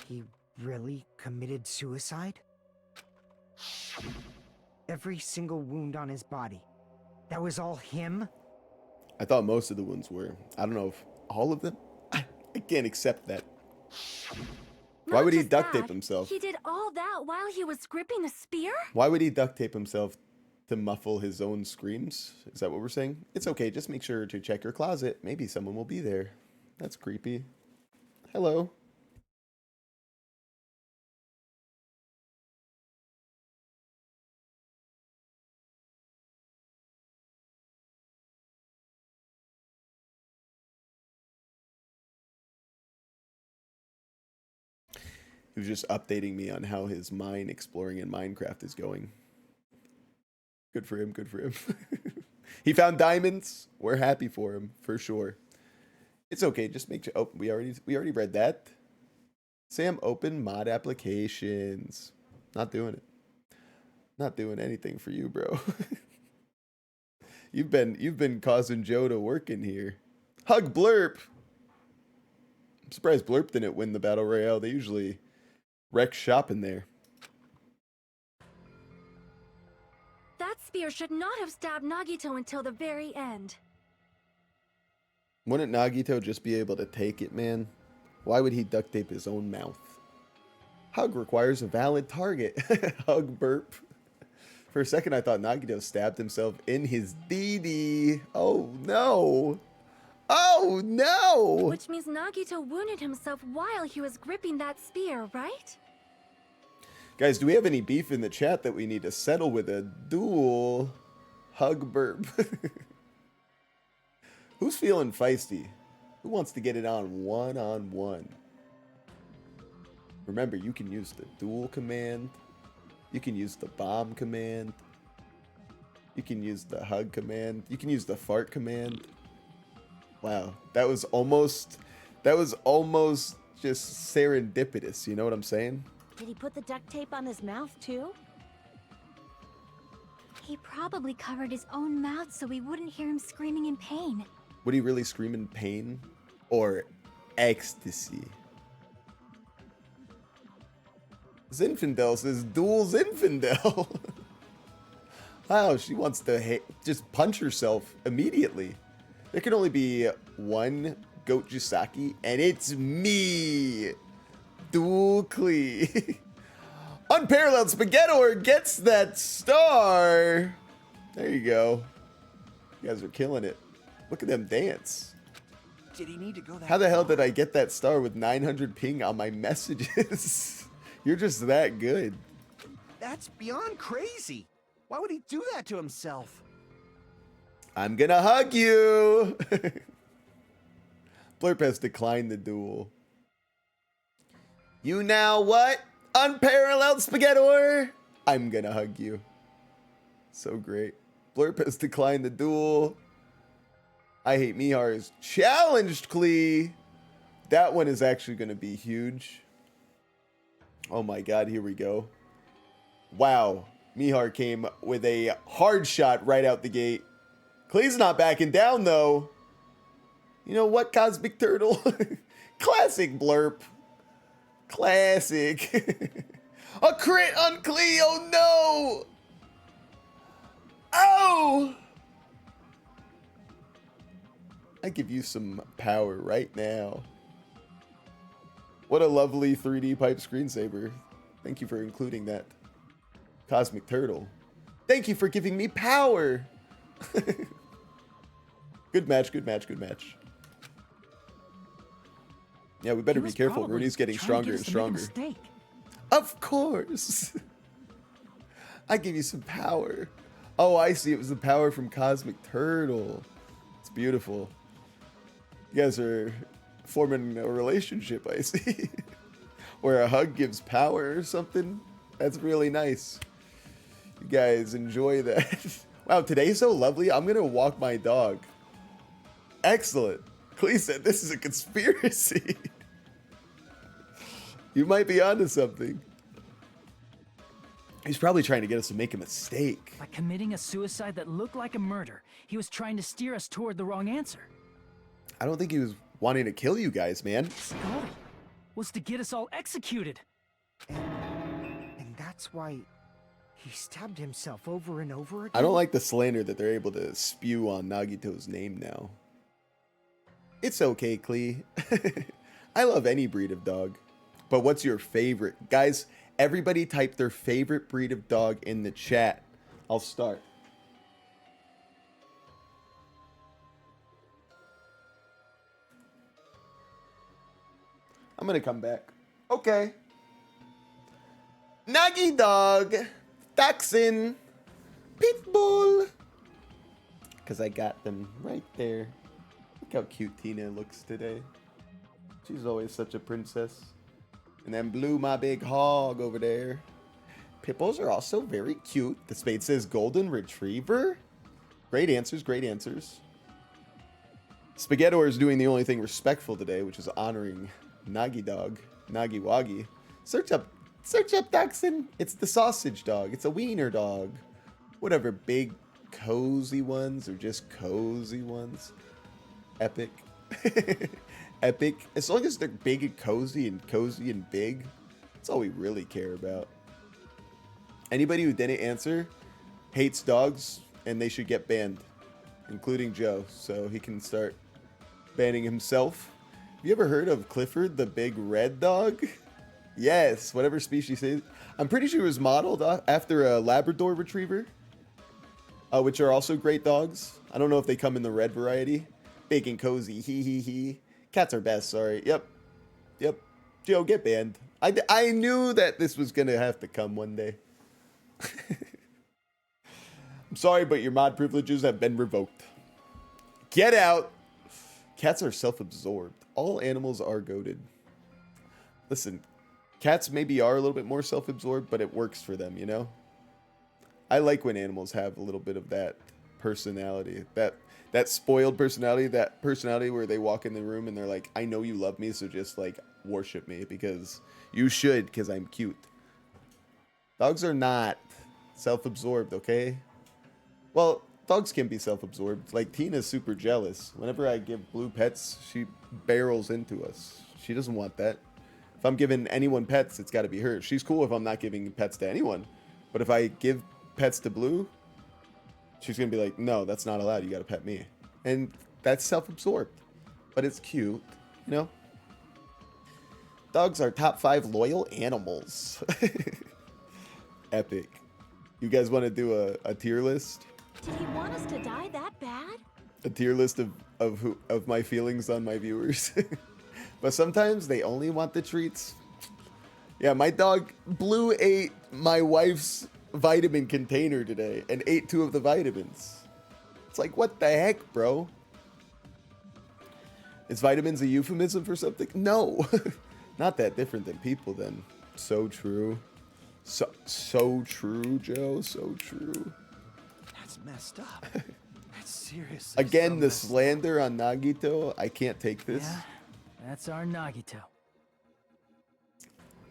He really committed suicide? Every single wound on his body. That was all him? I thought most of the wounds were. I don't know if all of them? I can't accept that. Why would he duct tape himself? He did all that while he was gripping the spear? Why would he duct tape himself to muffle his own screams? Is that what we're saying? It's okay, just make sure to check your closet. Maybe someone will be there. That's creepy. Hello. He was just updating me on how his mine exploring in Minecraft is going. Good for him, good for him. He found diamonds. We're happy for him, for sure. It's okay, just make sure. Oh, we already read that. Sam, open mod applications. Not doing it. Not doing anything for you, bro. You've been causing Joe to work in here. Hug Blurp. I'm surprised Blurp didn't win the battle royale. They usually wreck shop in there. That spear should not have stabbed Nagito until the very end. Wouldn't Nagito just be able to take it, man? Why would he duct tape his own mouth? Hug requires a valid target. Hug burp. For a second, I thought Nagito stabbed himself in his DD. Oh, no. Oh, no. Which means Nagito wounded himself while he was gripping that spear, right? Guys, do we have any beef in the chat that we need to settle with a duel? Hug burp. Who's feeling feisty? Who wants to get it on one-on-one? Remember, you can use the duel command. You can use the bomb command. You can use the hug command. You can use the fart command. Wow, that was almost just serendipitous, you know what I'm saying? Did he put the duct tape on his mouth, too? He probably covered his own mouth so we wouldn't hear him screaming in pain. Would he really scream in pain? Or ecstasy? Zinfandel says, duel Zinfandel. Wow, she wants to just punch herself immediately. There can only be one Goat Jisaki, and it's me, Dual Klee. Unparalleled Spaghettor gets that star. There you go. You guys are killing it. Look at them dance. Did he need to go that How the hell far? did I get that star with 900 ping on my messages? You're just that good. That's beyond crazy. Why would he do that to himself? I'm gonna hug you. Blurp has declined the duel. You now what? Unparalleled Spaghettor? I'm gonna hug you. So great. Blurp has declined the duel. I Hate Mihar is challenged Klee. That one is actually gonna be huge. Oh my god, here we go. Wow. Mihar came with a hard shot right out the gate. Klee's not backing down, though. You know what, Cosmic Turtle? Classic Blurp. Classic. A crit on Klee, oh no! Oh! I give you some power right now. What a lovely 3D pipe screensaver. Thank you for including that. Cosmic Turtle. Thank you for giving me power! Good match, good match, good match. Yeah, we better be careful. Rooney's getting stronger and stronger. Of course! I give you some power. Oh, I see. It was the power from Cosmic Turtle. It's beautiful. You guys are forming a relationship, I see. Where a hug gives power or something. That's really nice. You guys enjoy that. Wow, today's so lovely. I'm gonna walk my dog. Excellent. Klee said this is a conspiracy. You might be onto something. He's probably trying to get us to make a mistake. By committing a suicide that looked like a murder, he was trying to steer us toward the wrong answer. I don't think he was wanting to kill you guys, man. His goal was to get us all executed. And that's why he stabbed himself over and over again? I don't like the slander that they're able to spew on Nagito's name now. It's okay, Klee. I love any breed of dog. But what's your favorite? Guys, everybody type their favorite breed of dog in the chat. I'll start. I'm gonna come back. Okay. Nagi dog. Dachshund. Pitbull. Because I got them right there. Look how cute Tina looks today. She's always such a princess. And then Blue, my big hog over there. Pitbulls are also very cute. The spade says golden retriever. Great answers, great answers. Spaghettor is doing the only thing respectful today, which is honoring Nagi dog, Nagi Wagi. Search up Dachshund. It's the sausage dog. It's a wiener dog. Whatever, big cozy ones or just cozy ones. Epic. Epic. As long as they're big and cozy and big, that's all we really care about. Anybody who didn't answer hates dogs and they should get banned, including Joe, so he can start banning himself. Have you ever heard of Clifford, the big red dog? Yes, whatever species it is. I'm pretty sure it was modeled after a Labrador Retriever, which are also great dogs. I don't know if they come in the red variety. Big and cozy, hee hee hee. Cats are best, sorry. Yep. Joe, get banned. I knew that this was going to have to come one day. I'm sorry, but your mod privileges have been revoked. Get out. Cats are self-absorbed. All animals are goated. Listen, cats maybe are a little bit more self-absorbed, but it works for them, you know? I like when animals have a little bit of that personality, that spoiled personality, that personality where they walk in the room and they're like, I know you love me, so just like worship me because you should, because I'm cute. Dogs are not self-absorbed, okay? Well, dogs can be self-absorbed. Like, Tina's super jealous. Whenever I give Blue pets, she barrels into us. She doesn't want that. If I'm giving anyone pets, it's got to be her. She's cool if I'm not giving pets to anyone. But if I give pets to Blue, she's going to be like, no, that's not allowed. You got to pet me. And that's self-absorbed. But it's cute, you know? Dogs are top 5 loyal animals. Epic. You guys want to do a tier list? Did he want us to die that bad? A tier list of my feelings on my viewers. But sometimes they only want the treats. Yeah, my dog Blue ate my wife's vitamin container today and ate 2 of the vitamins. It's like, what the heck, bro? Is vitamins a euphemism for something? No. Not that different than people then. So true. So true, Joe. So true. That's messed up. That's seriously. Again, so the slander up. on Nagito. I can't take this. Yeah, that's our Nagito.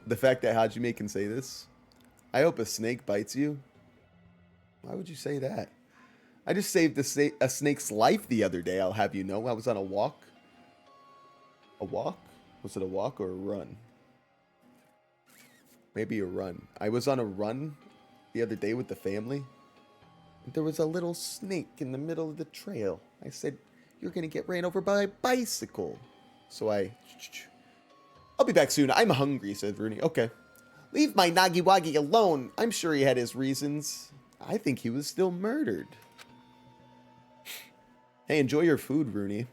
The fact that Hajime can say this. I hope a snake bites you. Why would you say that? I just saved a snake's life the other day, I'll have you know. I was on a walk. A walk? Was it a walk or a run? Maybe a run. I was on a run the other day with the family. And there was a little snake in the middle of the trail. I said, you're going to get ran over by a bicycle. So I'll be back soon. I'm hungry, said Rooney. Okay. Leave my Nagiwagi alone. I'm sure he had his reasons. I think he was still murdered. Hey, enjoy your food, Rooney.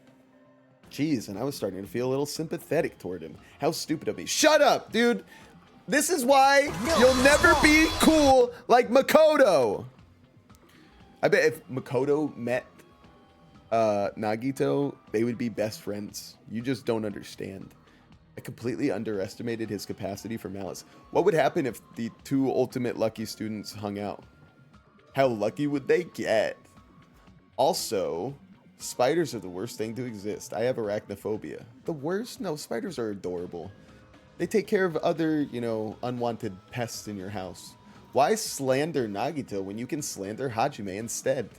Jeez, and I was starting to feel a little sympathetic toward him. How stupid of me. Shut up, dude! This is why you'll never be cool like Makoto! I bet if Makoto met Nagito, they would be best friends. You just don't understand. I completely underestimated his capacity for malice. What would happen if the 2 ultimate lucky students hung out? How lucky would they get? Also, spiders are the worst thing to exist. I have arachnophobia. The worst? No, spiders are adorable. They take care of other, unwanted pests in your house. Why slander Nagito when you can slander Hajime instead?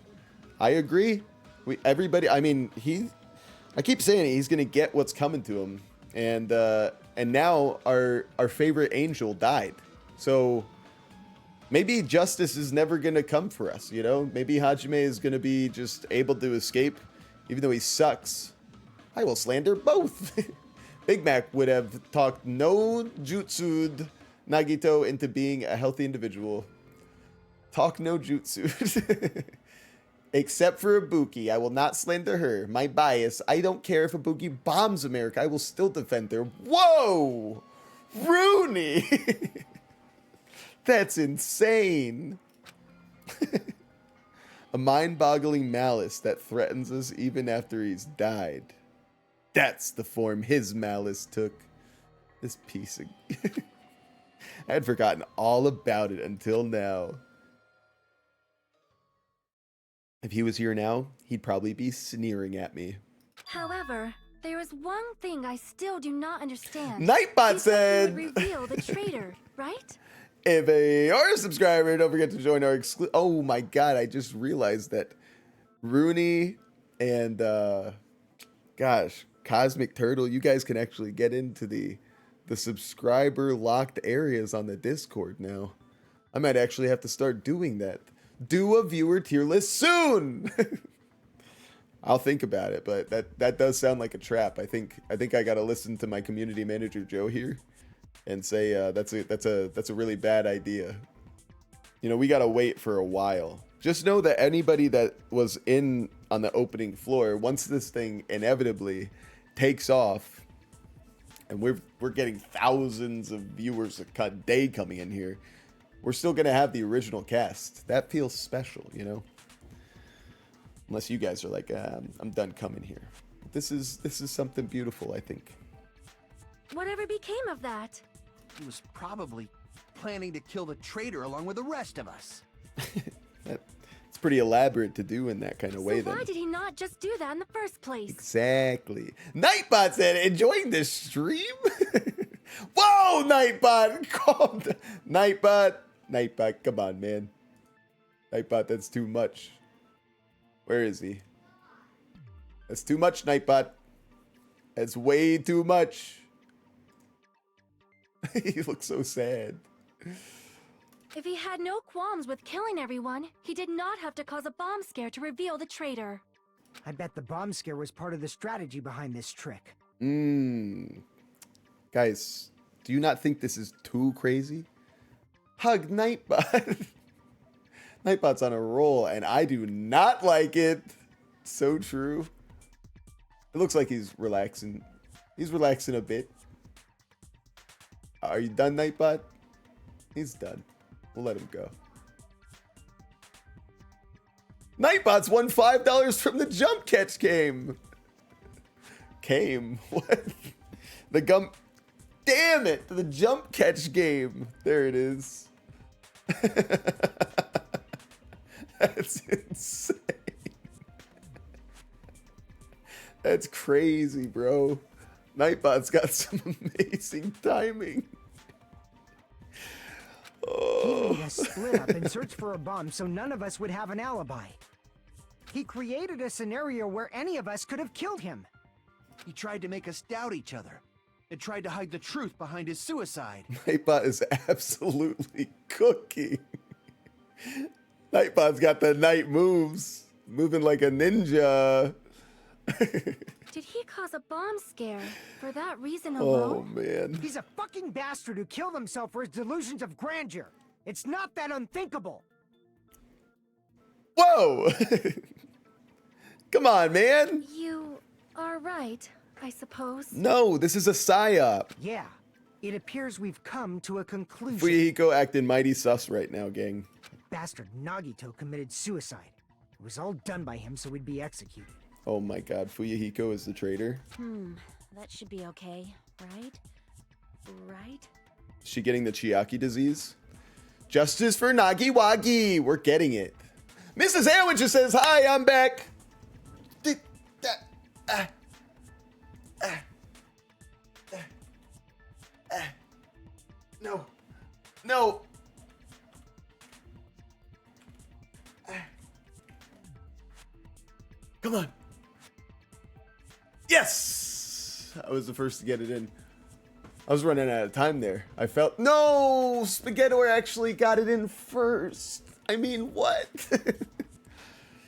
I agree. Everybody, I mean, I keep saying he's gonna get what's coming to him, and now our favorite angel died, so maybe justice is never gonna come for us, you know? Maybe Hajime is gonna be just able to escape, even though he sucks. I will slander both. Big Mac would have talked no jutsu'd Nagito into being a healthy individual. Talk no jutsu. Except for Ibuki, I will not slander her. My bias, I don't care if Ibuki bombs America, I will still defend her. Whoa! Rooney! That's insane. A mind-boggling malice that threatens us even after he's died. That's the form his malice took. This piece of... I had forgotten all about it until now. If he was here now, he'd probably be sneering at me. However, there is one thing I still do not understand. Nightbot said... You would reveal the traitor, right? If you're a subscriber, don't forget to join our exclusive... Oh my god, I just realized that Rooney and, gosh, Cosmic Turtle, you guys can actually get into the subscriber locked areas on the Discord now. I might actually have to start doing that. Do a viewer tier list soon. I'll think about it, but that does sound like a trap. I think I gotta listen to my community manager Joe here and say that's a really bad idea. You know, we gotta wait for a while. Just know that anybody that was in on the opening floor, once this thing inevitably takes off, and we're getting thousands of viewers a day coming in here, we're still gonna have the original cast. That feels special, you know. Unless you guys are like, I'm done coming here. This is something beautiful, I think. Whatever became of that? He was probably planning to kill the traitor along with the rest of us. It's pretty elaborate to do in that kind of way. So why did he not just do that in the first place? Exactly. Nightbot said, enjoying this stream? Whoa, Nightbot! Calm down. Nightbot, come on, man. Nightbot, that's too much. Where is he? That's too much, Nightbot. That's way too much. He looks so sad. If he had no qualms with killing everyone, he did not have to cause a bomb scare to reveal the traitor. I bet the bomb scare was part of the strategy behind this trick. Guys, do you not think this is too crazy? Hug Nightbot. Nightbot's on a roll, and I do not like it. So true. It looks like he's relaxing. He's relaxing a bit. Are you done, Nightbot? He's done. We'll let him go. Nightbot's won $5 from the jump catch game. What? The gum... Damn it! The jump catch game. There it is. That's insane. That's crazy, bro. Nightbot's got some amazing timing. He made us split up and search for a bomb so none of us would have an alibi. He created a scenario where any of us could have killed him. He tried to make us doubt each other and tried to hide the truth behind his suicide. Nightbot is absolutely cooking. Nightbot's got the night moves, moving like a ninja. Did he cause a bomb scare for that reason alone? Oh, man. He's a fucking bastard who killed himself for his delusions of grandeur. It's not that unthinkable. Whoa! Come on, man. You are right, I suppose. No, this is a psyop. Yeah, it appears we've come to a conclusion. Fuyuhiko acting mighty sus right now, gang. Bastard Nagito committed suicide. It was all done by him so we'd be executed. Oh my god, Fuyuhiko is the traitor. That should be okay, right? Right? Is she getting the Chiaki disease? Justice for Nagiwagi! We're getting it. Mrs. Sandwich just says, hi, I'm back. No. No. I was the first to get it in. I was running out of time there. I felt... No! Spaghettor actually got it in first. I mean, what?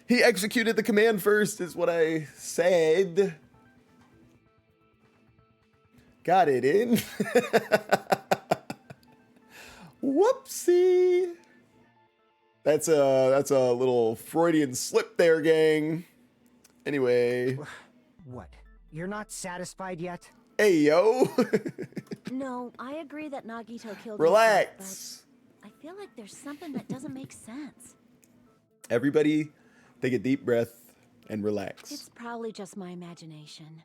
He executed the command first, is what I said. Got it in. Whoopsie. That's a little Freudian slip there, gang. Anyway. What? You're not satisfied yet? Hey, yo. No, I agree that Nagito killed Relax. himself, but I feel like there's something that doesn't make sense. Everybody, take a deep breath and relax. It's probably just my imagination.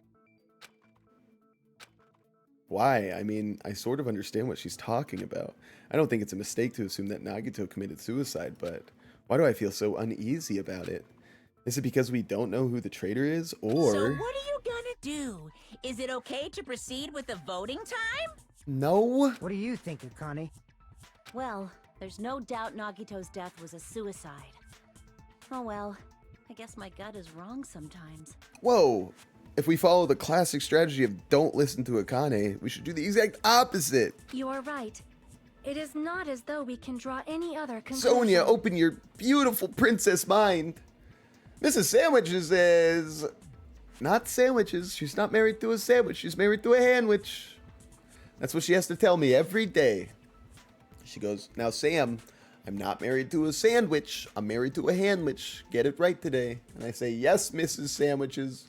Why? I mean, I sort of understand what she's talking about. I don't think it's a mistake to assume that Nagito committed suicide, but why do I feel so uneasy about it? Is it because we don't know who the traitor is, or... So what are you gonna do? Is it okay to proceed with the voting time? No? What do you think, Akane? Well, there's no doubt Nagito's death was a suicide. Oh well, I guess my gut is wrong sometimes. Whoa. If we follow the classic strategy of don't listen to Akane, we should do the exact opposite. You are right. It is not as though we can draw any other conclusion. Sonia, open your beautiful princess mind. Mrs. Sandwiches is not sandwiches. She's not married to a sandwich. She's married to a handwich. That's what she has to tell me every day. She goes, now Sam, I'm not married to a sandwich. I'm married to a handwich. Get it right today. And I say, yes, Mrs. Sandwiches.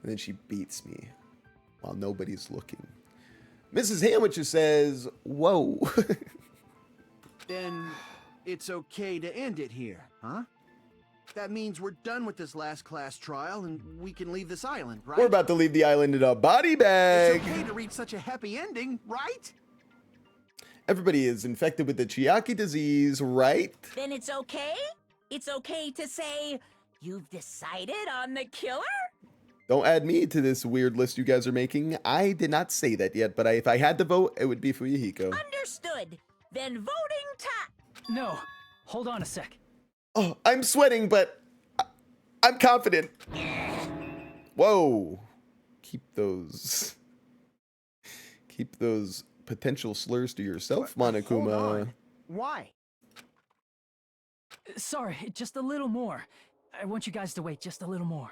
And then she beats me while nobody's looking. Mrs. Handwiches says, whoa. Then it's okay to end it here, huh? That means we're done with this last class trial and we can leave this island, right? We're about to leave the island in a body bag. It's okay to reach such a happy ending, right? Everybody is infected with the Chiaki disease, right? Then it's okay? It's okay to say, you've decided on the killer? Don't add me to this weird list you guys are making. I did not say that yet, but if I had to vote, it would be Fuyuhiko. Understood. Then voting time. No, hold on a sec. Oh, I'm sweating, but I'm confident. Whoa. Keep those potential slurs to yourself, Hold Monokuma. on. Why? Sorry, just a little more. I want you guys to wait just a little more.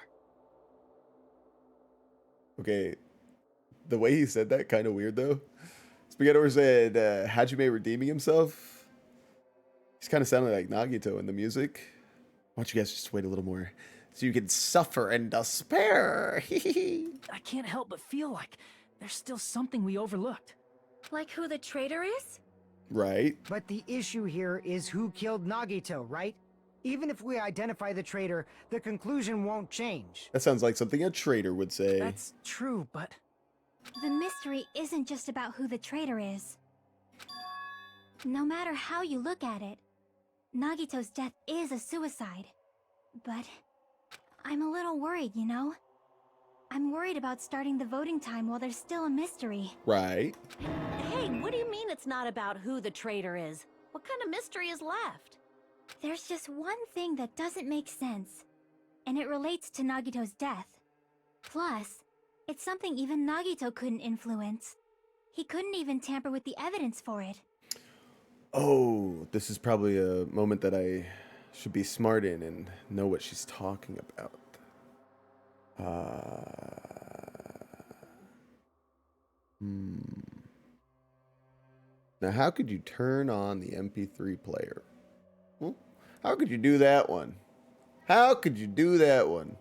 Okay, the way he said that, kind of weird though. Spaghettor said, Hajime redeeming himself. He's kind of sounding like Nagito in the music. Why don't you guys just wait a little more so you can suffer and despair? I can't help but feel like there's still something we overlooked. Like who the traitor is? Right? But the issue here is who killed Nagito, right? Even if we identify the traitor, the conclusion won't change. That sounds like something a traitor would say. That's true, but... The mystery isn't just about who the traitor is. No matter how you look at it, Nagito's death is a suicide. But I'm a little worried, you know? I'm worried about starting the voting time while there's still a mystery. Right? Hey, what do you mean it's not about who the traitor is? What kind of mystery is left? There's just one thing that doesn't make sense, and it relates to Nagito's death. Plus, it's something even Nagito couldn't influence. He couldn't even tamper with the evidence for it. Oh, this is probably a moment that I should be smart in and know what she's talking about. Now, how could you turn on the MP3 player? How could you do that one? How could you do that one?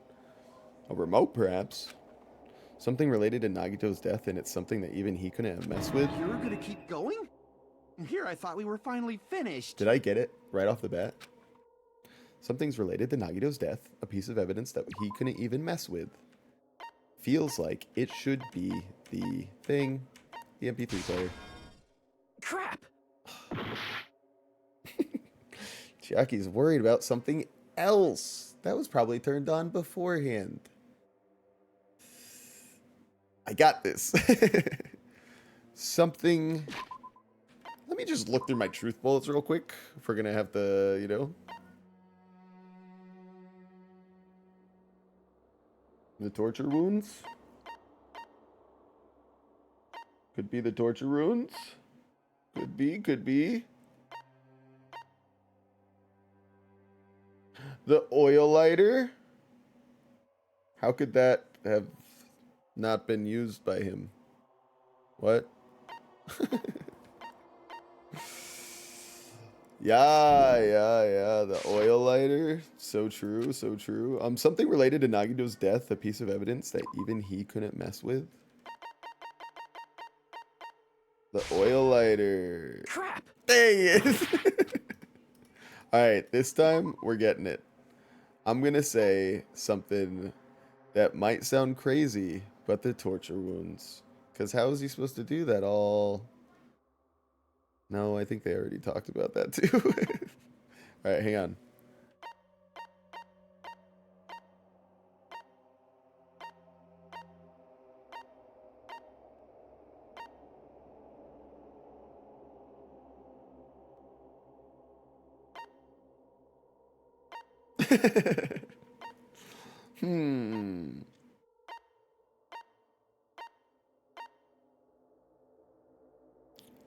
A remote, perhaps? Something related to Nagito's death, and it's something that even he couldn't have messed with? You're gonna keep going? Here I thought we were finally finished. Did I get it right off the bat? Something's related to Nagito's death, a piece of evidence that he couldn't even mess with. Feels like it should be the thing. The MP3 player. Crap! Chiaki's worried about something else. That was probably turned on beforehand. I got this. Something... Let me just look through my truth bullets real quick. If we're gonna have to, you know... The torture wounds? Could be the torture runes. Could be, could be. The oil lighter? How could that have not been used by him? What? Yeah, the oil lighter. So true, so true. Something related to Nagito's death, a piece of evidence that even he couldn't mess with. The oil lighter. Crap! There he is. Alright, this time we're getting it. I'm gonna say something that might sound crazy, but the torture wounds. Because how is he supposed to do that all... No, I think they already talked about that too. Alright, hang on.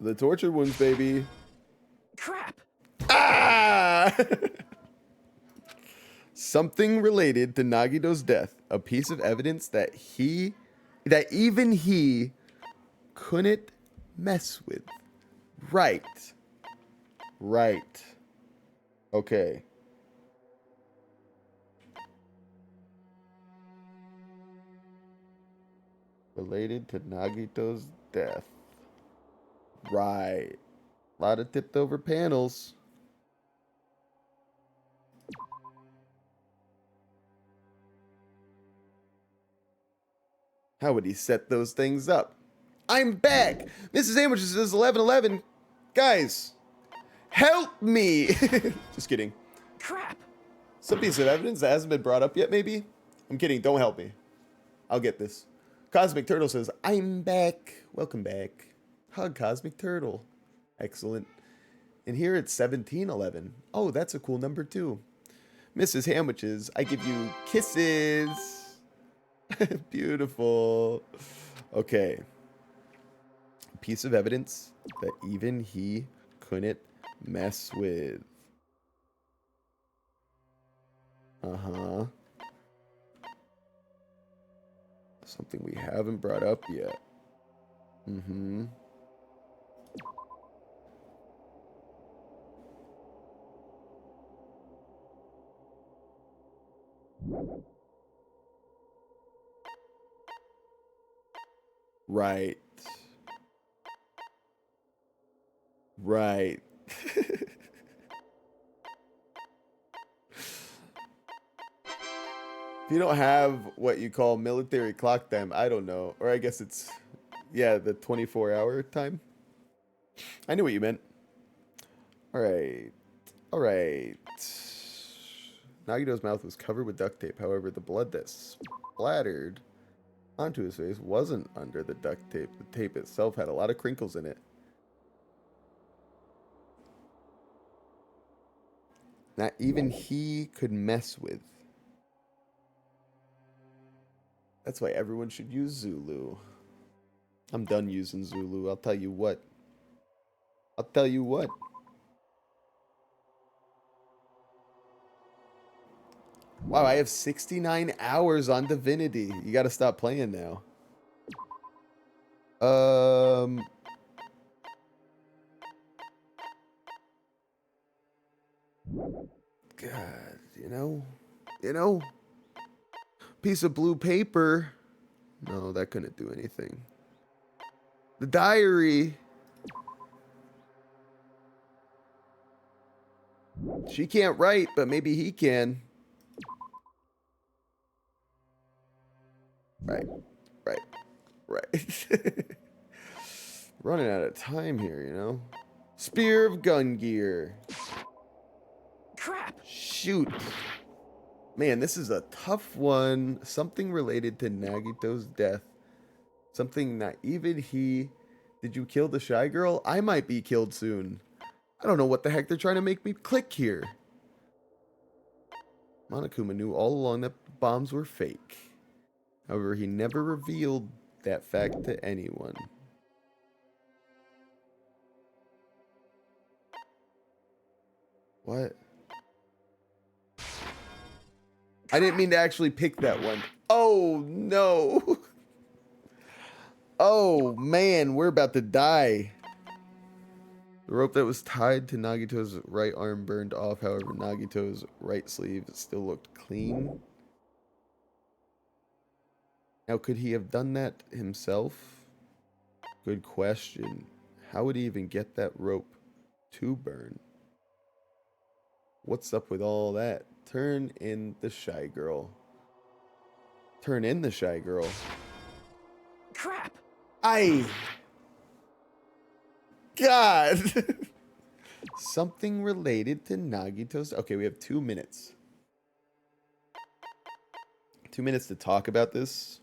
The torture wounds, baby. Crap! Ah! Something related to Nagito's death. A piece of evidence that even he couldn't mess with. Right. Right. Okay. Related to Nagito's death. Right. A lot of tipped over panels. How would he set those things up? I'm back! Mrs. Sandwiches says 11:11. Guys, help me! Just kidding. Crap! Some piece of evidence that hasn't been brought up yet, maybe? I'm kidding. Don't help me. I'll get this. Cosmic Turtle says, I'm back. Welcome back. Hug, Cosmic Turtle. Excellent. And here it's 17:11. Oh, that's a cool number, too. Mrs. Sandwiches, I give you kisses. Beautiful. Okay. Piece of evidence that even he couldn't mess with. Uh-huh. Something we haven't brought up yet. Mm-hmm. Right. Right. If you don't have what you call military clock time, I don't know. Or I guess it's, yeah, the 24-hour time. I knew what you meant. All right. All right. Nagito's mouth was covered with duct tape. However, the blood that splattered onto his face wasn't under the duct tape. The tape itself had a lot of crinkles in it. Not even he could mess with. That's why everyone should use Zulu. I'm done using Zulu. I'll tell you what. I'll tell you what. Wow, I have 69 hours on Divinity. You gotta stop playing now. God, you know, piece of blue paper. No, that couldn't do anything. The diary. She can't write, but maybe he can. Right. Running out of time here, you know. Spear of gun gear. Crap! Shoot. Man, this is a tough one. Something related to Nagito's death. Something not even he... Did you kill the shy girl? I might be killed soon. I don't know what the heck they're trying to make me click here. Monokuma knew all along that bombs were fake. However, he never revealed that fact to anyone. What? I didn't mean to actually pick that one. Oh, no. Oh, man, we're about to die. The rope that was tied to Nagito's right arm burned off. However, Nagito's right sleeve still looked clean. Now, could he have done that himself? Good question. How would he even get that rope to burn? What's up with all that? Turn in the shy girl. Turn in the shy girl. Crap! God! Something related to Nagito's... Okay, we have 2 minutes. 2 minutes to talk about this.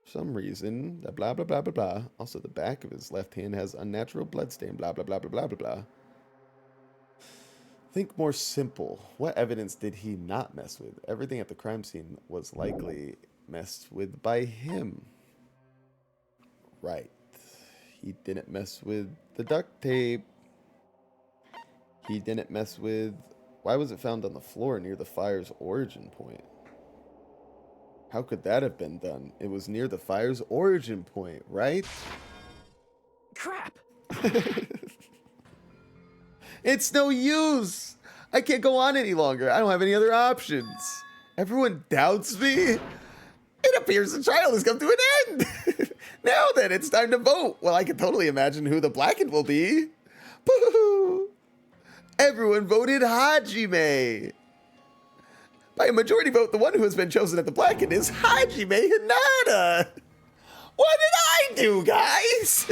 For some reason, blah, blah, blah, blah, blah. Also, the back of his left hand has unnatural bloodstain, blah, blah, blah, blah, blah, blah, blah. Think more simple. What evidence did he not mess with? Everything at the crime scene was likely messed with by him. Right. He didn't mess with the duct tape. He didn't mess with... Why was it found on the floor near the fire's origin point? How could that have been done? It was near the fire's origin point, right? Crap! It's no use! I can't go on any longer. I don't have any other options. Everyone doubts me. It appears the trial has come to an end. Now then, it's time to vote. Well, I can totally imagine who the blackened will be. Boo! Everyone voted Hajime. By a majority vote, the one who has been chosen at the blackened is Hajime Hinata. What did I do, guys?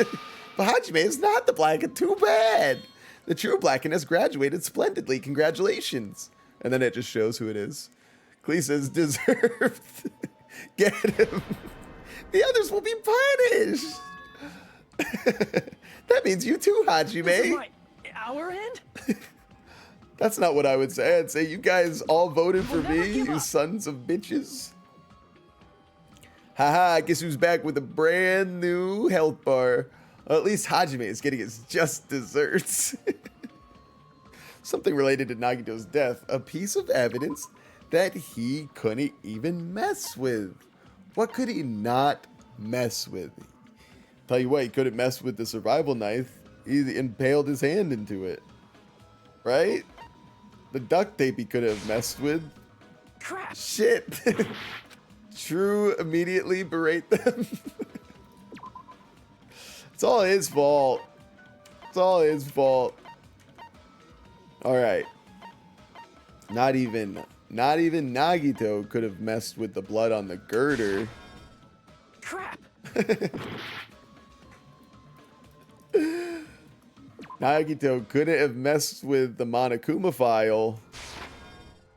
But Hajime is not the blackened. Too bad. The true blackened has graduated splendidly. Congratulations. And then it just shows who it is. Klee says, deserved. Get him. The others will be punished. That means you too, Hajime. This is our end? That's not what I would say. I'd say you guys all voted for me, you sons of bitches. Haha, guess who's back with a brand new health bar. Well, at least Hajime is getting his just desserts. Something related to Nagito's death. A piece of evidence that he couldn't even mess with. What could he not mess with? Tell you what, he couldn't mess with the survival knife. He impaled his hand into it. Right? The duct tape he could have messed with. Crap! Shit! True immediately berate them. It's all his fault. It's all his fault. Alright. Not even Nagito could have messed with the blood on the girder. Crap! Nagito couldn't have messed with the Monokuma file.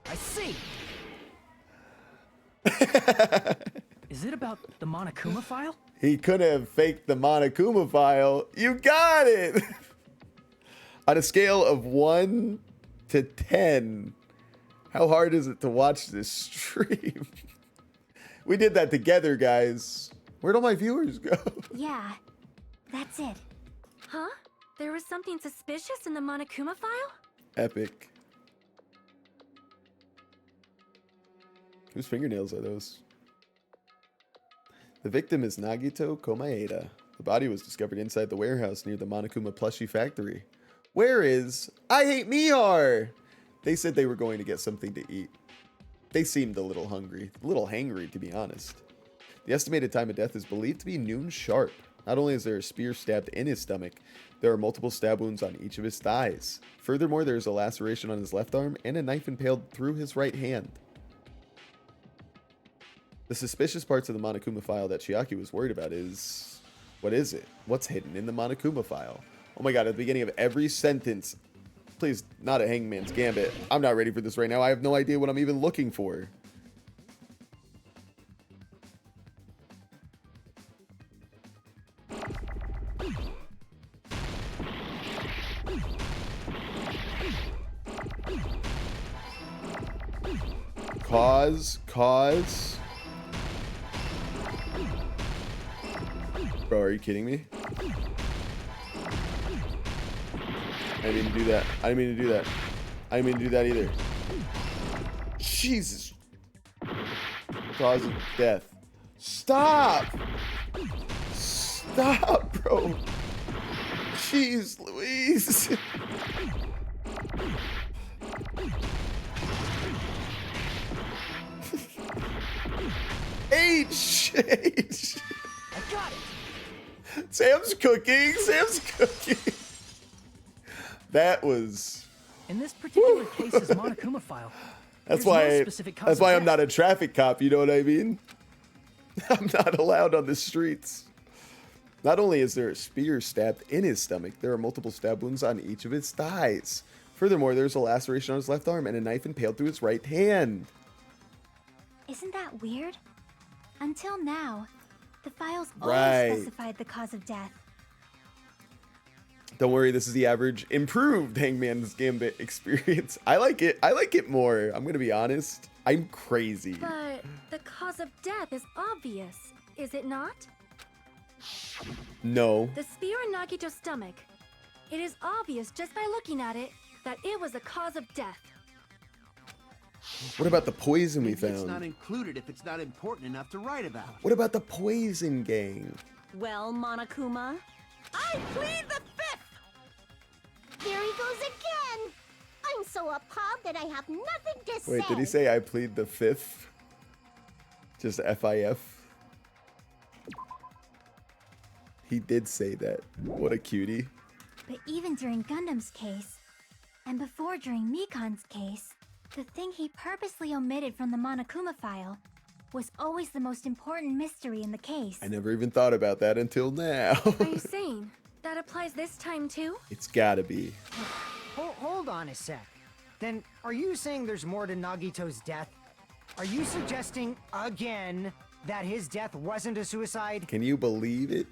I see. Is it about the Monokuma file? He couldn't have faked the Monokuma file. You got it! On a scale of 1 to 10, how hard is it to watch this stream? We did that together, guys. Where'd all my viewers go? Yeah, that's it. Huh? There was something suspicious in the Monokuma file? Epic. Whose fingernails are those? The victim is Nagito Komaeda. The body was discovered inside the warehouse near the Monokuma plushie factory. Where is I Hate Mihar? They said they were going to get something to eat. They seemed a little hungry, a little hangry to be honest. The estimated time of death is believed to be noon sharp. Not only is there a spear stabbed in his stomach, there are multiple stab wounds on each of his thighs. Furthermore, there is a laceration on his left arm and a knife impaled through his right hand. The suspicious parts of the Monokuma file that Chiaki was worried about is... What is it? What's hidden in the Monokuma file? Oh my god, at the beginning of every sentence... Please, not a Hangman's Gambit. I'm not ready for this right now. I have no idea what I'm even looking for. Cause. Bro, are you kidding me? I didn't mean to do that. I didn't mean to do that. I didn't mean to do that either. Jesus. Cause of death. Stop! Stop, bro. Jeez Louise. H. I got it. Sam's cooking. Sam's cooking. That was. In this particular case's Monokuma file, That's there's no why. specific cause That's of why I'm death. not a traffic cop. You know what I mean? I'm not allowed on the streets. Not only is there a spear stabbed in his stomach, there are multiple stab wounds on each of his thighs. Furthermore, there's a laceration on his left arm and a knife impaled through his right hand. Isn't that weird? Until now, the files Right. always specified the cause of death. Don't worry, this is the average improved Hangman's Gambit experience. I like it. I like it more. I'm gonna be honest. I'm crazy. But the cause of death is obvious, is it not? No. The spear in Nagito's stomach. It is obvious just by looking at it that it was the cause of death. What about the poison we Maybe it's not found? included if it's not important enough to write about. What about the poison gang? Well, Monokuma, I plead the fifth! There he goes again. I'm so appalled that I have nothing to say. Wait, did he say I plead the fifth? Just FIF? He did say that. What a cutie. But even during Gundam's case, and before during Mikan's case, the thing he purposely omitted from the Monokuma file was always the most important mystery in the case. I never even thought about that until now. Are you saying that applies this time too? It's gotta be. Hold on a sec. Then, are you saying there's more to Nagito's death? Are you suggesting, again, that his death wasn't a suicide? Can you believe it?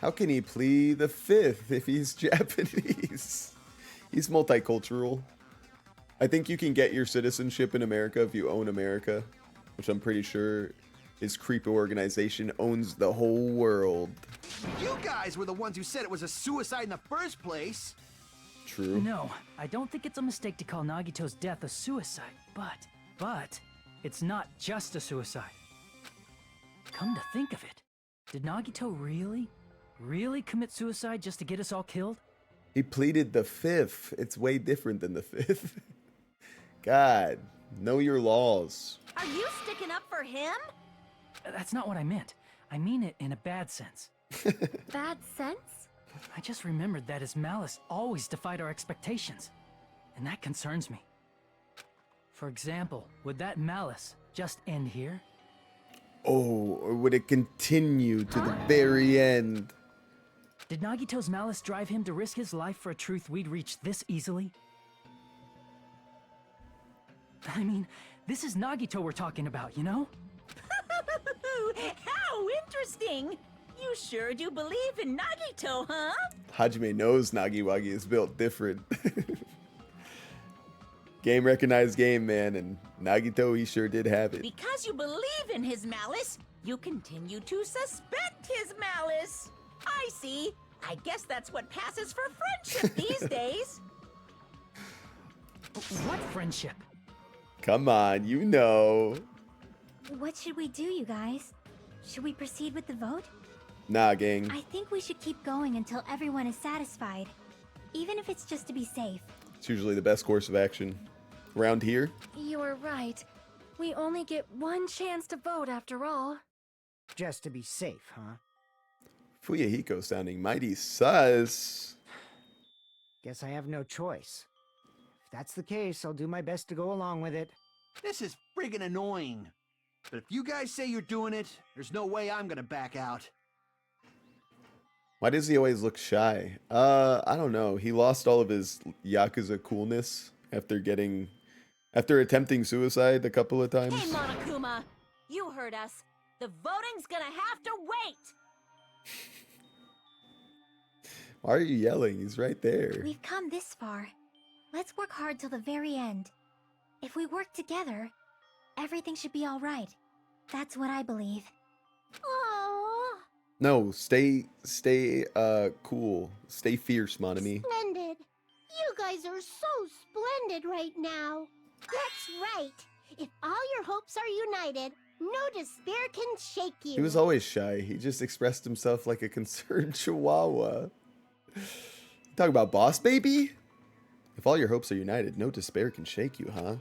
How can he plead the fifth if he's Japanese? He's multicultural. I think you can get your citizenship in America if you own America, which I'm pretty sure his creepy organization owns the whole world. You guys were the ones who said it was a suicide in the first place. True. No, I don't think it's a mistake to call Nagito's death a suicide, but it's not just a suicide. Come to think of it, did Nagito really commit suicide just to get us all killed? He pleaded the fifth. It's way different than the fifth. God, know your laws. are you sticking up for him? That's not what I meant. I mean it in a bad sense. Bad sense? I just remembered that his malice always defied our expectations, and that concerns me. For example, would that malice just end here? Oh, or would it continue to the very end? Did Nagito's malice drive him to risk his life for a truth we'd reach this easily? I mean, this is Nagito we're talking about, you know? How interesting! You sure do believe in Nagito, huh? Hajime knows Nagiwagi is built different. Game recognized game, man, and Nagito, he sure did have it. Because you believe in his malice, you continue to suspect his malice. I see. I guess that's what passes for friendship these days. What friendship? Come on, you know. What should we do, you guys? Should we proceed with the vote? Nah, gang. I think we should keep going until everyone is satisfied, even if it's just to be safe. It's usually the best course of action. Around here, You're right. We only get one chance to vote after all. Just to be safe, huh? Fuyahiko sounding mighty sus. Guess I have no choice. If that's the case, I'll do my best to go along with it. This is friggin' annoying. But if you guys say you're doing it, there's no way I'm gonna back out. Why does he always look shy? I don't know. He lost all of his Yakuza coolness after attempting suicide a couple of times. Hey, Monokuma, you heard us. The voting's gonna have to wait. Why are you yelling? He's right there. We've come this far. Let's work hard till the very end. If we work together, everything should be all right. That's what I believe. Oh, No, stay cool. Stay fierce, Monami. splendid. You guys are so splendid right now. That's right. If all your hopes are united, no despair can shake you. He was always shy. He just expressed himself like a concerned chihuahua. Talk about boss baby? If all your hopes are united, no despair can shake you, huh?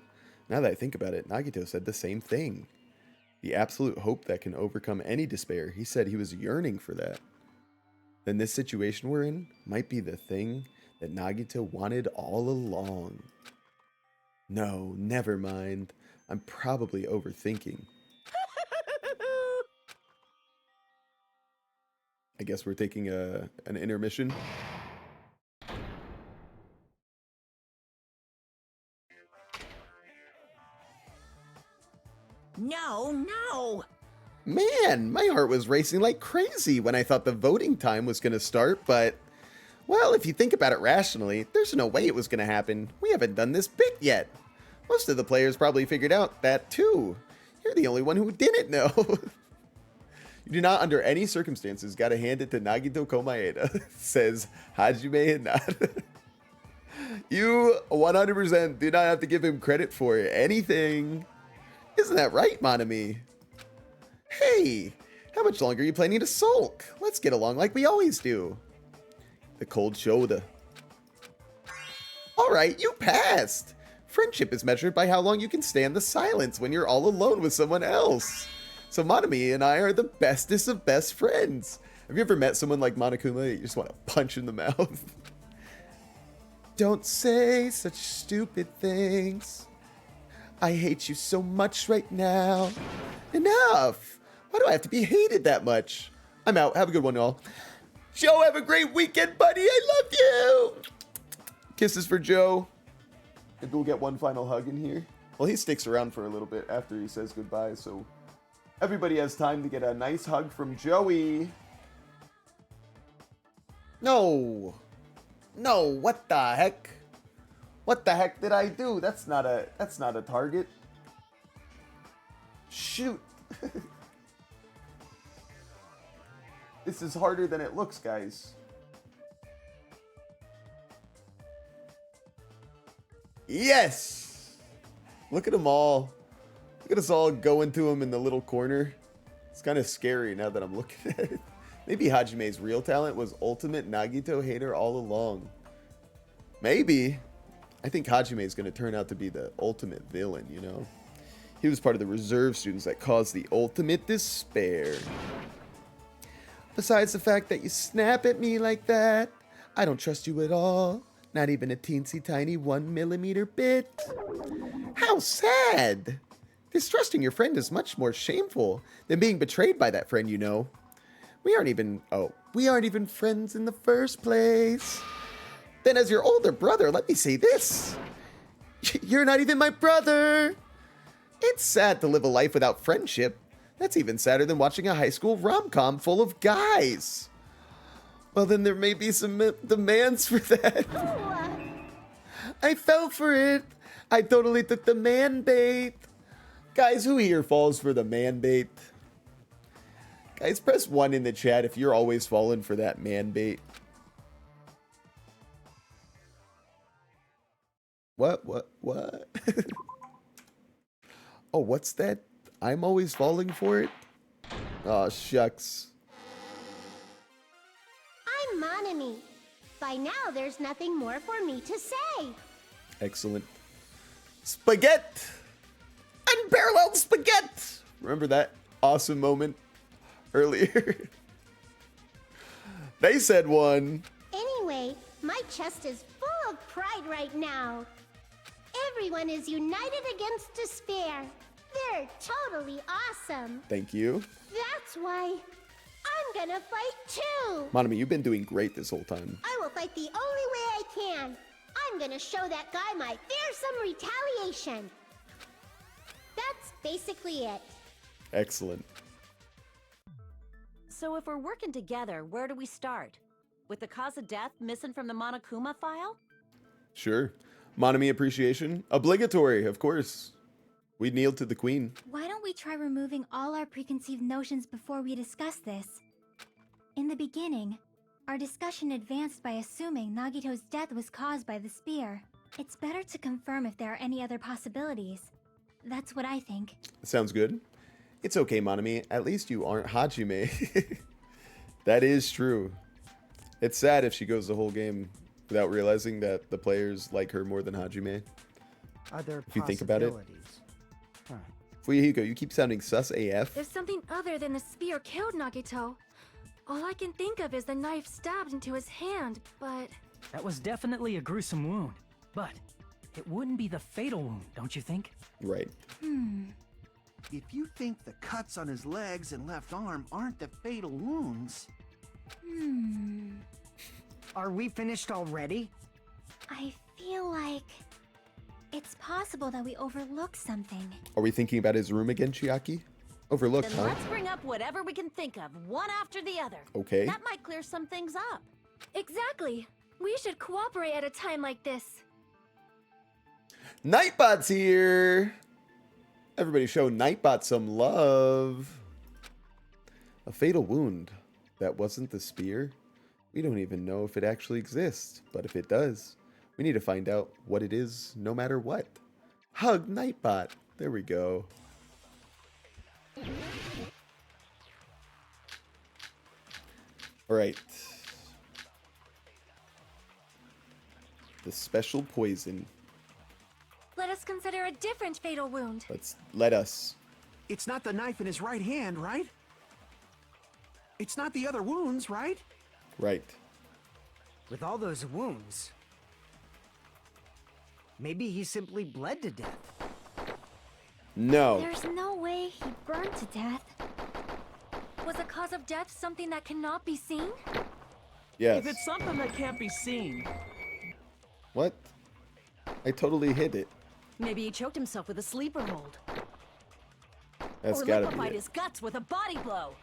Now that I think about it, Nagito said the same thing. The absolute hope that can overcome any despair. He said he was yearning for that. Then this situation we're in might be the thing that Nagito wanted all along. No, never mind. I'm probably overthinking. I guess we're taking an intermission. No. Man, my heart was racing like crazy when I thought the voting time was going to start, but, well, if you think about it rationally, there's no way it was going to happen. We haven't done this bit yet. Most of the players probably figured out that too. You're the only one who didn't know. You do not, under any circumstances, gotta hand it to Nagito Komaeda, says Hajime Hinata. You 100% do not have to give him credit for anything. Isn't that right, Monami? Hey, how much longer are you planning to sulk? Let's get along like we always do. The cold shoulder. Alright, you passed. Friendship is measured by how long you can stand the silence when you're all alone with someone else. So Monami and I are the bestest of best friends. Have you ever met someone like Monokuma that you just want to punch in the mouth? Don't say such stupid things. I hate you so much right now. Enough. Why do I have to be hated that much? I'm out. Have a good one, y'all. Joe, have a great weekend, buddy. I love you. Kisses for Joe. Maybe we'll get one final hug in here. Well, he sticks around for a little bit after he says goodbye, so everybody has time to get a nice hug from Joey. No, what the heck? What the heck did I do? That's not a target. Shoot. This is harder than it looks, guys. Yes! Look at them all. Look at us all going to him in the little corner. It's kind of scary now that I'm looking at it. Maybe Hajime's real talent was ultimate Nagito hater all along. Maybe. I think Hajime is going to turn out to be the ultimate villain, you know? He was part of the reserve students that caused the ultimate despair. Besides the fact that you snap at me like that, I don't trust you at all. Not even a teensy tiny 1mm bit. How sad! Distrusting your friend is much more shameful than being betrayed by that friend, you know. We aren't even friends in the first place. Then as your older brother, let me say this. You're not even my brother. It's sad to live a life without friendship. That's even sadder than watching a high school rom-com full of guys. Well, then there may be some demands for that. I fell for it. I totally took the man bait. Guys, who here falls for the man bait? Guys, press 1 in the chat if you're always falling for that man bait. What? Oh, what's that? I'm always falling for it? Aw, shucks. I'm Monami. By now, there's nothing more for me to say. Excellent. Spaghetti! Unparalleled spaghetti! Remember that awesome moment earlier? They said one. Anyway, my chest is full of pride right now. Everyone is united against despair. They're totally awesome. Thank you. That's why I'm gonna fight too. Monami, you've been doing great this whole time. I will fight the only way I can. I'm gonna show that guy my fearsome retaliation. That's basically it. Excellent. So if we're working together, where do we start? With the cause of death missing from the Monokuma file? Sure. Monami appreciation. Obligatory, of course. We kneel to the queen. Why don't we try removing all our preconceived notions before we discuss this? In the beginning, our discussion advanced by assuming Nagito's death was caused by the spear. It's better to confirm if there are any other possibilities. That's what I think. Sounds good. It's okay, Monami. At least you aren't Hajime. That is true. It's sad if she goes the whole game without realizing that the players like her more than Hajime. Other If you think about it. possibilities. Huh. Fuyuhiko, you keep sounding sus AF. If something other than the spear killed Nagito, all I can think of is the knife stabbed into his hand, but... That was definitely a gruesome wound, but it wouldn't be the fatal wound, don't you think? Right. If you think the cuts on his legs and left arm aren't the fatal wounds... Are we finished already? I feel like it's possible that we overlooked something. Are we thinking about his room again, Chiaki? Overlooked, Then huh? let's bring up whatever we can think of, one after the other. Okay. That might clear some things up. Exactly! We should cooperate at a time like this. Nightbot's here! Everybody show Nightbot some love. A fatal wound. That wasn't the spear? We don't even know if it actually exists, but if it does, we need to find out what it is no matter what. Hug Nightbot. There we go. Alright. The special poison. Let us consider a different fatal wound. Let us. It's not the knife in his right hand, right? It's not the other wounds, right? Right. With all those wounds, maybe he simply bled to death. No. There's no way he burned to death. Was the cause of death something that cannot be seen? Yes. If it's something that can't be seen, What? I totally hit it. Maybe he choked himself with a sleeper hold. That's or gotta liquefied be his it. guts with a body blow.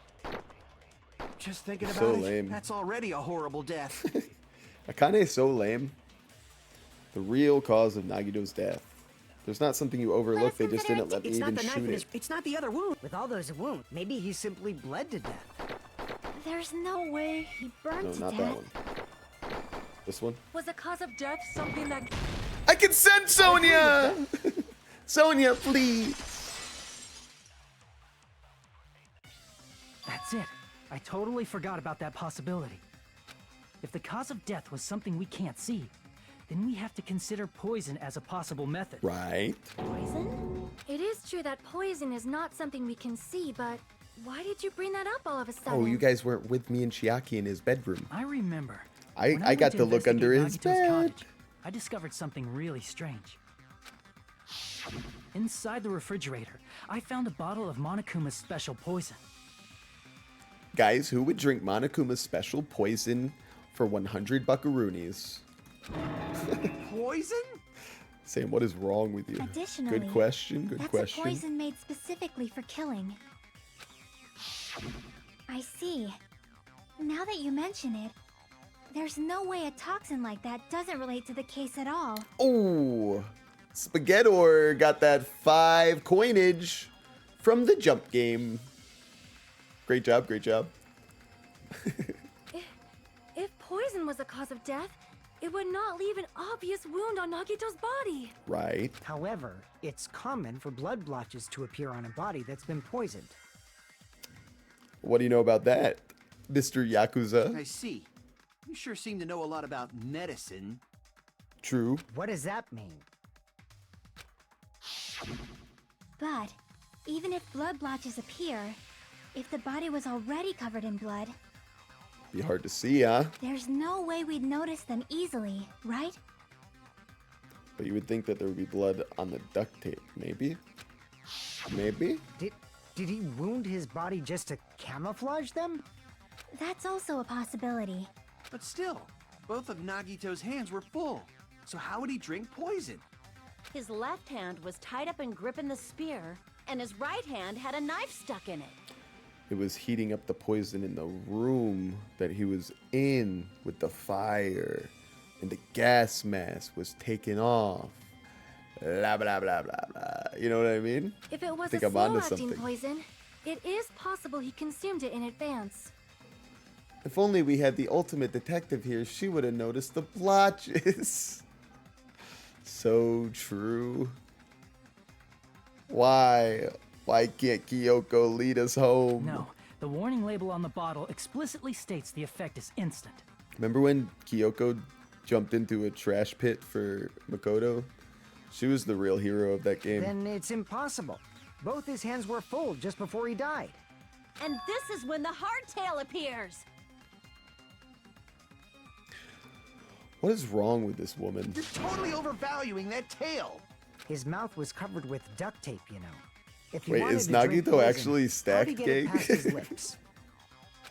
Just thinking about So it, lame. that's already a horrible death. Akane is so lame. The real cause of Nagito's death. There's not something you overlook. They just didn't let me It's not even the knife shoot in his... it. It's not the other wound. With all those wounds, maybe he simply bled to death. There's no way he burned No, to not death. that one. This one. Was the cause of death something that... I can send Sonia! Sonia, please! That's it. I totally forgot about that possibility. If the cause of death was something we can't see, then we have to consider poison as a possible method. Right. Poison? It is true that poison is not something we can see, but why did you bring that up all of a sudden? Oh, you guys weren't with me and Chiaki in his bedroom. I remember. I When got went to look under investigate his Nagito's bed. cottage, I discovered something really strange. Inside the refrigerator, I found a bottle of Monokuma's special poison. Guys, who would drink Monokuma's special poison for 100 buckaroonies? Poison? Sam, what is wrong with you? Additionally, Good question, good that's question. a poison made specifically for killing. I see. Now that you mention it, there's no way a toxin like that doesn't relate to the case at all. Oh, Spaghettor got that 5 coinage from the jump game. Great job, great job. If poison was the cause of death, it would not leave an obvious wound on Nagito's body. Right. However, it's common for blood blotches to appear on a body that's been poisoned. What do you know about that, Mr. Yakuza? I see. You sure seem to know a lot about medicine. True. What does that mean? But even if blood blotches appear, if the body was already covered in blood, Be hard to see, huh? there's no way we'd notice them easily, right? But you would think that there would be blood on the duct tape, maybe? Maybe? Did he wound his body just to camouflage them? That's also a possibility. But still, both of Nagito's hands were full. So how would he drink poison? His left hand was tied up and gripping the spear, and his right hand had a knife stuck in it. It was heating up the poison in the room that he was in with the fire. And the gas mask was taken off. Blah, blah, blah, blah, blah. You know what I mean? If it was Think a I'm onto slow-acting something. poison, it is possible he consumed it in advance. If only we had the ultimate detective here, she would have noticed the blotches. So true. Why? Why can't Kyoko lead us home? No, the warning label on the bottle explicitly states the effect is instant. Remember when Kyoko jumped into a trash pit for Makoto? She was the real hero of that game. Then it's impossible. Both his hands were full just before he died. And this is when the hardtail appears. What is wrong with this woman? You're totally overvaluing that tail. His mouth was covered with duct tape, you know. If he Wait, wanted is to drink Nagito poison, actually how'd he stacked get it gang? past his lips?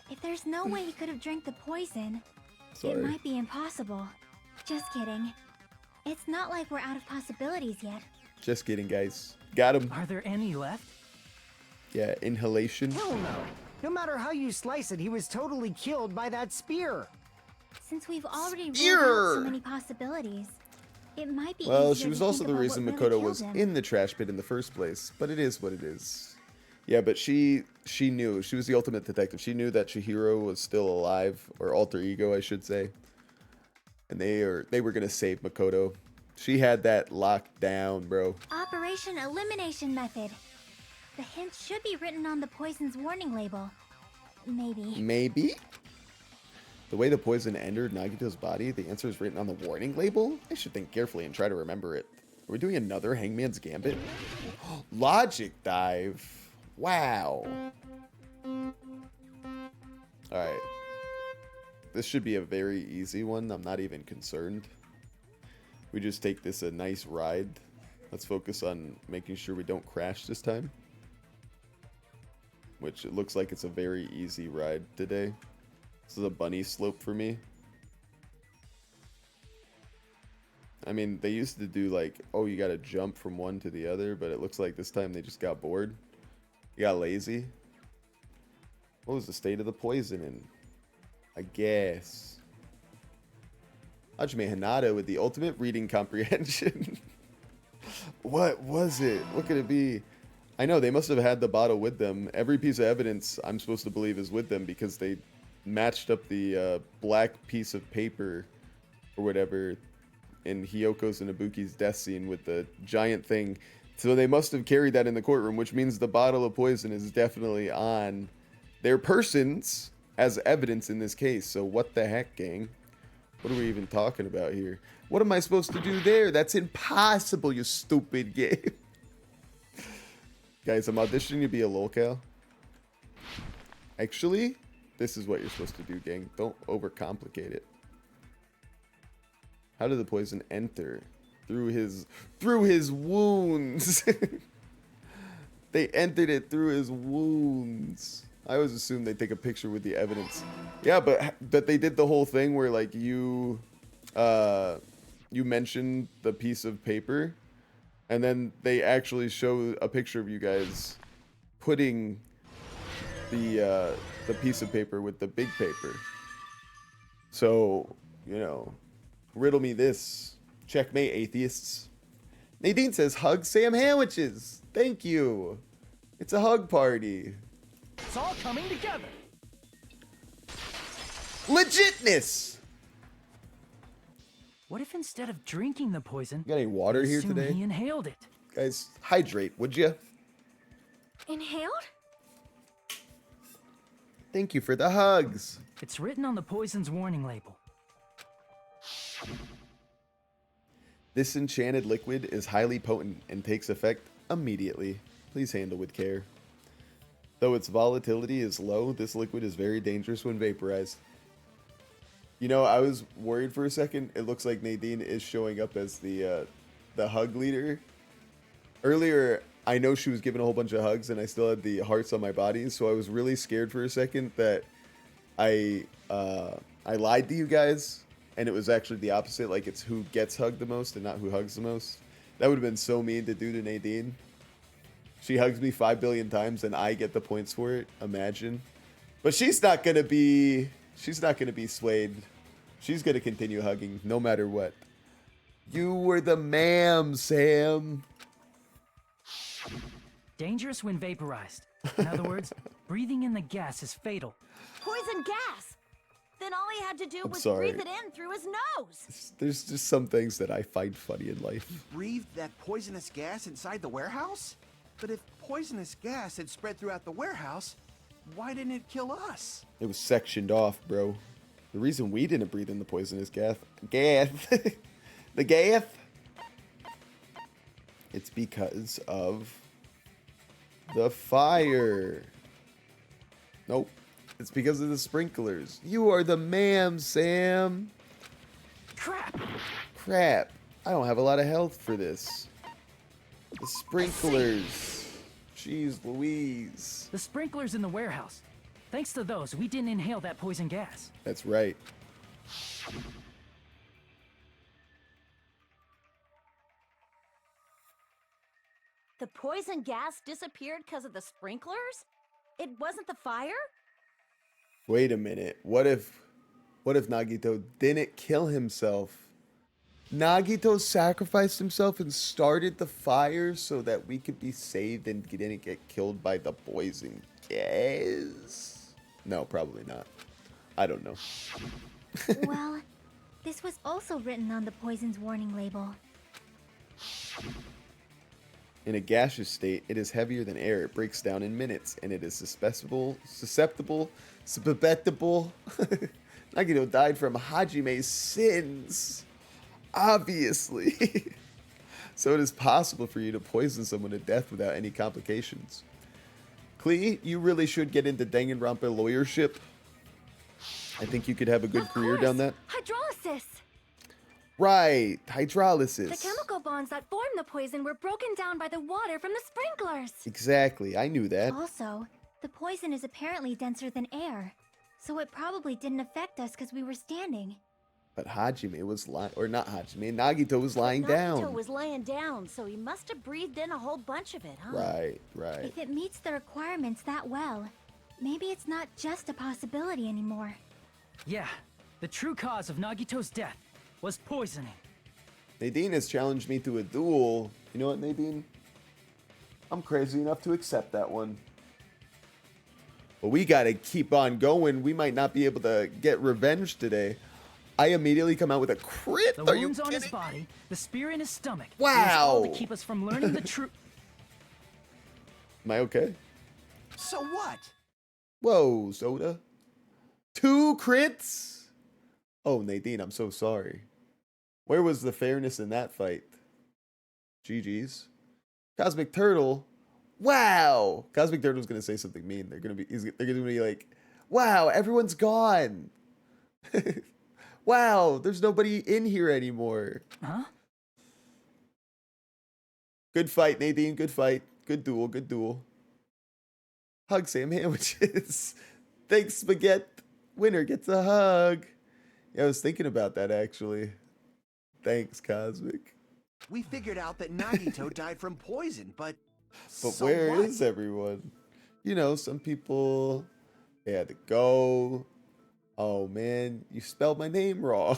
If there's no way he could have drank the poison, Sorry. it might be impossible. Just kidding. It's not like we're out of possibilities yet. Just kidding, guys. Got him. Are there any left? Yeah, inhalation. Hell no. No matter how you slice it, he was totally killed by that spear. Since we've already ruled Spear! out so many possibilities, it might be Well, easier she was to also think the about reason what really Makoto was killed him. in the trash pit in the first place. But it is what it is. Yeah, but she knew. She was the ultimate detective. She knew that Chihiro was still alive, or alter ego, I should say. And they were gonna save Makoto. She had that locked down, bro. Operation Elimination Method. The hint should be written on the poison's warning label. Maybe. Maybe? The way the poison entered Nagito's body, the answer is written on the warning label? I should think carefully and try to remember it. Are we doing another Hangman's Gambit? Logic dive. Wow. Alright. This should be a very easy one. I'm not even concerned. We just take this a nice ride. Let's focus on making sure we don't crash this time. Which it looks like it's a very easy ride today. This is a bunny slope for me. I mean, they used to do like, oh, you gotta jump from one to the other, but it looks like this time they just got bored. You got lazy. What was the state of the poison in? I guess. Hajime Hinata with the ultimate reading comprehension. What was it? What could it be? I know, they must have had the bottle with them. Every piece of evidence I'm supposed to believe is with them because they matched up the black piece of paper or whatever in Hyoko's and Ibuki's death scene with the giant thing. So they must have carried that in the courtroom, which means the bottle of poison is definitely on their persons as evidence in this case. So what the heck, gang? What are we even talking about here? What am I supposed to do there? That's impossible, you stupid game. Guys, I'm auditioning to be a lolcow. Actually, this is what you're supposed to do, gang. Don't overcomplicate it. How did the poison enter? Through his wounds. They entered it through his wounds. I always assume they take a picture with the evidence. Yeah, but they did the whole thing where like you mentioned the piece of paper, and then they actually show a picture of you guys putting the piece of paper with the big paper. So, you know, riddle me this. Checkmate, atheists. Nadine says, hug Sam Sandwiches. Thank you. It's a hug party. It's all coming together. Legitness. What if instead of drinking the poison, You got any water here assume today? he inhaled it? Guys, hydrate, would you? Inhaled? Thank you for the hugs. It's written on the poison's warning label. This enchanted liquid is highly potent and takes effect immediately. Please handle with care. Though its volatility is low, this liquid is very dangerous when vaporized. You know, I was worried for a second. It looks like Nadine is showing up as the hug leader. Earlier, I know she was giving a whole bunch of hugs, and I still had the hearts on my body, so I was really scared for a second that I lied to you guys, and it was actually the opposite. Like, it's who gets hugged the most and not who hugs the most. That would have been so mean to do to Nadine. She hugs me 5 billion times, and I get the points for it. Imagine. But she's not gonna be swayed. She's gonna continue hugging no matter what. You were the ma'am, Sam. Dangerous when vaporized. In other words, breathing in the gas is fatal. Poison gas! Then all he had to do I'm was sorry. breathe it in through his nose. There's just some things that I find funny in life. Breathed that poisonous gas inside the warehouse? But if poisonous gas had spread throughout the warehouse, why didn't it kill us? It was sectioned off, bro. The reason we didn't breathe in the poisonous gas, the gas, it's because of the fire. Nope. It's because of the sprinklers. You are the man, Sam. Crap! Crap. I don't have a lot of health for this. The sprinklers. Jeez Louise. The sprinklers in the warehouse. Thanks to those, we didn't inhale that poison gas. That's right. The poison gas disappeared because of the sprinklers? It wasn't the fire? Wait a minute. What if Nagito didn't kill himself? Nagito sacrificed himself and started the fire so that we could be saved and didn't get killed by the poison gas? No, probably not. I don't know. Well, this was also written on the poison's warning label. In a gaseous state, it is heavier than air. It breaks down in minutes, and it is susceptible. Nagito died from Hajime's sins. Obviously. So it is possible for you to poison someone to death without any complications. Klee, you really should get into Danganronpa lawyership. I think you could have a good career down that. Hydrolysis! Right, hydrolysis. The chemical bonds that formed the poison were broken down by the water from the sprinklers. Exactly, I knew that. Also, the poison is apparently denser than air, so it probably didn't affect us because we were standing. But Hajime was lying, or not Hajime, Nagito was lying Nagito down. was laying down, so he must have breathed in a whole bunch of it, huh? Right, right. If it meets the requirements that well, maybe it's not just a possibility anymore. Yeah, the true cause of Nagito's death was poisoning. Nadine has challenged me to a duel. You know what, Nadine? I'm crazy enough to accept that one. But we gotta keep on going. We might not be able to get revenge today. I immediately come out with a crit. The Are you wounds on his kidding? body, the spear in his stomach. Wow. It was all to keep us from learning the truth. Am I okay? So what? Whoa, Soda. 2 crits? Oh, Nadine, I'm so sorry. Where was the fairness in that fight? GG's. Cosmic Turtle. Wow. Cosmic Turtle's gonna say something mean. They're gonna be like, wow, everyone's gone. Wow, there's nobody in here anymore. Huh? Good fight, Nadine. Good fight. Good duel. Good duel. Hug sandwiches. Thanks, Spaghetti. Winner gets a hug. Yeah, I was thinking about that actually. Thanks, Cosmic. We figured out that Nagito died from poison, but so where what? is everyone? You know, some people, they had to go. Oh man, you spelled my name wrong.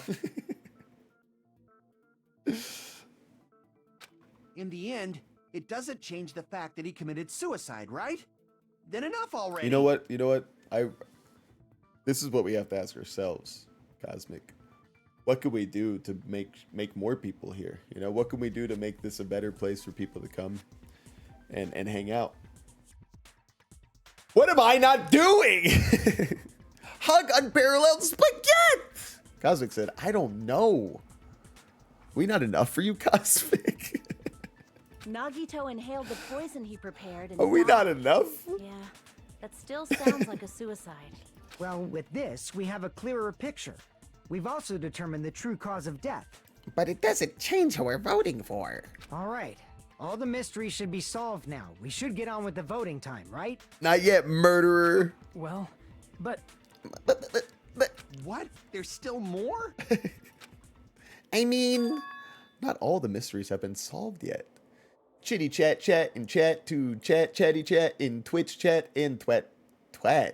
In the end, it doesn't change the fact that he committed suicide, right? Then enough already. You know what? You know what? This is what we have to ask ourselves, Cosmic. What could we do to make more people here? You know, what can we do to make this a better place for people to come and hang out? What am I not doing? Hug unparalleled spaghetti. Cosmic said, I don't know. We not enough for you, Cosmic? Nagito inhaled the poison he prepared and Are we not enough? Yeah, that still sounds like a suicide. Well, with this, we have a clearer picture. We've also determined the true cause of death. But it doesn't change who we're voting for. All right. All the mysteries should be solved now. We should get on with the voting time, right? Not yet, murderer. Well, but What? There's still more? I mean, not all the mysteries have been solved yet. Chitty chat chat and chat to chat chatty chat in Twitch chat and twat.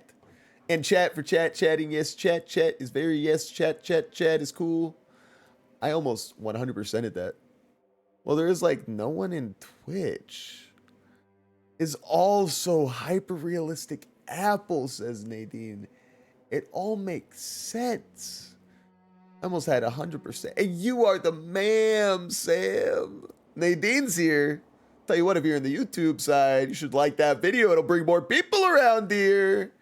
And chat for chat chatting. Yes, chat is very yes. Chat is cool. I almost 100%ed that. Well, there is like no one in Twitch. Is also hyper realistic Apple, says Nadine. It all makes sense. I almost had 100%. And you are the man, Sam. Nadine's here. Tell you what, if you're in the YouTube side, you should like that video. It'll bring more people around here.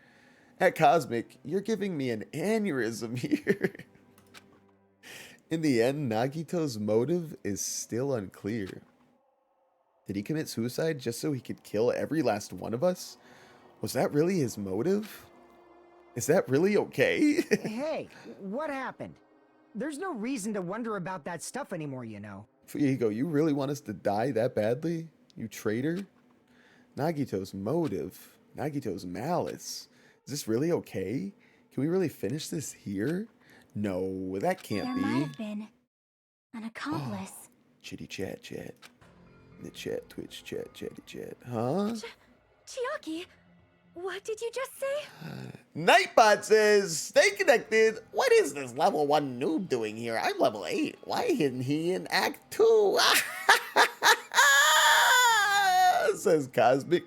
At Cosmic, you're giving me an aneurysm here. In the end, Nagito's motive is still unclear. Did he commit suicide just so he could kill every last one of us? Was that really his motive? Is that really okay? Hey, what happened? There's no reason to wonder about that stuff anymore, you know. Fuego, you really want us to die that badly? You traitor? Nagito's motive, Nagito's malice. Is this really okay? Can we really finish this here? No, that can't be. There might have been an accomplice. Oh, chitty chat chat. The chat, Twitch chat, chatty chat. Huh? Chiaki, what did you just say? Nightbot says, stay connected. What is this level 1 noob doing here? I'm level 8. Why isn't he in Act 2? Says Cosmic,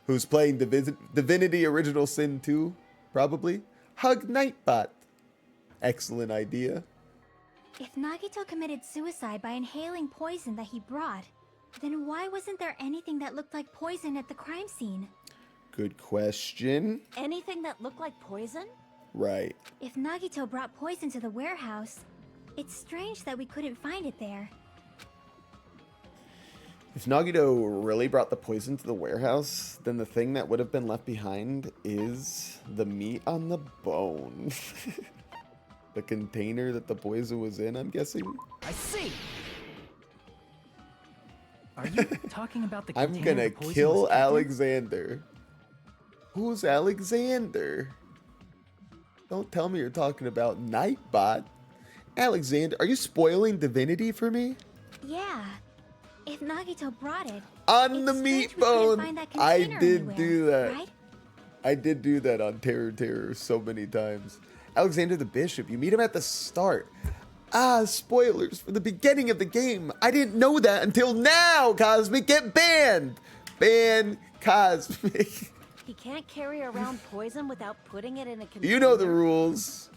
who's playing Divinity Original Sin 2, probably. Hug Nightbot. Excellent idea. If Nagito committed suicide by inhaling poison that he brought, then why wasn't there anything that looked like poison at the crime scene? Good question. Anything that looked like poison? Right. If Nagito brought poison to the warehouse, it's strange that we couldn't find it there. If Nagito really brought the poison to the warehouse, then the thing that would have been left behind is the meat on the bone. The container that the poison was in, I'm guessing. I see. Are you talking about the I'm container gonna the poison kill was kept in? Alexander. Who's Alexander? Don't tell me you're talking about Nightbot. Alexander, are you spoiling Divinity for me? Yeah. If Nagito brought it, On the it's meat strange we couldn't bone. find that I container did anywhere, do that. right? I did do that on Terror so many times. Alexander the Bishop, you meet him at the start. Ah, spoilers for the beginning of the game. I didn't know that until now, Cosmic. Get banned. Ban Cosmic. He can't carry around poison without putting it in a container. You know the rules.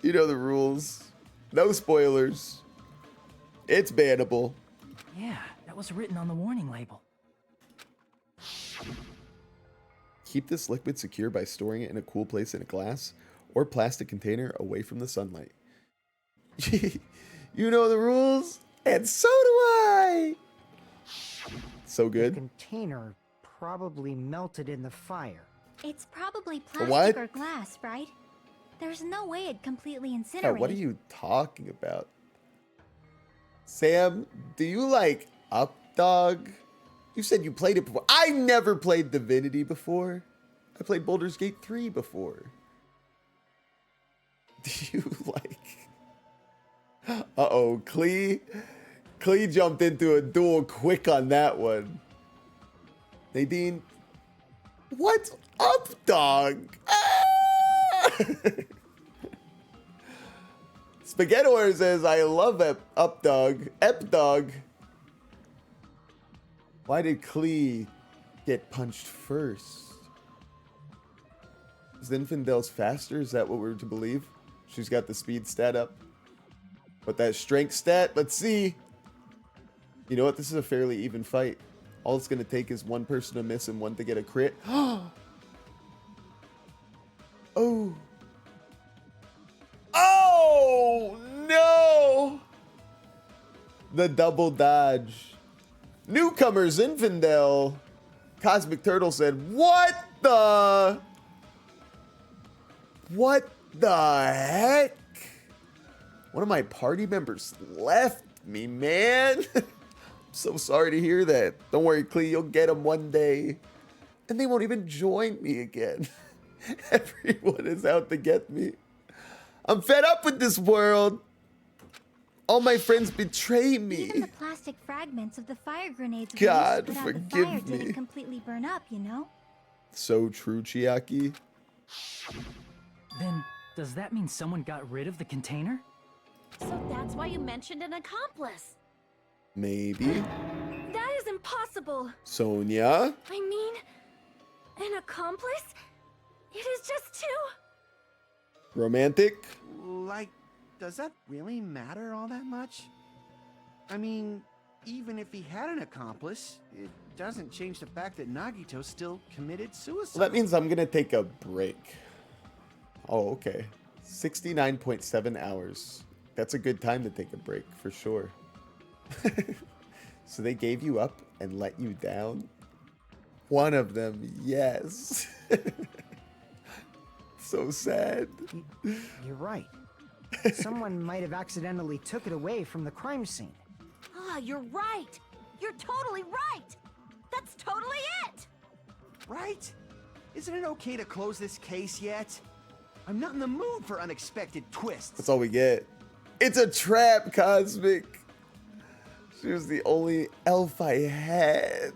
You know the rules. No spoilers. It's bannable. Yeah, that was written on the warning label. Keep this liquid secure by storing it in a cool place in a glass or plastic container away from the sunlight. You know the rules, and so do I. So The good. container probably melted in the fire. It's probably plastic What? or glass, right? There's no way it'd completely Yeah, incinerate. what are you talking about? Sam, do you like Updog? You said you played it before. I never played Divinity before. I played Baldur's Gate 3 before. Do you like... Uh-oh, Klee jumped into a duel quick on that one. Nadine, what's up, dog? Ah! Spaghettior says, I love Updog. Epdog. Why did Klee get punched first? Is Zinfandel's faster? Is that what we're to believe? She's got the speed stat up. But that strength stat, let's see. You know what? This is a fairly even fight. All it's going to take is one person to miss and one to get a crit. Oh. Oh, no. The double dodge. Newcomer Zinfandel. Cosmic Turtle said, what the heck? One of my party members left me, man. I'm so sorry to hear that. Don't worry, Klee, you'll get him one day. And they won't even join me again. Everyone is out to get me. I'm fed up with this world. All my friends betray me. Even the plastic fragments of the fire grenades God, we used to put out the forgive fire me. didn't completely burn up, you know? So true, Chiaki. Then, does that mean someone got rid of the container? So that's why you mentioned an accomplice. Maybe. That is impossible. Sonia? I mean, an accomplice? It is just too... Romantic? Like, does that really matter all that much? I mean, even if he had an accomplice, it doesn't change the fact that Nagito still committed suicide. Well, that means I'm gonna take a break. Oh, okay. 69.7 hours. That's a good time to take a break, for sure. So they gave you up and let you down? One of them, yes. So sad. You're right. Someone might have accidentally took it away from the crime scene. Ah, you're right. You're totally right. That's totally it. Right? Isn't it okay to close this case yet? I'm not in the mood for unexpected twists. That's all we get. It's a trap, Cosmic. She was the only elf I had.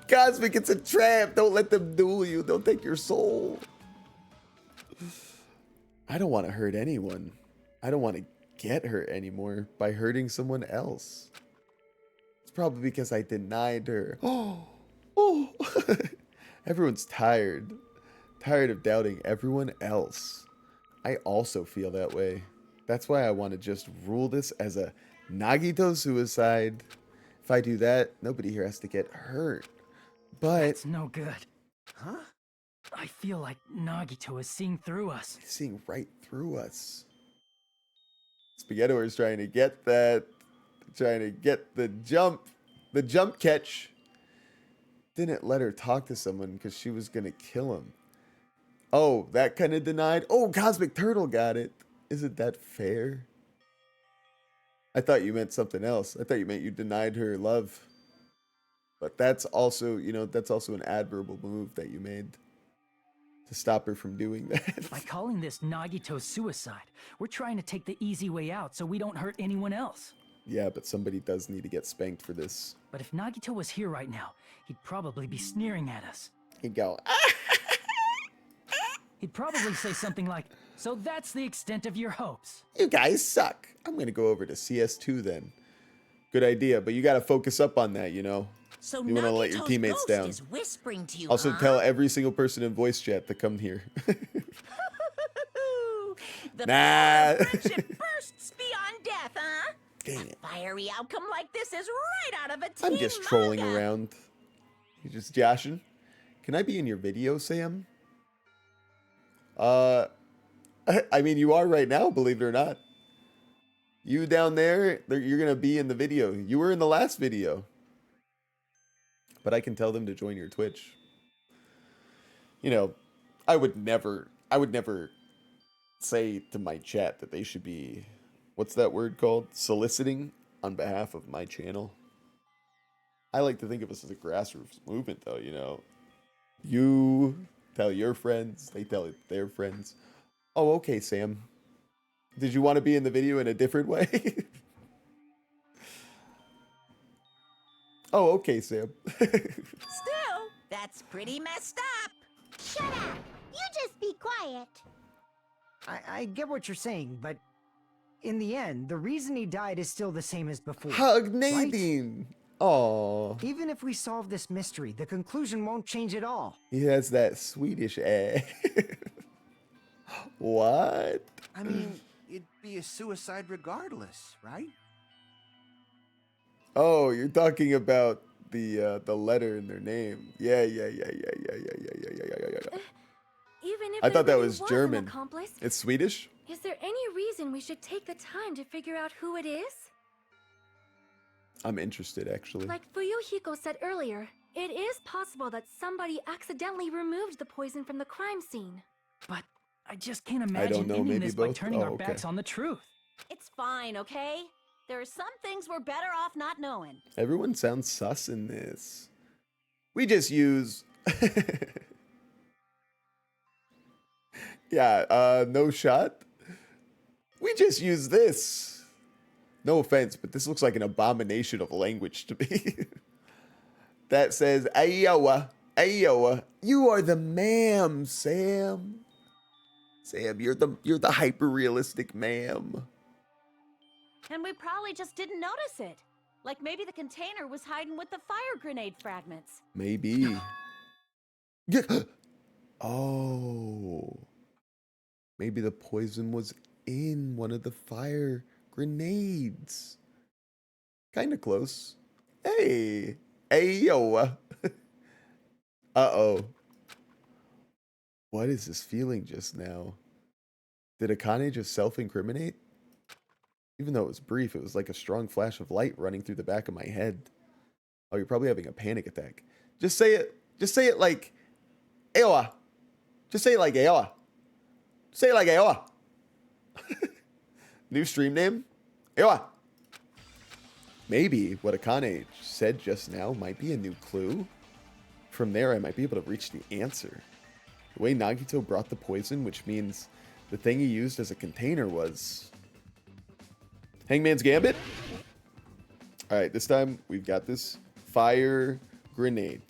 Cosmic, it's a trap. Don't let them duel you. Don't take your soul. I don't want to hurt anyone. I don't want to get hurt anymore by hurting someone else. It's probably because I denied her. Oh. Everyone's tired. Tired of doubting everyone else. I also feel that way. That's why I want to just rule this as a Nagito suicide. If I do that, nobody here has to get hurt. But It's no good. Huh? I feel like Nagito is seeing through us. he's seeing right through us. Spaghettior is trying to get that. Trying to get the jump catch. Didn't let her talk to someone because she was going to kill him. Oh, that kind of denied? Oh, Cosmic Turtle got it. Isn't that fair? I thought you meant something else. I thought you meant you denied her love. But that's also, that's also an admirable move that you made to stop her from doing that. By calling this Nagito's suicide, we're trying to take the easy way out so we don't hurt anyone else. Yeah, but somebody does need to get spanked for this. But if Nagito was here right now, he'd probably be sneering at us. He'd go, He'd probably say something like, "So that's the extent of your hopes." you guys suck. I'm going to go over to CS2 then. Good idea, but you got to focus up on that, So You want to let your Nagito's teammates ghost down. is whispering to you, Also, huh? tell every single person in voice chat to come here. The Nah. power of friendship bursts beyond death, huh? Dang A it. fiery outcome like this is right out of a I'm teen just trolling manga. around. You just joshing? Can I be in your video, Sam? I mean, you are right now, believe it or not. You down there, you're going to be in the video. You were in the last video. But I can tell them to join your Twitch. I would never say to my chat that they should be, what's that word called? Soliciting on behalf of my channel. I like to think of us as a grassroots movement, though, You tell your friends, they tell their friends. Oh, okay, Sam. Did you want to be in the video in a different way? Oh, okay, Sam. Still, that's pretty messed up. Shut up! You just be quiet. I get what you're saying, but in the end, the reason he died is still the same as before. Hug Nadine. Aw. Even if we solve this mystery, the conclusion won't change at all. He has that Swedish ass. What? I mean, it'd be a suicide regardless, right? Oh, you're talking about the letter in their name. Yeah. Even if I there thought that really was an German. accomplice, It's Swedish? is there any reason we should take the time to figure out who it is? I'm interested, actually. Like Fuyuhiko said earlier, it is possible that somebody accidentally removed the poison from the crime scene. But I just can't don't imagine know, ending maybe this by both? turning Oh, our okay. backs on the truth. It's fine, okay? There are some things we're better off not knowing. Everyone sounds sus in this. We just use... Yeah, no shot. We just use this. No offense, but this looks like an abomination of language to me. That says, Ayoa, Ayoa, you are the ma'am, Sam. Sam, you're the hyper-realistic ma'am. And we probably just didn't notice it. Like maybe the container was hiding with the fire grenade fragments. Maybe. Yeah. Oh. Maybe the poison was in one of the fire grenades. Kind of close. Hey. Hey, yo. Uh-oh. What is this feeling just now? Did Akane just self-incriminate? Even though it was brief, it was like a strong flash of light running through the back of my head. Oh, you're probably having a panic attack. Just say it. Just say it like Aoa. Just say it like Aoa. Say it like Aoa. New stream name? Aoa. Maybe what Akane said just now might be a new clue. From there, I might be able to reach the answer. The way Nagito brought the poison, which means the thing he used as a container was Hangman's Gambit. All right, this time we've got this fire grenade.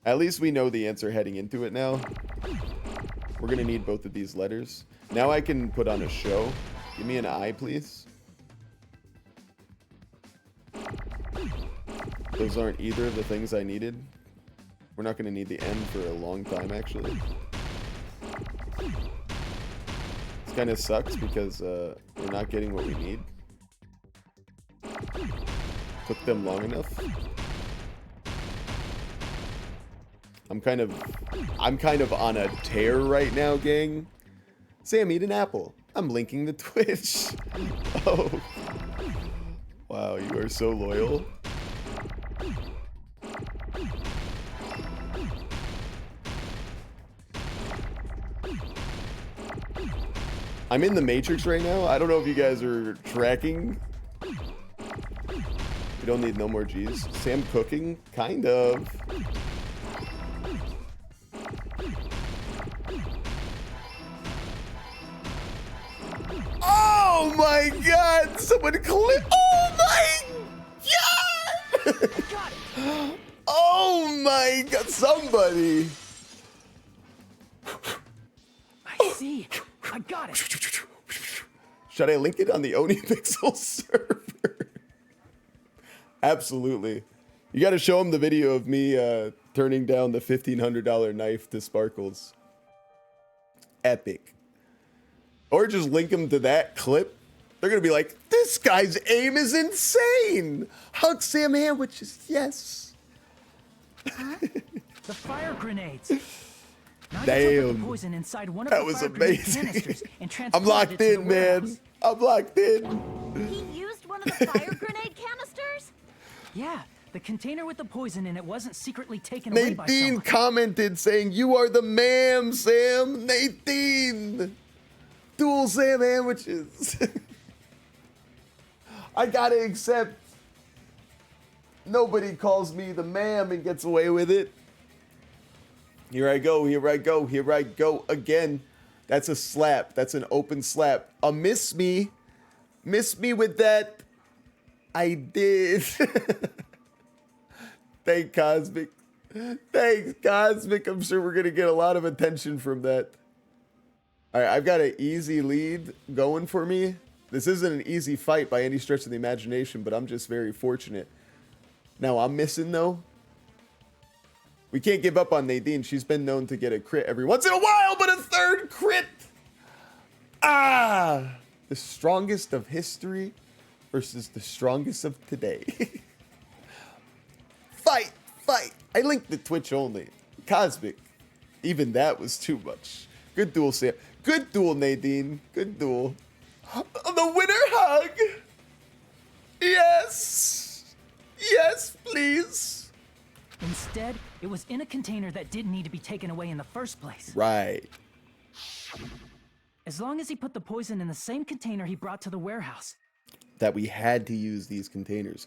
At least we know the answer heading into it now. We're gonna need both of these letters. Now I can put on a show. Give me an I, please. Those aren't either of the things I needed. We're not gonna need the N for a long time, actually. This kind of sucks because we're not getting what we need. Took them long enough. I'm kind of on a tear right now, gang. Sam, eat an apple. I'm linking the Twitch. Oh. Wow, you are so loyal. I'm in the Matrix right now. I don't know if you guys are tracking. We don't need no more G's. Sam cooking? Kind of. Oh my god! Someone clip. Oh my god! Oh my god! Somebody! I see. I got it. Should I link it on the OniPixel server? Absolutely. You got to show him the video of me turning down the $1,500 knife to Sparkles. Epic. Or just link him to that clip. They're going to be like, this guy's aim is insane. Hug Sam Sandwiches. Yes. Huh? The fire grenades. Damn. Put the poison inside one of that the was fire grenade amazing. canisters and I'm locked in, man. I'm locked in. He used one of the fire grenade canisters? Yeah, the container with the poison in it wasn't secretly taken away by Nadine someone. commented saying, you are the ma'am, Sam. Nadine. Dual Sam sandwiches. I gotta accept nobody calls me the ma'am and gets away with it. Here I go, here I go, here I go again. That's a slap. That's an open slap. Miss me. Miss me with that. I did. Thank Cosmic. Thanks, Cosmic. I'm sure we're going to get a lot of attention from that. All right, I've got an easy lead going for me. This isn't an easy fight by any stretch of the imagination, but I'm just very fortunate. Now, I'm missing, though. We can't give up on Nadine. She's been known to get a crit every once in a while, but a third crit! Ah! The strongest of history versus the strongest of today. Fight! Fight! I linked the Twitch only. Cosmic. Even that was too much. Good duel, Sam. Good duel, Nadine. Good duel. The winner hug! Yes! Yes, please! Instead, it was in a container that didn't need to be taken away in the first place. Right. As long as he put the poison in the same container he brought to the warehouse. That we had to use these containers.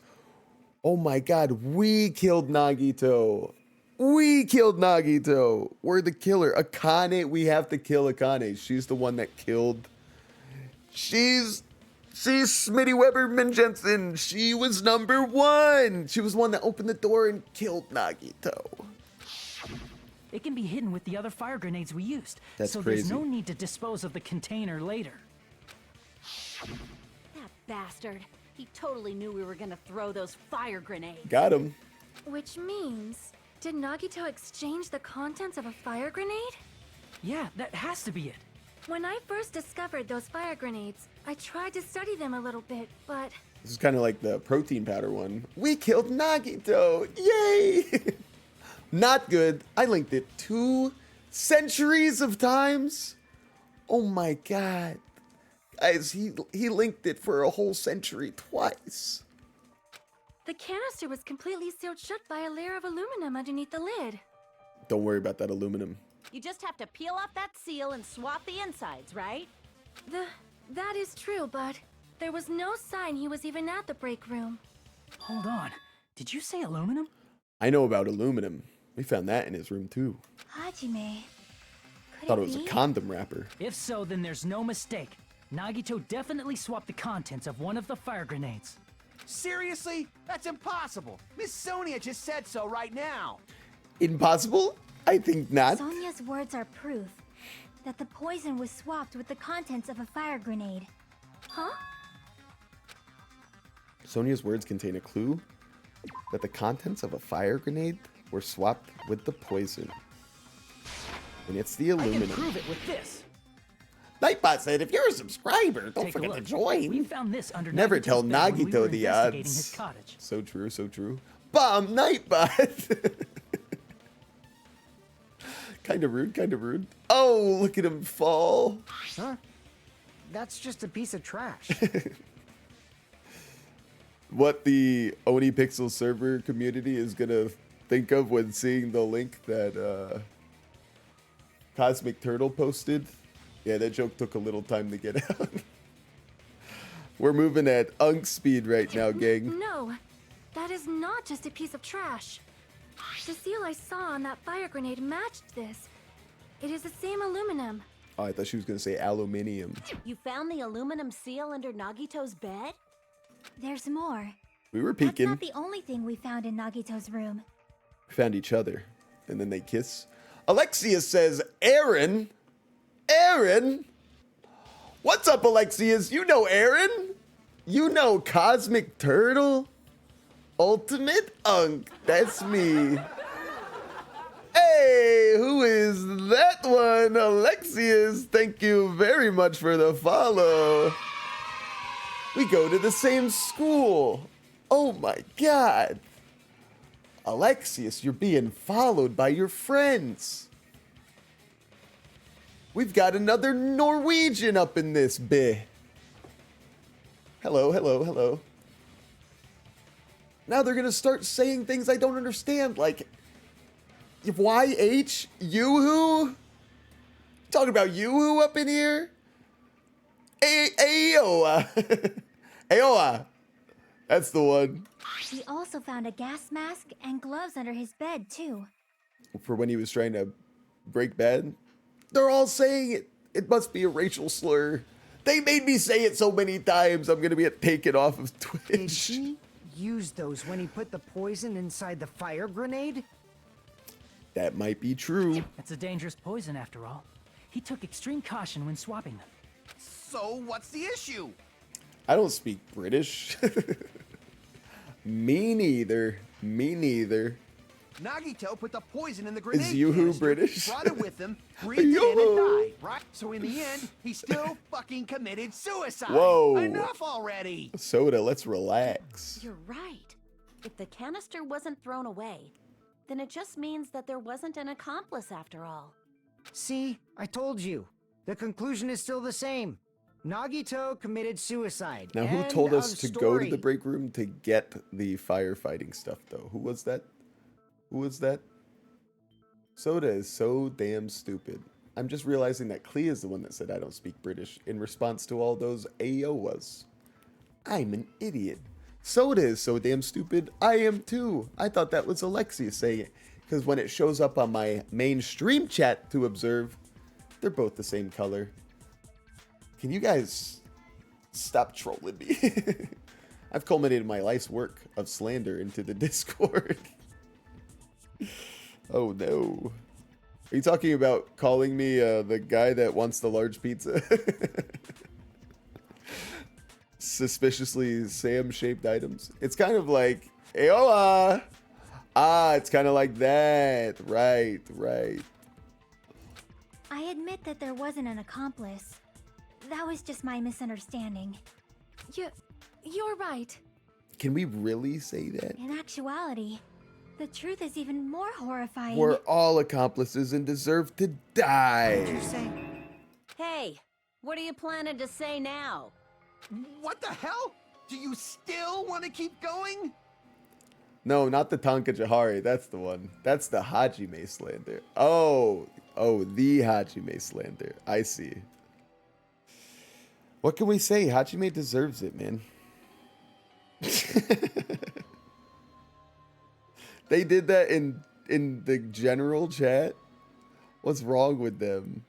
Oh my god, we killed Nagito. We killed Nagito. We're the killer. Akane, we have to kill Akane. She's the one that killed. She's Smitty Weberman Jensen. She was number one. She was the one that opened the door and killed Nagito. It can be hidden with the other fire grenades we used. That's so crazy. There's no need to dispose of the container later. That bastard. He totally knew we were gonna throw those fire grenades. Got him. Which means, did Nagito exchange the contents of a fire grenade? Yeah, that has to be it. When I first discovered those fire grenades, I tried to study them a little bit, but This is kind of like the protein powder one. We killed Nagito! Yay! Not good. I linked it 2 centuries of times. Oh my god. Guys, he linked it for a whole century twice. the canister was completely sealed shut by a layer of aluminum underneath the lid. Don't worry about that aluminum. You just have to peel off that seal and swap the insides, right? That is true, but there was no sign he was even at the break room. Hold on. Did you say aluminum? I know about aluminum. We found that in his room too. Hajime. Could Thought it was a be? condom wrapper. If so, then there's no mistake. Nagito definitely swapped the contents of one of the fire grenades. Seriously? That's impossible. Miss Sonia just said so right now. Impossible? I think not. Sonia's words are proof that the poison was swapped with the contents of a fire grenade. Huh? Sonia's words contain a clue that the contents of a fire grenade were swapped with the poison. And it's the I can aluminum. prove it with this. Nightbot said, if you're a subscriber, don't Take a forget to look. join. We found this under Never Nagito's tell bed when we were Nagito the investigating his odds. cottage. So true, so true. Bomb Nightbot! Kind of rude, kind of rude. Oh, look at him fall. Huh? That's just a piece of trash. What the Oni Pixel server community is gonna think of when seeing the link that Cosmic Turtle posted. Yeah, that joke took a little time to get out. We're moving at unk speed right now, gang. No, that is not just a piece of trash. The seal I saw on that fire grenade matched this. It is the same aluminum. Oh, I thought she was gonna say aluminium. You found the aluminum seal under Nagito's bed? There's more. We were That's peeking. not the only thing we found in Nagito's room. We found each other, and then they kiss. Alexius says, Aaron? Aaron? What's up, Alexius? You know Aaron? You know Cosmic Turtle? Ultimate Unk. That's me. Hey, who is that one? Alexius, thank you very much for the follow. We go to the same school. Oh my god. Alexius, you're being followed by your friends. We've got another Norwegian up in this bit. Hello, hello, hello. Now they're gonna start saying things I don't understand, like YH Yoo-hoo? Talking about Yoo-hoo up in here? Aoa. Aoa. That's the one. We also found a gas mask and gloves under his bed, too. For when he was trying to break bad. They're all saying it. It must be a racial slur. They made me say it so many times, I'm gonna get taken off of Twitch. Did he use those when he put the poison inside the fire grenade? That might be true. It's a dangerous poison after all. He took extreme caution when swapping them. So what's the issue? I don't speak British. Me neither. Me neither. Nagito put the poison in the grenade Yoo-hoo canister, British? brought it with him, breathed it in and Yoo-hoo. died, right? So in the end, he still fucking committed suicide. Whoa. Enough already. Soda, let's relax. You're right. If the canister wasn't thrown away, then it just means that there wasn't an accomplice after all. See, I told you. The conclusion is still the same. Nagito committed suicide. Now, who End told us of to go to story. the break room to get the firefighting stuff, though? Who was that? Who was that? Soda is so damn stupid. I'm just realizing that Clea is the one that said I don't speak British in response to all those AOs. I'm an idiot. Soda is so damn stupid. I am too. I thought that was Alexia saying it. Because when it shows up on my main stream chat to observe, they're both the same color. Can you guys stop trolling me? I've culminated my life's work of slander into the Discord. Oh no. Are you talking about calling me the guy that wants the large pizza? Suspiciously Sam-shaped items. It's kind of like, Aoa! Ah, it's kind of like that. Right, right. I I admit that there wasn't an accomplice. That was just my misunderstanding. You're right. Can we really say that? In actuality, the truth is even more horrifying. We're all accomplices and deserve to die. What did you say? Hey, what are you planning to say now? What the hell? Do you still want to keep going? No, not the Tonka Jahari. That's the one. That's the Hajime slander. Oh, the Hajime slander. I see. What can we say? Hajime deserves it, man. They did that in the general chat. What's wrong with them?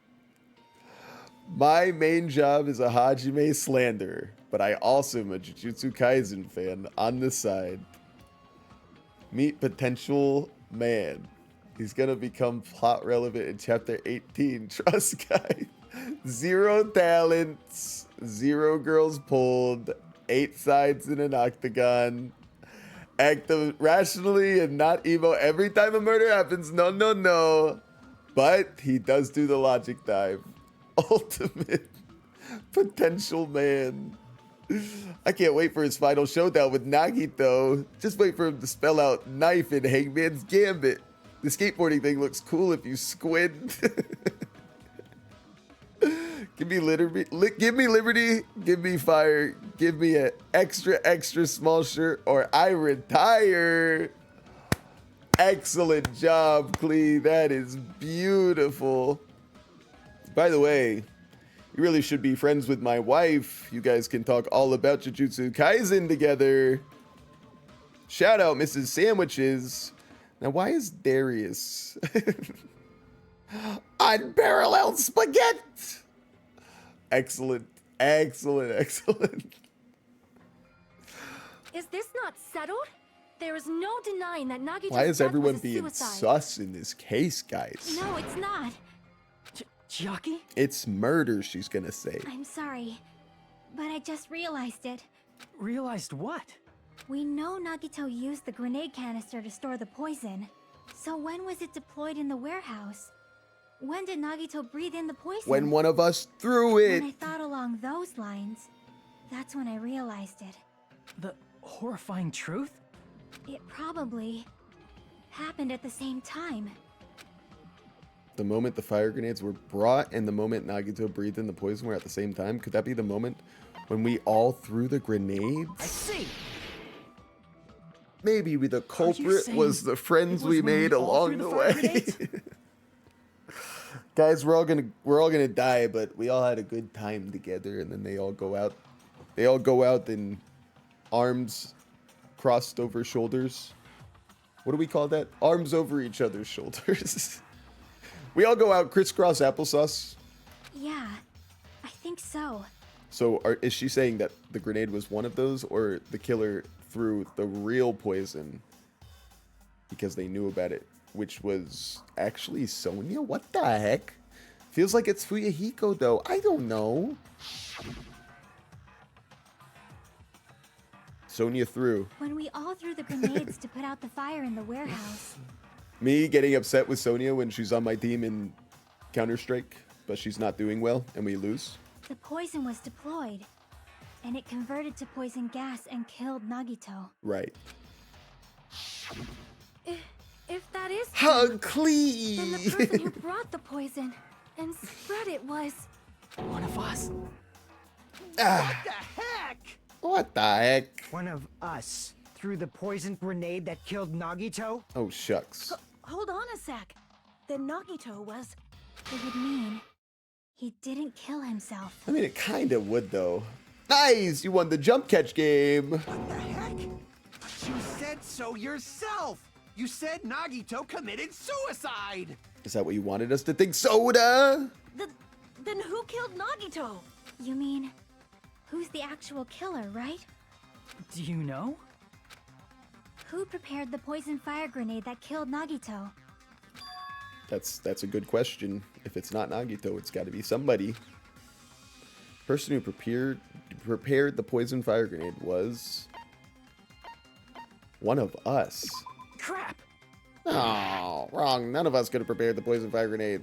My main job is a Hajime slanderer, but I also am a Jujutsu Kaisen fan on the side. Meet potential man. He's gonna become plot relevant in chapter 18. Trust guy. 0 talents, 0 girls pulled, 8 sides in an octagon. Act rationally and not emo every time a murder happens. No. But he does do the logic dive. Ultimate potential man. I can't wait for his final showdown with Nagito. Just wait for him to spell out knife in Hangman's Gambit. The skateboarding thing looks cool if you squint. Give me liberty, give me fire, give me an extra small shirt, or I retire. Excellent job, Klee. That is beautiful. By the way, you really should be friends with my wife. You guys can talk all about Jujutsu Kaisen together. Shout out Mrs. Sandwiches. Now, why is Darius unparalleled spaghetti? Excellent. Is this not settled? There is no denying that Nagito's Why is death everyone was a being suicide. sus in this case, guys? No, it's not. Chiaki? It's murder, she's gonna say. I'm sorry, but I just realized it. Realized what? We know Nagito used the grenade canister to store the poison. So when was it deployed in the warehouse? When did Nagito breathe in the poison? When one of us threw it. When I thought along those lines, that's when I realized it. The horrifying truth? It probably happened at the same time. The moment the fire grenades were brought and the moment Nagito breathed in the poison were at the same time? Could that be the moment when we all threw the grenades? I see. Maybe the culprit saying was the friends it was we when we made all along threw the the fire way. grenades? Guys, we're all gonna die, but we all had a good time together, and then they all go out. They all go out in arms crossed over shoulders. What do we call that? Arms over each other's shoulders. We all go out crisscross applesauce. Yeah, I think so. So is she saying that the grenade was one of those, or the killer threw the real poison because they knew about it, which was actually Sonia? What the heck? Feels like it's Fuyahiko, though. I don't know. Sonia threw. When we all threw the grenades to put out the fire in the warehouse. Me getting upset with Sonia when she's on my team in Counter-Strike, but she's not doing well, and we lose. The poison was deployed, and it converted to poison gas and killed Nagito. Right. If that is Hug true, then the person Clee! who brought the poison and spread it was... One of us? Ah, What the heck? what the heck? One of us threw the poison grenade that killed Nagito? Oh, shucks. Hold on a sec. Then Nagito was... It would mean he didn't kill himself. I mean, it kind of would, though. Nice! You won the jump catch game! What the heck? But you said so yourself. You said Nagito committed suicide. Is that what you wanted us to think, Soda? Then who killed Nagito? You mean, who's the actual killer, right? Do you know? Who prepared the poison fire grenade that killed Nagito? That's a good question. If it's not Nagito, it's got to be somebody. Person who prepared the poison fire grenade was one of us. Crap! Oh, wrong. None of us could have prepared the poison fire grenade.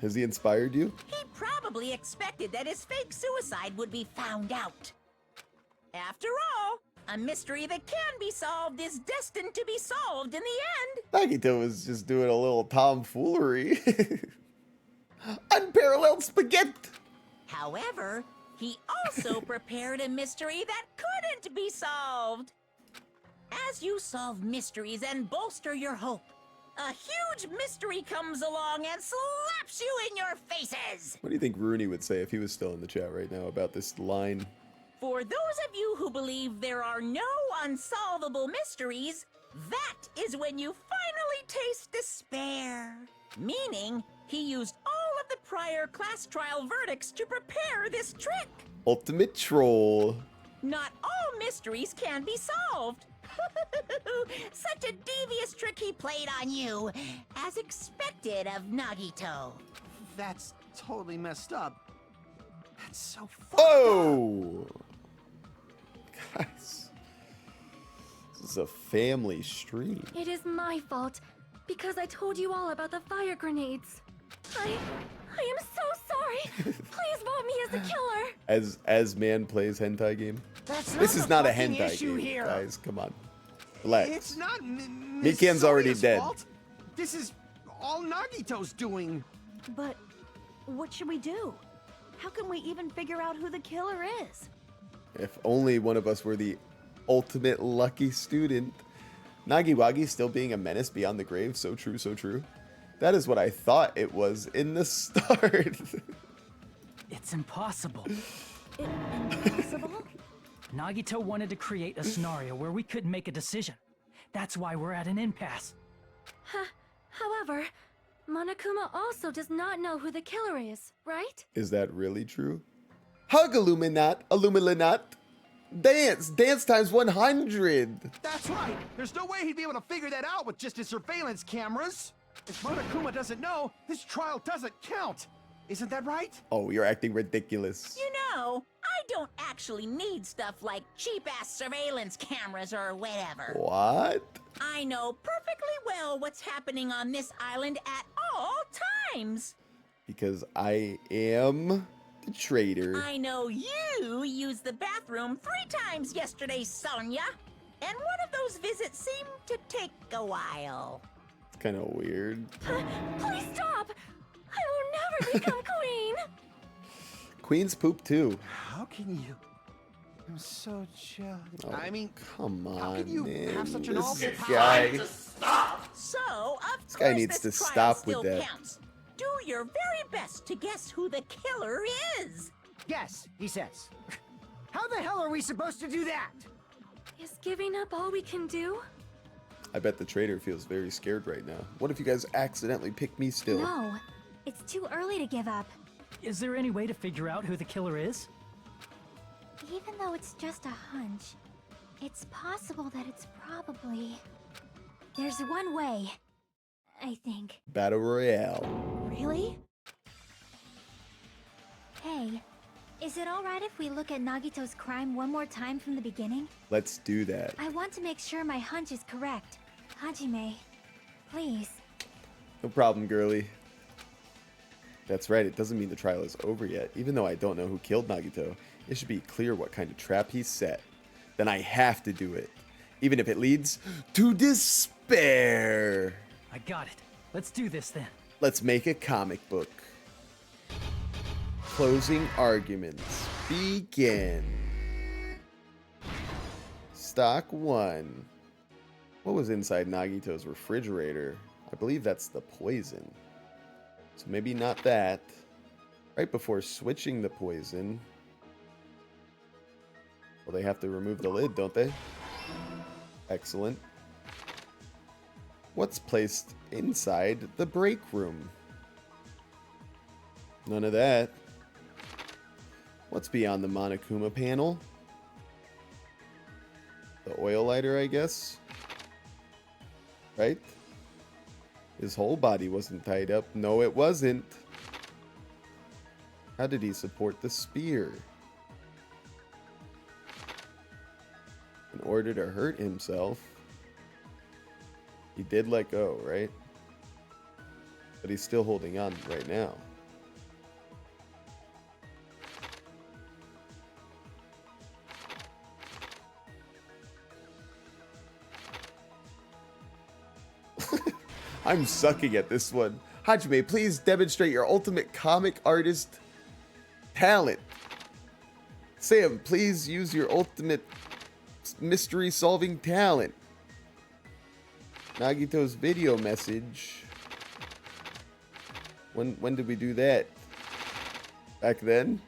Has he inspired you? He probably expected that his fake suicide would be found out. After all, a mystery that can be solved is destined to be solved in the end. Nagito was just doing a little tomfoolery. Unparalleled spaghetti. However, he also prepared a mystery that couldn't be solved. As you solve mysteries and bolster your hope, a huge mystery comes along and slaps you in your faces. What do you think Rooney would say if he was still in the chat right now about this line? For those of you who believe there are no unsolvable mysteries, that is when you finally taste despair. Meaning, he used all of the prior class trial verdicts to prepare this trick. Ultimate troll. Not all mysteries can be solved. Such a devious trick he played on you, as expected of Nagito. That's totally messed up. That's so fucked up. Oh! Guys. This is a family stream. It is my fault, because I told you all about the fire grenades. I am so sorry. Please vote me as the killer. As man plays hentai game. This is not a fucking hentai issue game, here. guys. Come on. Relax. It's not Mikan's already dead. Fault. This is all Nagito's doing. But what should we do? How can we even figure out who the killer is? If only one of us were the ultimate lucky student. Nagiwagi still being a menace beyond the grave. So true, so true. That is what I thought it was in the start. It's impossible. Impossible? Nagito wanted to create a scenario where we couldn't make a decision. That's why we're at an impasse. However, Monokuma also does not know who the killer is, right? Is that really true? Hug Illuminat. Dance times 100. That's right. There's no way he'd be able to figure that out with just his surveillance cameras. If Monokuma doesn't know, this trial doesn't count. Isn't that right? Oh, you're acting ridiculous. You know, I don't actually need stuff like cheap-ass surveillance cameras or whatever. What? I know perfectly well what's happening on this island at all times. Because I am the traitor. I know you used the bathroom 3 times yesterday, Sonia. And one of those visits seemed to take a while. It's kind of weird. Please stop! I will never become queen! Queen's poop too. How can you? I'm so jealous. Oh, I mean, come on, how can you man. have such an This awful guy. So, of This guy course, needs this to trial stop with still that. counts. Do your very best to guess who the killer is. Yes, he says. How the hell are we supposed to do that? Is giving up all we can do? I bet the traitor feels very scared right now. What if you guys accidentally pick me still? No, it's too early to give up. Is there any way to figure out who the killer is? Even though it's just a hunch, it's possible that it's probably... There's one way, I think. Battle Royale. Really? Hey, is it alright if we look at Nagito's crime one more time from the beginning? Let's do that. I want to make sure my hunch is correct. Hajime, please. No problem, girly. That's right, it doesn't mean the trial is over yet. Even though I don't know who killed Nagito, it should be clear what kind of trap he set. Then I have to do it. Even if it leads to despair. I got it. Let's do this then. Let's make a comic book. Closing arguments. Begin. Stock 1. What was inside Nagito's refrigerator? I believe that's the poison. So maybe not that. Right before switching the poison. Well, they have to remove the lid, don't they? Excellent. What's placed inside the break room? None of that. What's beyond the Monokuma panel? The oil lighter, I guess? Right? His whole body wasn't tied up. No, it wasn't. How did he support the spear? In order to hurt himself. He did let go, right? But he's still holding on right now. I'm sucking at this one. Hajime, please demonstrate your ultimate comic artist talent. Sam, please use your ultimate mystery solving talent. Nagito's video message. When did we do that? Back then?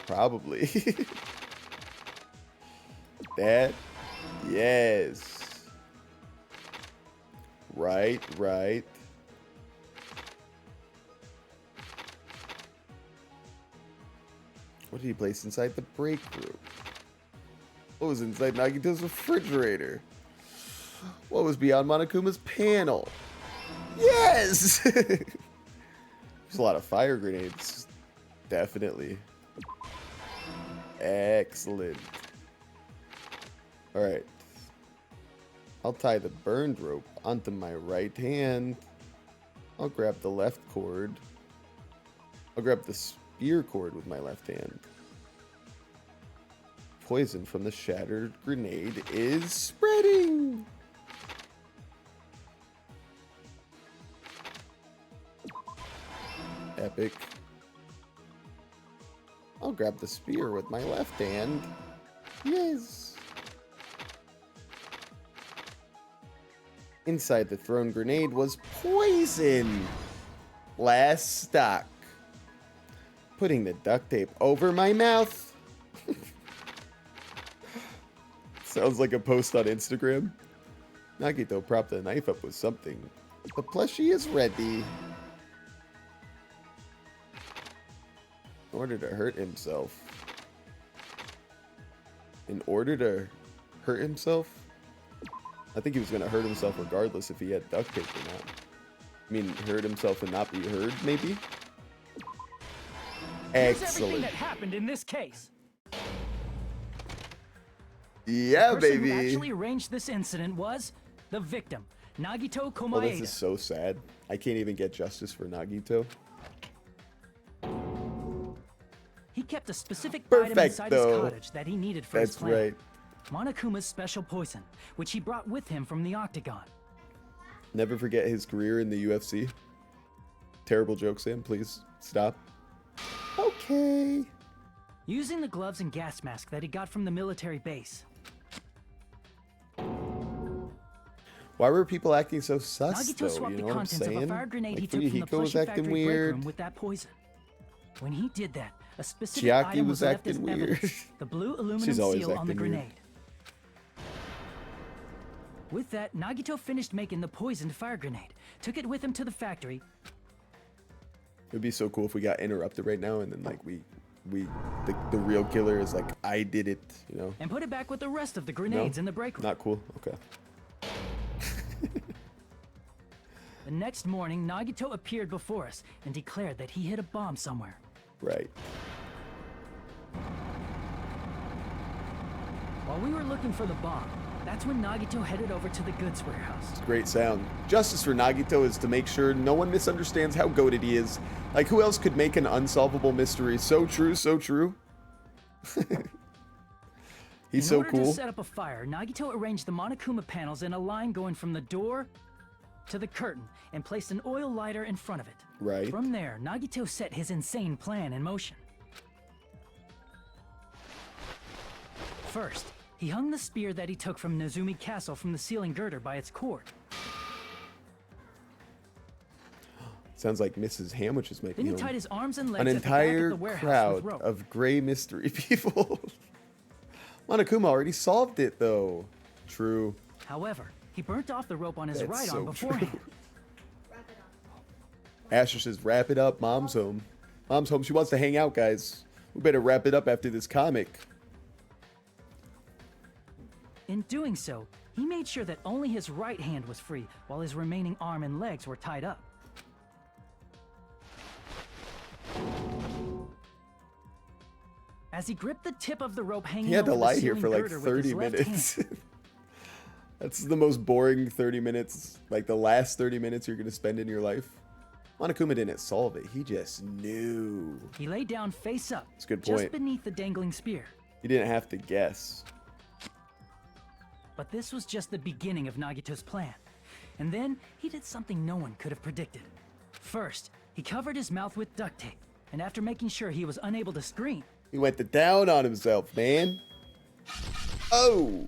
Probably. That? Yes. Right. What did he place inside the break room? What was inside Nagito's refrigerator? What was beyond Monokuma's panel? Yes! There's a lot of fire grenades. Definitely. Excellent. Alright. I'll tie the burned rope onto my right hand. I'll grab the left cord. I'll grab the spear cord with my left hand. Poison from the shattered grenade is spreading. Epic. I'll grab the spear with my left hand. Yes. Inside the thrown grenade was poison. Last stock. Putting the duct tape over my mouth. Sounds like a post on Instagram. Nagito propped the knife up with something. The plushie is ready. In order to hurt himself. In order to hurt himself? I think he was going to hurt himself regardless if he had duct tape or not. I mean, hurt himself and not be heard, maybe? Here's Excellent. everything that happened in this case. Yeah, The person baby. who actually arranged this incident was the victim, Nagito Komaeda. Oh, this is so sad. I can't even get justice for Nagito. He kept a specific item Perfect, inside though. his cottage that he needed for his That's plan. right. Monokuma's special poison, which he brought with him from the Octagon. Never forget his career in the UFC. Terrible joke, Sam. Please stop. Okay. Using the gloves and gas mask that he got from the military base, Why were people acting so sus, Nagito though? swapped You the know what I'm contents of a saying? fire grenade he Like, took from the Fuyuhiko was plushie acting factory break weird. room with that poison. When he did that, a specific Chiaki item was was left as acting weird. evidence, the blue aluminum She's always seal on the acting weird. grenade. With that, Nagito finished making the poisoned fire grenade, took it with him to the factory. It would be so cool if we got interrupted right now and then like the real killer is like, I did it, you know? And put it back with the rest of the grenades in the break room. Not cool. Okay. The next morning, Nagito appeared before us and declared that he hid a bomb somewhere. Right. While we were looking for the bomb, that's when Nagito headed over to the goods warehouse. Great sound. Justice for Nagito is to make sure no one misunderstands how goated he is. Like, who else could make an unsolvable mystery? So true, so true. He's so In order cool. to set up a fire, Nagito arranged the Monokuma panels in a line going from the door to the curtain and placed an oil lighter in front of it. Right. From there, Nagito set his insane plan in motion. First, he hung the spear that he took from Nezumi Castle from the ceiling girder by its cord. Sounds like Mrs. Hamwich is making Then he home. tied his arms and legs An at the back of entire the warehouse crowd with rope. of gray mystery people. Monokuma already solved it, though. True. However, he burnt off the rope on his That's right so arm beforehand. true. Asher says, wrap it up. Mom's home. Mom's home. She wants to hang out, guys. We better wrap it up after this comic. In doing so, he made sure that only his right hand was free, while his remaining arm and legs were tied up. As he gripped the tip of the rope hanging He had to over lie the here ceiling for like girder with 30 his left minutes. hand, That's the most boring 30 minutes, like the last 30 minutes you're going to spend in your life. Monokuma didn't solve it. He just knew. He lay down face up, That's a good point. just beneath the dangling spear. He didn't have to guess. But this was just the beginning of Nagito's plan. And then he did something no one could have predicted. First, he covered his mouth with duct tape, and after making sure he was unable to scream, He went to down on himself, man. Oh!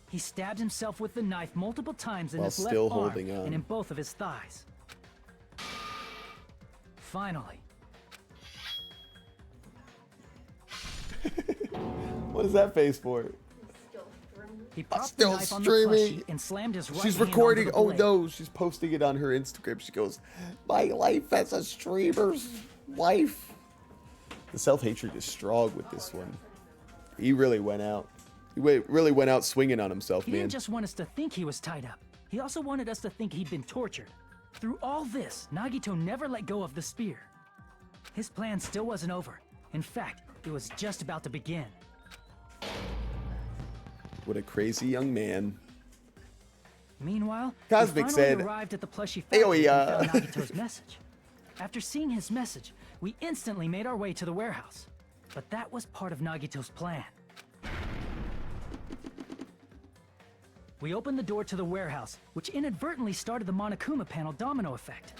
he stabbed himself with the knife multiple times in While his left still arm holding on. and in both of his thighs. Finally, What is that face for? he propped the Still knife on the streaming. plushie and slammed his right She's hand recording. onto the Oh blade. no, she's posting it on her Instagram. She goes, "My life as a streamer's wife." The self-hatred is strong with this one. He really went out. Really went out swinging on himself, He man. didn't just want us to think he was tied up. He also wanted us to think he'd been tortured. Through all this, Nagito never let go of the spear. His plan still wasn't over. In fact, it was just about to begin. What a crazy young man. Meanwhile, Cosmic we finally said, arrived at the plushie "Hey, factory and oh, found yeah." Nagito's message. After seeing his message, we instantly made our way to the warehouse. But that was part of Nagito's plan. We opened the door to the warehouse, which inadvertently started the Monokuma panel domino effect.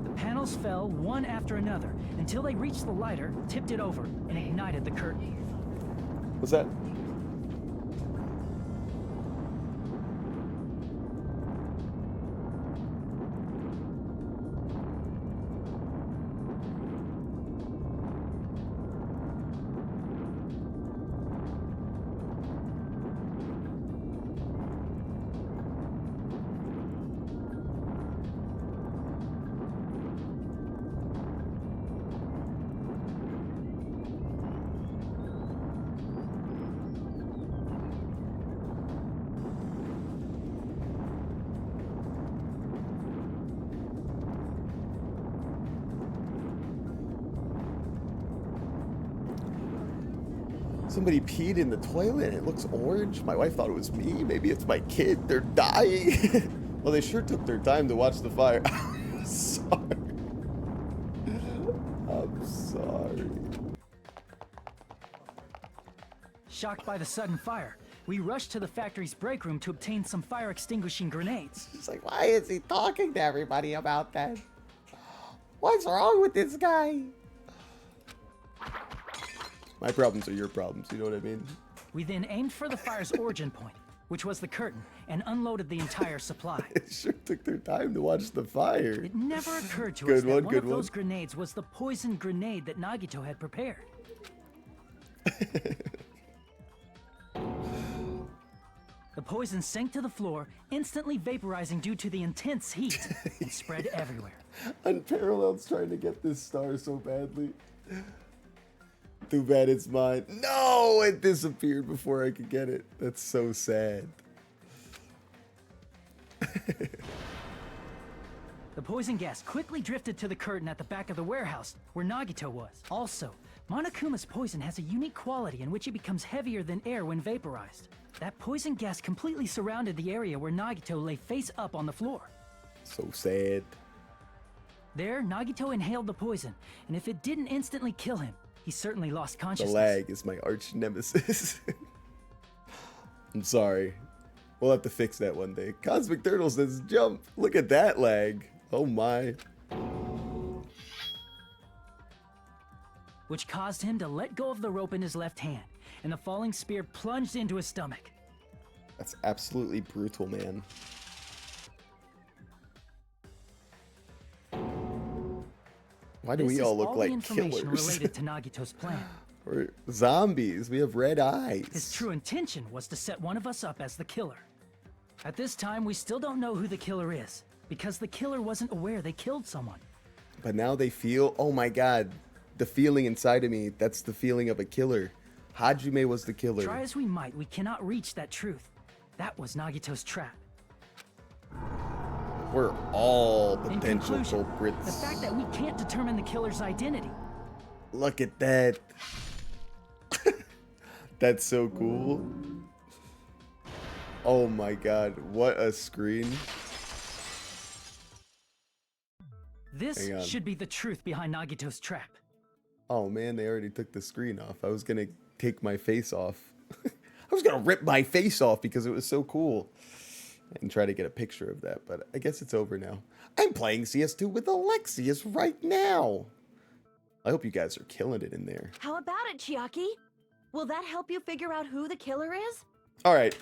The panels fell one after another until they reached the lighter, tipped it over, and ignited the curtain. What's that? Somebody peed in the toilet and it looks orange. My wife thought it was me. Maybe it's my kid. They're dying. Well, they sure took their time to watch the fire. I'm sorry. I'm sorry. Shocked by the sudden fire, we rushed to the factory's break room to obtain some fire extinguishing grenades. It's like, why is he talking to everybody about that? What's wrong with this guy? My problems are your problems, you know what I mean? We then aimed for the fire's origin point, which was the curtain, and unloaded the entire supply. It sure took their time to watch the fire. It never occurred to Good us that one, one good of those one. grenades was the poison grenade that Nagito had prepared. The poison sank to the floor, instantly vaporizing due to the intense heat, and spread everywhere. Unparalleled's trying to get this star so badly. Too bad it's mine. No, it disappeared before I could get it. That's so sad. The poison gas quickly drifted to the curtain at the back of the warehouse, where Nagito was. Also, Monokuma's poison has a unique quality in which it becomes heavier than air when vaporized. That poison gas completely surrounded the area where Nagito lay face up on the floor. So sad. There, Nagito inhaled the poison, and if it didn't instantly kill him, he certainly lost The consciousness. lag is my arch nemesis. I'm sorry. We'll have to fix that one day. Cosmic Turtle says jump. Look at that lag. Oh my. Which caused him to let go of the rope in his left hand, and the falling spear plunged into his stomach. That's absolutely brutal, man. Why do This we is all look all the like information killers? related to Nagito's plan. We're zombies. We have red eyes. His true intention was to set one of us up as the killer. At this time, we still don't know who the killer is, because the killer wasn't aware they killed someone. But now they feel, oh my god, the feeling inside of me, that's the feeling of a killer. Hajime was the killer. Try as we might, we cannot reach that truth. That was Nagito's trap. We're all In potential conclusion, culprits. the fact that we can't determine the killer's identity Look at that. That's so cool. Oh my god, what a screen. This should be the truth behind Nagito's trap. Oh man, they already took the screen off. I was gonna take my face off. I was gonna rip my face off because it was so cool. And try to get a picture of that, but I guess it's over now. I'm playing CS2 with Alexius right now. I hope you guys are killing it in there. How about it, Chiaki? Will that help you figure out who the killer is? Alright.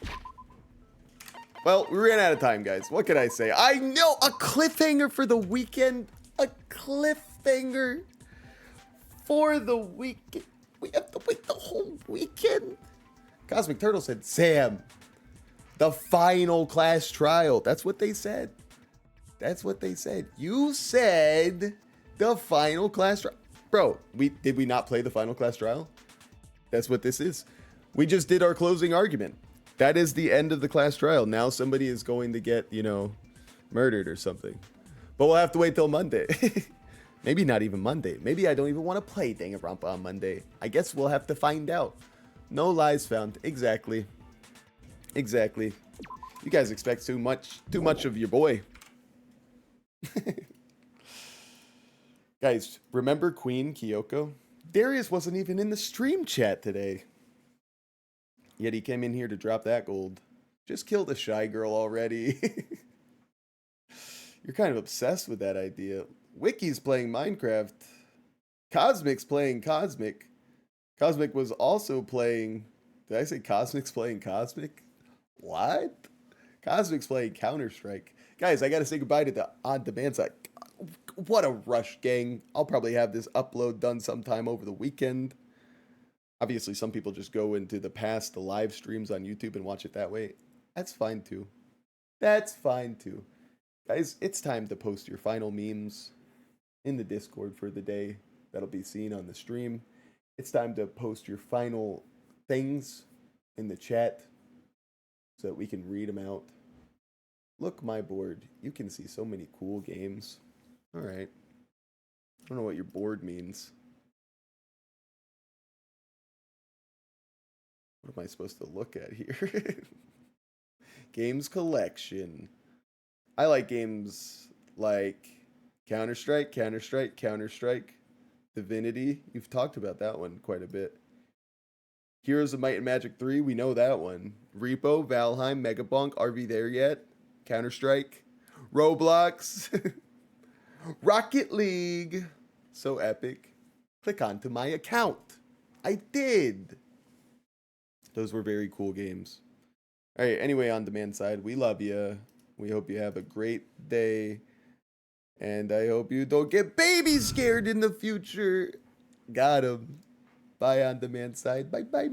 Well, we ran out of time, guys. What can I say? I know! A cliffhanger for the weekend! A cliffhanger for the weekend. We have to wait the whole weekend? Cosmic Turtle said, Sam, the final class trial. That's what they said. That's what they said. You said the final class trial. Bro, did we not play the final class trial? That's what this is. We just did our closing argument. That is the end of the class trial. Now somebody is going to get, you know, murdered or something. But we'll have to wait till Monday. Maybe not even Monday. Maybe I don't even want to play Danganronpa on Monday. I guess we'll have to find out. No lies found. Exactly. Exactly. You guys expect too much of your boy. Guys, remember Queen Kyoko? Darius wasn't even in the stream chat today. Yet he came in here to drop that gold. Just killed a shy girl already. You're kind of obsessed with that idea. Wiki's playing Minecraft. Cosmic's playing Cosmic. Cosmic was also playing... Did I say Cosmic's playing Cosmic? What? Cosmic's playing Counter-Strike. Guys, I gotta say goodbye to the on-demand side. What a rush, gang. I'll probably have this upload done sometime over the weekend. Obviously, some people just go into the live streams on YouTube and watch it that way. That's fine too. That's fine too. Guys, it's time to post your final memes in the Discord for the day. That'll be seen on the stream. It's time to post your final things in the chat so that we can read them out. Look, my board. You can see so many cool games. All right. I don't know what your board means. What am I supposed to look at here? Games collection. I like games like Counter-Strike, Counter-Strike, Counter-Strike, Divinity. You've talked about that one quite a bit. Heroes of Might and Magic 3, we know that one. Repo, Valheim, Megabonk, are we there yet? Counter-Strike, Roblox, Rocket League. So epic. Click onto my account. I did. Those were very cool games. All right, anyway, on demand side, we love you. We hope you have a great day. And I hope you don't get baby scared in the future. Got him. Bye on demand side. Bye-bye.